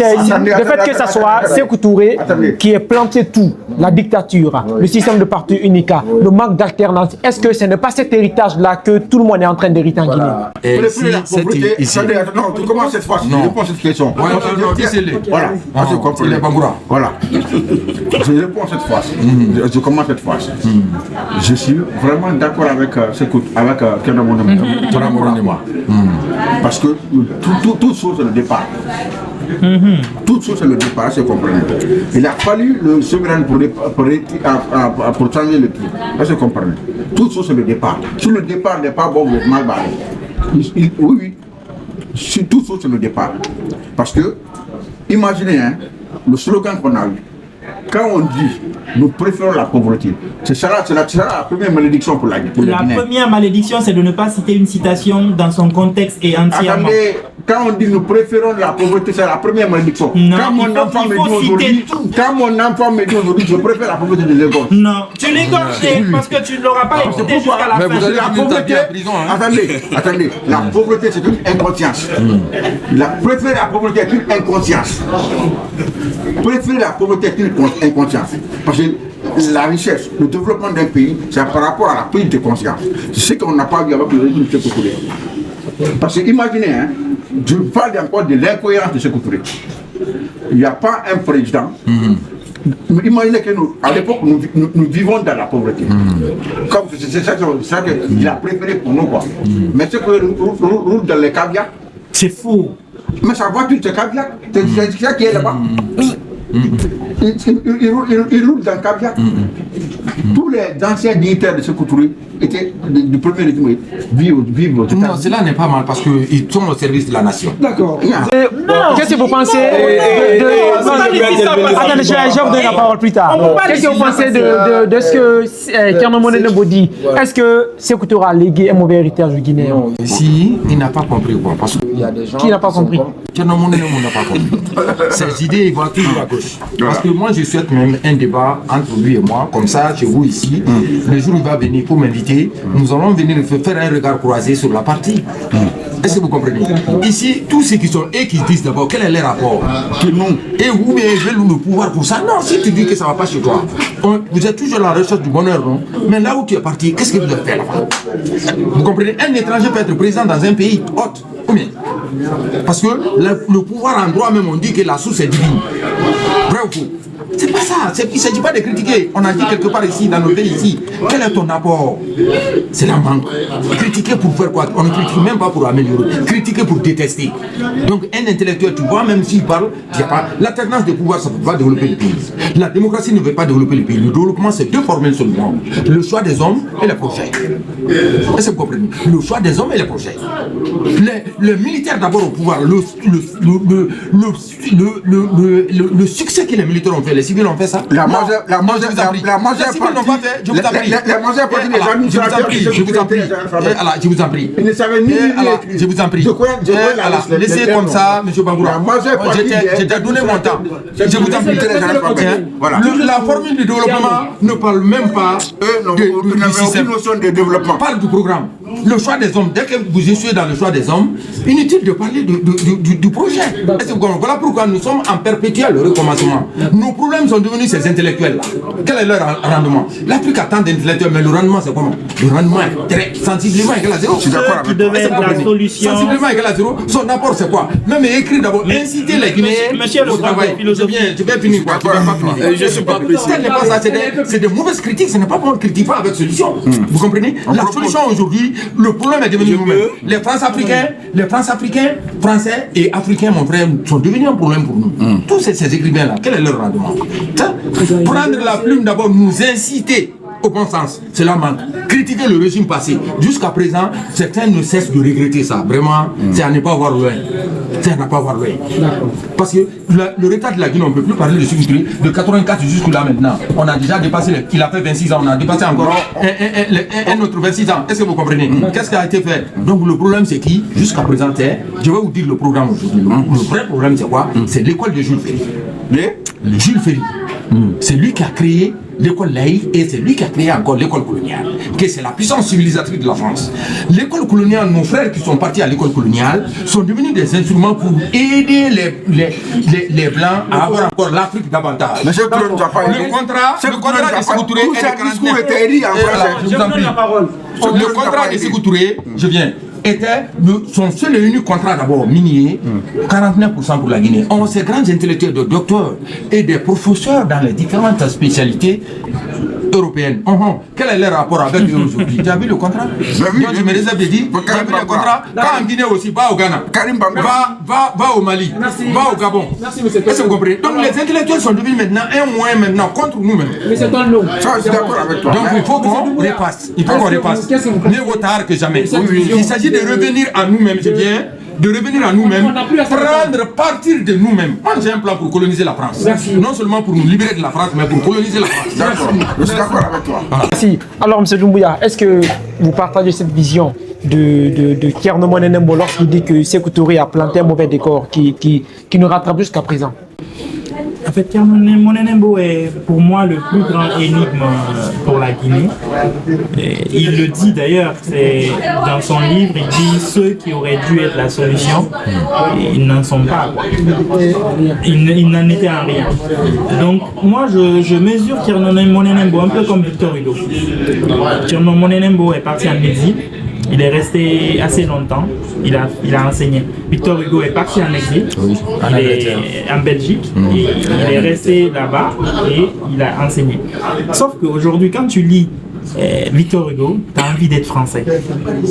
ça soit Sékou Touré qui ait planté tout, la dictature, le système de parti unique, le manque d'alternance, est-ce que ce n'est pas cet héritage-là que tout le monde est en train d'hériter en Guinée? Non, tu commences cette fois-ci. Je réponds à cette question. Voilà. Voilà. Je réponds cette fois-ci. Je commence cette fois-ci. Je suis vraiment d'accord avec Kerno Monenembo. Parce que toute chose est le départ. Toute chose est le départ, c'est comprenez. Il a fallu le souverain pour changer le pied. C'est comprenez. Toute chose est le départ. Si le départ n'est pas bon, vous êtes mal barré. Oui. Toute chose c'est le départ. Parce que imaginez le slogan qu'on a eu. Quand on dit nous préférons la pauvreté, c'est la première malédiction pour la Guinée. La première malédiction, c'est de ne pas citer une citation dans son contexte et entièrement. Attendez, quand on dit nous préférons la pauvreté, c'est la première malédiction. Non, quand mon enfant me dit aujourd'hui, je préfère la pauvreté de l'égorge. Non, tu l'égorges parce que tu ne l'auras pas écouté jusqu'à la fin. La pauvreté, attendez, la pauvreté c'est une inconscience. Préférer la pauvreté est une inconscience. Préférer la pauvreté est une inconscience. Parce que la richesse, le développement d'un pays, c'est par rapport à la prise de conscience. C'est ce qu'on n'a pas vu avec le régime de Sékou Touré. Parce que imaginez, je parle encore de l'incohérence de Sékou Touré. Il n'y a pas un président. Imaginez que nous, à l'époque, nous vivons dans la pauvreté. Comme c'est ça qu'il a préféré pour nous. Mais c'est que nous roule dans les caviars. C'est faux. Mais sa voiture, c'est Caviac. C'est ça qui est là-bas. Il roule dans Caviac. Tous les anciens dignitaires de ce Touré étaient du premier régime vivent aux États-Unis. Non, cela n'est pas mal parce qu'ils sont au service de la nation. D'accord. Qu'est-ce que vous pensez Attendez, je vais vous donner la parole plus tard. Qu'est-ce que vous pensez de ce que Thierno Monene Nembo dit? Est-ce que Sékou Touré a légué un mauvais héritage guinéen? Ici, il n'a pas compris quoi. Parce qu'il y a des gens. Qui n'a pas compris? Thierno Monene Nembo n'a pas compris. Ses idées, ils vont toujours à gauche. Parce que moi, je souhaite même un débat entre lui et moi, comme ça, chez vous ici. Le jour où il va venir pour m'inviter, nous allons venir faire un regard croisé sur la partie. Est-ce que vous comprenez? Ici, tous ceux qui sont et qui disent d'abord quel est leur rapport que nous, et vous, mais ils veulent le pouvoir pour ça. Non, si tu dis que ça ne va pas chez toi, vous êtes toujours à la recherche du bonheur, non? Mais là où tu es parti, qu'est-ce que vous avez fait là-bas? Vous comprenez? Un étranger peut être président dans un pays hôte. Combien? Parce que le pouvoir en droit même, on dit que la source est divine. Vrai ou faux? C'est pas ça, il ne s'agit pas de critiquer. On a dit quelque part ici, dans nos pays ici, quel est ton apport? C'est la manque. Critiquer pour faire quoi? On ne critique même pas pour améliorer, critiquer pour détester. Donc un intellectuel, tu vois, même s'il parle, il n'y a pas. L'alternance de pouvoir, ça ne peut pas développer le pays. La démocratie ne veut pas développer le pays. Le développement, c'est deux formules seulement. Le choix des hommes et les projets. Est-ce que vous comprenez? Le choix des hommes et les projets. Les militaires d'abord au pouvoir, le succès que les militaires ont fait, les civils ont fait ça. La majeure partie je vous en prie. Ils ne savaient ni je vous en prie. Laissez comme ça, M. Bangoura. J'ai déjà donné mon temps. Je vous en prie. La formule de développement ne parle même pas du système. de développement. Parle du programme. Le choix des hommes, dès que vous échouez dans le choix des hommes, inutile de parler du projet. Voilà pourquoi nous sommes en perpétuel recommencement. Nos problèmes sont devenus ces intellectuels-là. Quel est leur rendement? L'Afrique a tant d'intellectuels, mais le rendement c'est comment? Le rendement est très sensiblement égal à zéro. Qui devait être la solution. Sensiblement égal à zéro. Son apport c'est quoi? Même écrire d'abord, inciter les Guinéens au travail. Je vais finir quoi? Je ne suis pas précis. Ce n'est pas ça, c'est des mauvaises critiques, ce n'est pas bon, on ne critique pas avec solution. Vous comprenez? La solution aujourd'hui, le problème est devenu nous-mêmes. Les France-Africains, Français et Africains, mon frère, sont devenus un problème pour nous. Tous ces écrivains-là, quel est leur rendement? Prendre la plume d'abord, nous inciter au bon sens, cela manque. Critiquer le régime passé. Jusqu'à présent, certains ne cessent de regretter ça. Vraiment, c'est à ne pas voir loin. C'est à ne pas voir loin. Parce que le retard de la Guinée, on ne peut plus parler de Sékou Touré de 84 jusque-là maintenant. On a déjà dépassé, il a fait 26 ans, on a dépassé encore un autre 26 ans. Est-ce que vous comprenez? Qu'est-ce qui a été fait? Donc le problème c'est qui? Jusqu'à présent, je vais vous dire le programme aujourd'hui. Le vrai problème c'est quoi? C'est l'école de Jules Ferry. Jules Ferry. C'est lui qui a créé l'école laïque et c'est lui qui a créé encore l'école coloniale, que c'est la puissance civilisatrice de la France. L'école coloniale, nos frères qui sont partis à l'école coloniale sont devenus des instruments pour aider les Blancs à avoir encore l'Afrique davantage. Monsieur Claude, le contrat de Sékou Touré tout ce discours était écrit en français. Le contrat de Sékou Touré, je viens, était son seul et unique contrat d'abord minier, 49% pour la Guinée. Ces grands intellectuels de docteurs et des professeurs dans les différentes spécialités européennes. Quel est leur rapport avec eux aujourd'hui? Tu as vu le contrat? Moi je me réserve de dire, tu as vu le contrat? Va en Guinée aussi, va au Ghana, va au Mali, va au Gabon. Est-ce que vous comprenez? Donc les intellectuels sont devenus maintenant un moyen maintenant contre nous-mêmes. Mais c'est un nom. Ça, je suis d'accord avec toi. Donc il faut qu'on repasse. Il faut qu'on repasse. Mieux vaut tard que jamais. Il s'agit de revenir à nous-mêmes, je viens. De revenir à nous-mêmes, prendre partir de nous-mêmes. Moi j'ai un plan pour coloniser la France. Non seulement pour nous libérer de la France, mais pour coloniser la France. D'accord, je suis d'accord avec toi. Merci. Alors, M. Doumbouya, est-ce que vous partagez cette vision de Thierno Monene Nembo lorsqu'il dit que Sékou Touré a planté un mauvais décor qui nous rattrape jusqu'à présent? En fait, Thierno Monene Nembo est pour moi le plus grand énigme pour la Guinée. Et il le dit d'ailleurs, c'est dans son livre, il dit ceux qui auraient dû être la solution, ils n'en sont pas. Ils n'en étaient en rien. Donc moi je mesure Thierno Monene Nembo un peu comme Victor Hugo. Thierno Monene Nembo est parti en exil. Il est resté assez longtemps, il a enseigné. Victor Hugo est parti en exil, il est en Belgique, il est resté là-bas et il a enseigné. Sauf qu'aujourd'hui, quand tu lis Victor Hugo, tu as envie d'être français.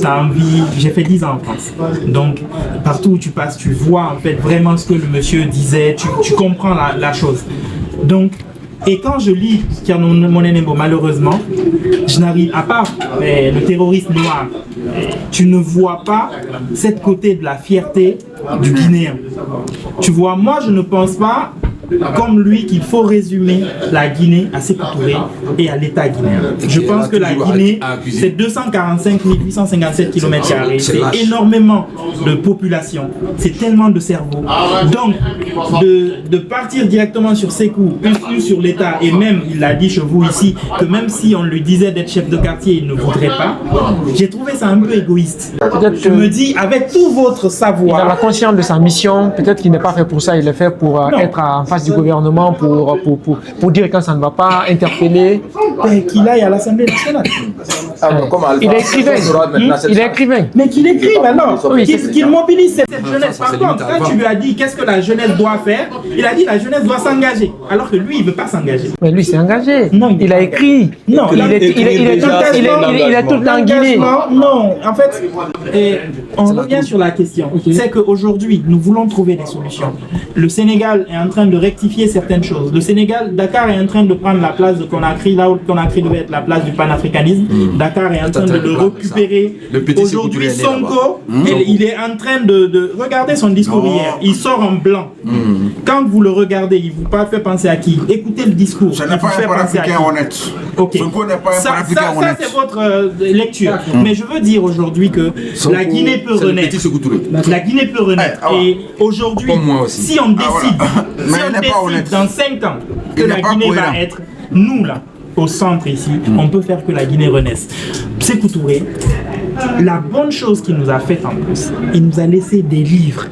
T'as envie, j'ai fait 10 ans en France. Donc, partout où tu passes, tu vois en fait vraiment ce que le monsieur disait, tu comprends la chose. Donc, et quand je lis Thierno Monenembo, malheureusement, je n'arrive, à part le terroriste noir, tu ne vois pas cette côté de la fierté du Guinéen. Tu vois, moi je ne pense pas comme lui qu'il faut résumer la Guinée à Sékou Touré et à l'État guinéen. Je pense que la Guinée, c'est 245 857 km², c'est énormément de population, c'est tellement de cerveaux. Donc, de partir directement sur Sékou, plus sur l'État, et même, il l'a dit chez vous ici, que même si on lui disait d'être chef de quartier, il ne voudrait pas, j'ai trouvé ça un peu égoïste. Je me dis, avec tout votre savoir... Il a conscience de sa mission, peut-être qu'il n'est pas fait pour ça, il est fait pour être en face du gouvernement, pour dire quand ça ne va pas, interpeller. Qu'il aille à l'Assemblée nationale. Il est écrivain. Il est écrivain. Mais qu'il écrive alors, qu'il mobilise cette jeunesse. Par contre, quand tu lui as dit qu'est-ce que la jeunesse doit faire, il a dit la jeunesse doit s'engager. Alors que lui, il ne veut pas s'engager. Mais lui, s'est engagé. Non, il a écrit. Non, il est tout le temps en Guinée. Non, en fait, on revient sur la question. C'est qu'aujourd'hui, nous voulons trouver des solutions. Le Sénégal est en train de rectifier certaines choses. Le Sénégal, Dakar est en train de prendre la place de Conakry, là où Conakry devait être la place du panafricanisme. Dakar est en train de le récupérer. Aujourd'hui, Sonko, il est en train de regarder son discours hier. Il sort en blanc. Quand vous le regardez, il vous fait penser à qui? Écoutez le discours. Ce n'est pas un panafricain honnête. Ok. Sonko n'est pas un panafricain honnête. Ça, c'est votre lecture. Mais je veux dire aujourd'hui que la Guinée peut renaître. La Guinée peut renaître. Et aujourd'hui, si on décide dans 5 ans que la Guinée va être, nous là, au centre ici, on peut faire que la Guinée renaisse. Sékou Touré, la bonne chose qu'il nous a faite en plus, il nous a laissé des livres.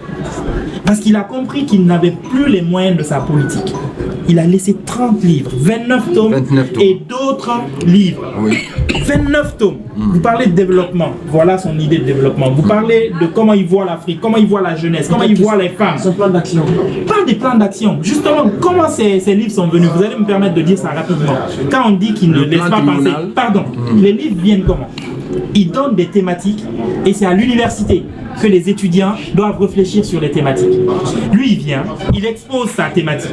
Parce qu'il a compris qu'il n'avait plus les moyens de sa politique. Il a laissé 30 livres, 29 tomes et d'autres livres. 29 tomes. Vous parlez de développement, voilà son idée de développement. Vous parlez de comment il voit l'Afrique, comment il voit la jeunesse, comment il voit les femmes. Son plan d'action. Pas des plans d'action. Justement, comment ces livres sont venus? Vous allez me permettre de dire ça rapidement. Quand on dit qu'il ne laisse pas penser, pardon, les livres viennent comment? Ils donnent des thématiques et c'est à l'université que les étudiants doivent réfléchir sur les thématiques. Lui, il vient, il expose sa thématique.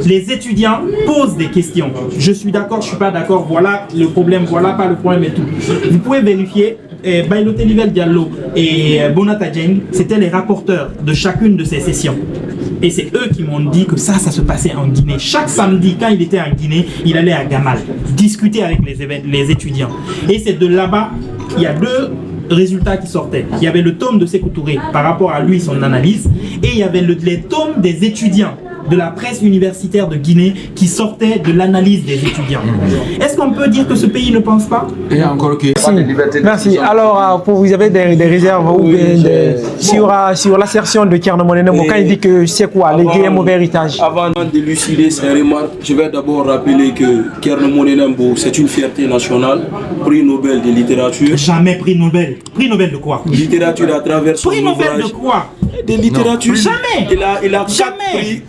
Les étudiants posent des questions. Je suis d'accord, je suis pas d'accord, voilà le problème, voilà pas le problème et tout. Vous pouvez vérifier, Bailoté Nivel Diallo et Bonata Dieng, c'était les rapporteurs de chacune de ces sessions. Et c'est eux qui m'ont dit que ça se passait en Guinée. Chaque samedi, quand il était en Guinée, il allait à Gamal, discuter avec les étudiants. Et c'est de là-bas, il y a 2 résultats qui sortaient. Il y avait le tome de Sékou Touré par rapport à lui, son analyse, et il y avait les tomes des étudiants de la presse universitaire de Guinée qui sortaient de l'analyse des étudiants. Est-ce qu'on peut dire que ce pays ne pense pas? Et encore que... Merci. Alors, vous avez des réserves sur l'assertion de Thierno Monenembo quand il dit que Sékou a légué un mauvais héritage? Avant d'élucider ces remarques, je vais d'abord rappeler que Thierno Monenembo, c'est une fierté nationale, prix Nobel de littérature. Jamais prix Nobel. Prix Nobel de quoi? Littérature à travers son ouvrage. Prix Nobel de quoi? De littérature. Jamais. Il a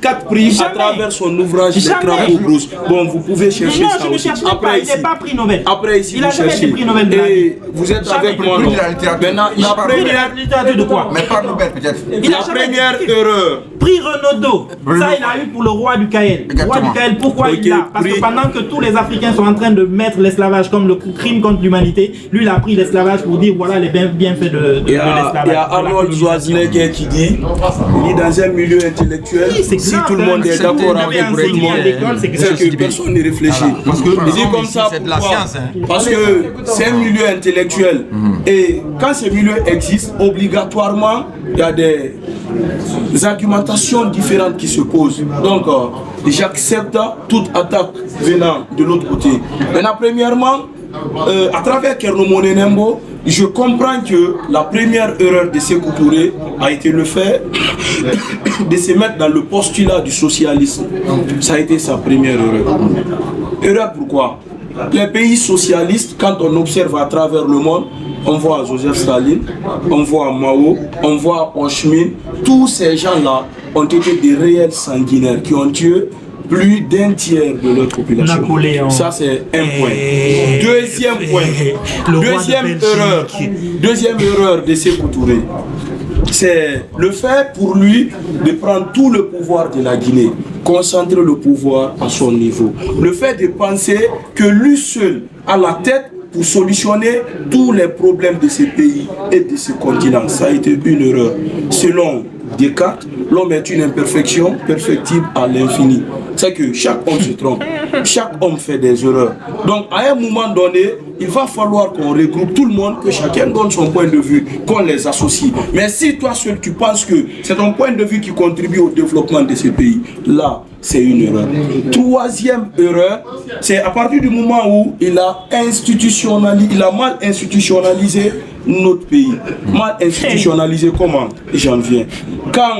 4 prix à travers son ouvrage Les Crapauds Brousse. Bon, vous pouvez chercher ça. Non, je ne cherche pas. Après, il n'est pas prix Nobel. Après, ici, il a jamais été prix Nobel de la vie. Et vous êtes avec moi. Maintenant, prix de la littérature de quoi? Mais pas Nobel peut-être. La première erreur. Prix Renaudot. Ça, il a eu pour le roi du Kael. Le roi du Kael, pourquoi il l'a? Parce que pendant que tous les Africains sont en train de mettre l'esclavage comme le crime contre l'humanité, lui, il a pris l'esclavage pour dire voilà les bienfaits de l'esclavage. Il y a Arnold Schwarzenegger qui dit dans un milieu intellectuel, si tout le monde est d'accord avec tout le monde, c'est que personne ne réfléchit. Parce que comme ça, c'est de la science. Parce que c'est un milieu intellectuel. Et quand ce milieu existe, obligatoirement, il y a des argumentations différentes qui se posent. Donc, j'accepte toute attaque venant de l'autre côté. Maintenant, premièrement, à travers Thierno Monenembo, je comprends que la première erreur de Sékou Touré a été le fait de se mettre dans le postulat du socialisme. Ça a été sa première erreur. Erreur pourquoi? Les pays socialistes, quand on observe à travers le monde, on voit Joseph Staline, on voit Mao, on voit Ho Chi Minh, tous ces gens-là ont été des réels sanguinaires qui ont tué plus d'un tiers de leur population. Napoléon. Ça, c'est un point. Deuxième point. Deuxième erreur de Sékou Touré. C'est le fait pour lui de prendre tout le pouvoir de la Guinée, concentrer le pouvoir à son niveau. Le fait de penser que lui seul a la tête pour solutionner tous les problèmes de ce pays et de ce continent. Ça a été une erreur. Selon Descartes, l'homme est une imperfection perfectible à l'infini. C'est que chaque homme se trompe, chaque homme fait des erreurs. Donc à un moment donné, il va falloir qu'on regroupe tout le monde, que chacun donne son point de vue, qu'on les associe. Mais si toi seul tu penses que c'est ton point de vue qui contribue au développement de ce pays, là c'est une erreur. Troisième erreur, c'est à partir du moment où il a mal institutionnalisé notre pays. Mal institutionnalisé comment? J'en viens. Quand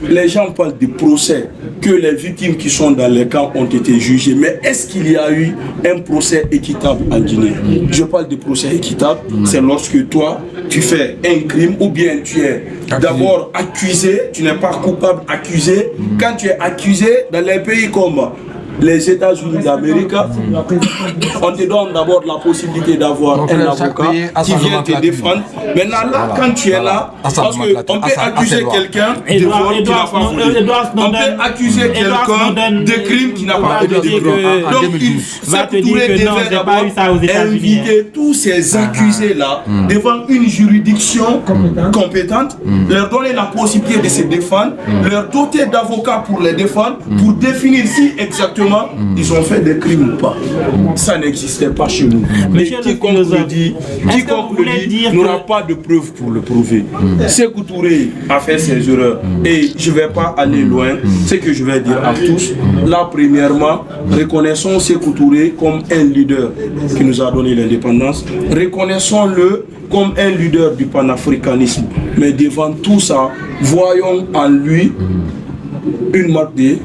les gens parlent de procès, que les victimes qui sont dans les camps ont été jugées, mais est-ce qu'il y a eu un procès équitable en Guinée? Je parle de procès équitable, c'est lorsque toi, tu fais un crime ou bien tu es d'abord accusé, tu n'es pas coupable, accusé. Quand tu es accusé dans les pays comme les États-Unis d'Amérique, on te donne d'abord la possibilité d'avoir un avocat qui vient te défendre. Maintenant, là, quand tu es là, parce qu'on peut accuser quelqu'un de vol qui n'a pas volé. On peut accuser quelqu'un de crime qui n'a pas commis. Donc, il va te dire que non, j'ai pas eu ça aux États-Unis. Inviter tous ces accusés-là devant une juridiction compétente, leur donner la possibilité de se défendre, leur doter d'avocats pour les défendre, pour définir si exactement ils ont fait des crimes ou pas. Ça n'existait pas chez nous. Mais quiconque le dit, n'aura pas de preuves pour le prouver. Sékou Touré a fait ses erreurs et je ne vais pas aller loin. Ce que je vais dire à tous, là premièrement, reconnaissons Sékou Touré comme un leader qui nous a donné l'indépendance. Reconnaissons-le comme un leader du panafricanisme. Mais devant tout ça, voyons en lui une marque de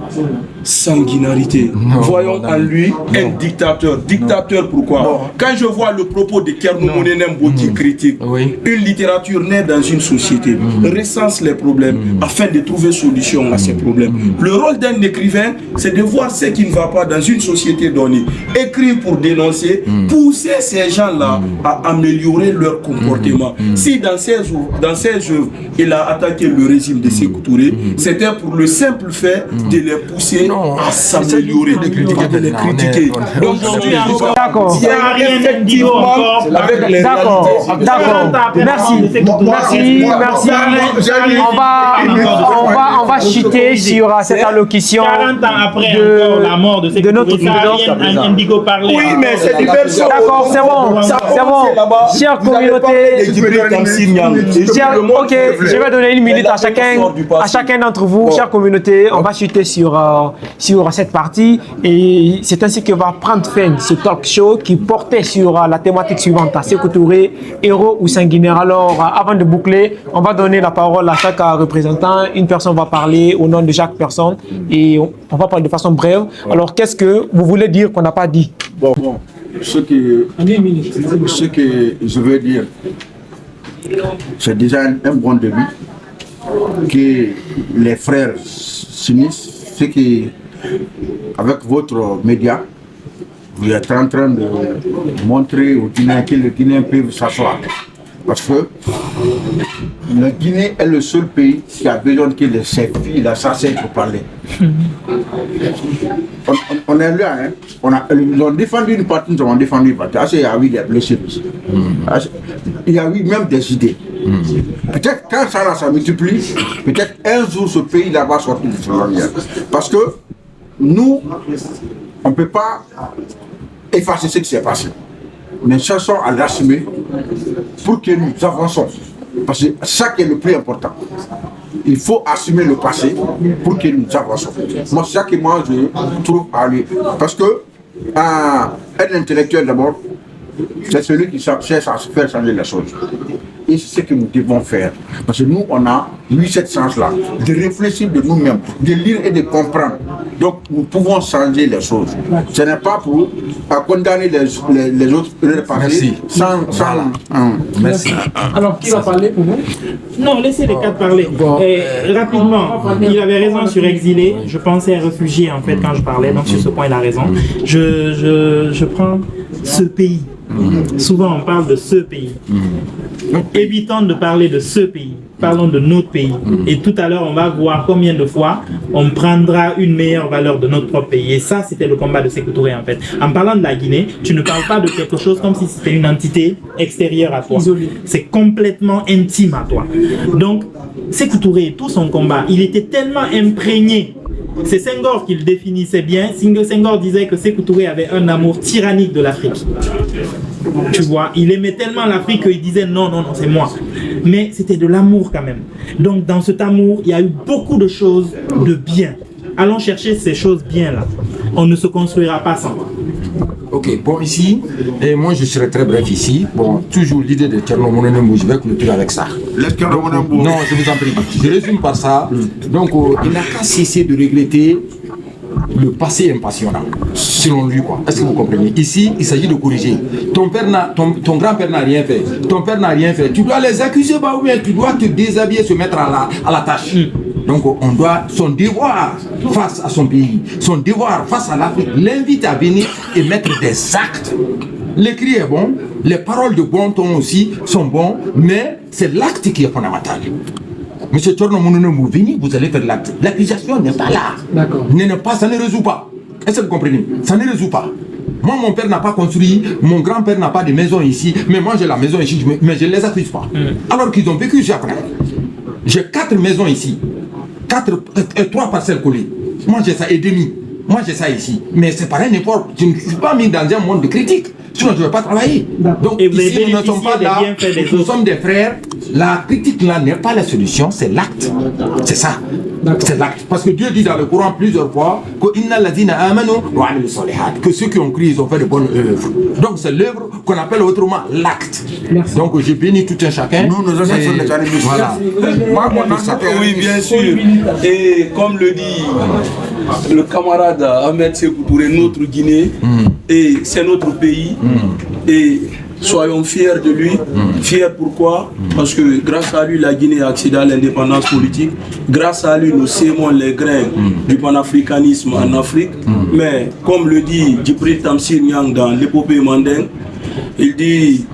sanguinarité. Voyons en lui un dictateur. Dictateur pourquoi? Quand je vois le propos de Kernou Monenembo qui critique, une littérature naît dans une société, recense les problèmes afin de trouver solution à ces problèmes. Le rôle d'un écrivain, c'est de voir ce qui ne va pas dans une société donnée. Écrire pour dénoncer, pousser ces gens-là à améliorer leur comportement. Si dans ses œuvres, il a attaqué le régime de Sékou Touré, c'était pour le simple fait de les pousser à s'améliorer, de les critiquer. Donc aujourd'hui, d'accord. Il n'y a rien d'indigo encore. D'accord. Merci. On va chuter sur cette allocution 40 ans après la mort de notre Indigo parlait. Oui, mais c'est une personne. D'accord, c'est bon. Chère communauté, ok, je vais donner une minute à chacun d'entre vous, chère communauté. On va chuter sur cette partie et c'est ainsi que va prendre fin ce talk show qui portait sur la thématique suivante, Sékou Touré, héros ou sanguinaire. Alors, avant de boucler, on va donner la parole à chaque représentant. Une personne va parler au nom de chaque personne et on va parler de façon brève. Alors, qu'est-ce que vous voulez dire qu'on n'a pas dit? Bon, ce que je veux dire, c'est déjà un bon début que les frères s'unissent, ce qui, avec votre média, vous êtes en train de montrer aux Guinéens que les Guinéens peuvent s'asseoir. Parce que la Guinée est le seul pays qui a besoin que ses filles s'asseyent pour parler. On est là, hein? Ils ont défendu une partie, nous avons défendu une partie. Il y a eu des blessés. Il y a eu même des idées. Peut-être quand ça multiplie, peut-être un jour ce pays-là va sortir de son lumière. Parce que nous, on ne peut pas effacer ce qui s'est passé. Nous cherchons à l'assumer pour que nous avançons. Parce que c'est ça qui est le plus important. Il faut assumer le passé pour que nous avançons. Moi, c'est ça que moi je trouve à lui. Parce que un intellectuel d'abord, c'est celui qui cherche à faire changer les choses. Et c'est ce que nous devons faire. Parce que nous, on a eu cette chance-là de réfléchir de nous-mêmes, de lire et de comprendre. Donc, nous pouvons changer les choses. Ce n'est pas pour condamner les autres passés sans Merci. Alors, qui va parler pour vous? Non, laissez les quatre parler. Rapidement, il avait raison sur exilé. Je pensais à réfugié en fait quand je parlais, donc sur ce point il a raison. Je prends ce pays. Souvent on parle de ce pays. Évitons de parler de ce pays. Parlons de notre pays. Et tout à l'heure, on va voir combien de fois on prendra une meilleure valeur de notre propre pays. Et ça, c'était le combat de Sékou Touré, en fait. En parlant de la Guinée, tu ne parles pas de quelque chose comme si c'était une entité extérieure à toi. C'est complètement intime à toi. Donc, Sékou Touré, tout son combat, il était tellement imprégné. C'est Senghor qui le définissait bien. Senghor disait que Sékou Touré avait un amour tyrannique de l'Afrique. Tu vois, il aimait tellement l'Afrique qu'il disait non, c'est moi. Mais c'était de l'amour quand même. Donc dans cet amour, il y a eu beaucoup de choses de bien. Allons chercher ces choses bien-là. On ne se construira pas sans. Ok, bon ici, et moi je serai très bref ici. Bon, toujours l'idée de Thierno Mounenembou, je vais clôturer avec ça. Non, je vous en prie. Je résume par ça. Donc, il n'a qu'à cesser de regretter le passé impassionnant, selon lui, quoi. Est-ce que vous comprenez? Ici, il s'agit de corriger. Ton grand-père n'a rien fait. Ton père n'a rien fait. Tu dois les accuser, bah, ou bien tu dois te déshabiller, se mettre à la tâche. Donc, on doit, son devoir face à son pays, son devoir face à l'Afrique, l'invite à venir et mettre des actes. L'écrit est bon, les paroles de bon ton aussi sont bons, mais c'est l'acte qui est fondamental. Monsieur Thierno Mounenembou, venez, vous allez faire l'acte. L'accusation n'est pas là. D'accord. Ça ne résout pas. Est-ce que vous comprenez? Ça ne résout pas. Moi, mon père n'a pas construit, mon grand-père n'a pas de maison ici, mais moi j'ai la maison ici, mais je ne les accuse pas. Alors qu'ils ont vécu ici après. J'ai 4 maisons ici, 3 parcelles collées. Moi j'ai ça et demi. Moi j'ai ça ici. Mais c'est pas un effort. Je ne suis pas mis dans un monde de critique. Sinon je ne vais pas travailler. Donc et vous ici avez nous ne sommes pas là, nous sommes des frères. La critique là n'est pas la solution, c'est l'acte. C'est ça. C'est l'acte. Parce que Dieu dit dans le Coran plusieurs fois que ceux qui ont cru, ils ont fait de bonnes œuvres. Donc c'est l'œuvre qu'on appelle autrement l'acte. Donc je bénis tout un chacun. Nous sommes des animaux. Voilà. Oui, bien sûr. Et comme le dit le camarade Ahmed Sékou Touré, notre Guinée, et c'est notre pays. Et soyons fiers de lui. Fiers pourquoi? Parce que grâce à lui, la Guinée a accédé à l'indépendance politique. Grâce à lui, nous sémons les grains du panafricanisme en Afrique. Mais comme le dit Djibril Tamsir Niang dans l'épopée Mandingue, il dit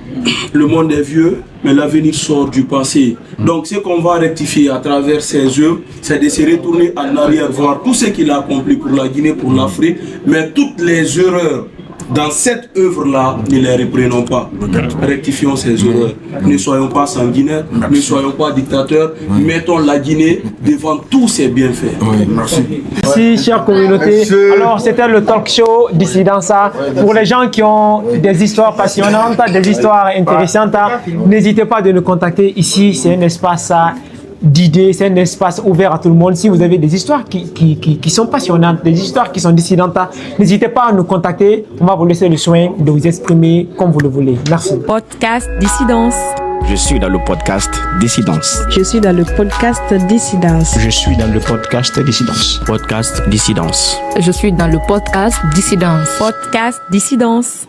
le monde est vieux, mais l'avenir sort du passé. Donc ce qu'on va rectifier à travers ses œuvres, c'est de se retourner en arrière, voir tout ce qu'il a accompli pour la Guinée, pour l'Afrique, mais toutes les erreurs dans cette œuvre-là, ne les reprenons pas. Rectifions ces erreurs. Ne soyons pas sanguinaires, ne soyons pas dictateurs. Mettons la Guinée devant tous ses bienfaits. Merci. Merci, chère communauté. Alors, c'était le talk show Dissidenza. Pour les gens qui ont des histoires passionnantes, des histoires intéressantes, n'hésitez pas de nous contacter. Ici, c'est un espace d'idées, c'est un espace ouvert à tout le monde. Si vous avez des histoires qui sont passionnantes, des histoires qui sont dissidentes, n'hésitez pas à nous contacter. On va vous laisser le soin de vous exprimer comme vous le voulez. Merci. Podcast Dissidence. Je suis dans le podcast Dissidence. Je suis dans le podcast Dissidence. Je suis dans le podcast Dissidence. Podcast Dissidence. Je suis dans le podcast Dissidence. Podcast Dissidence.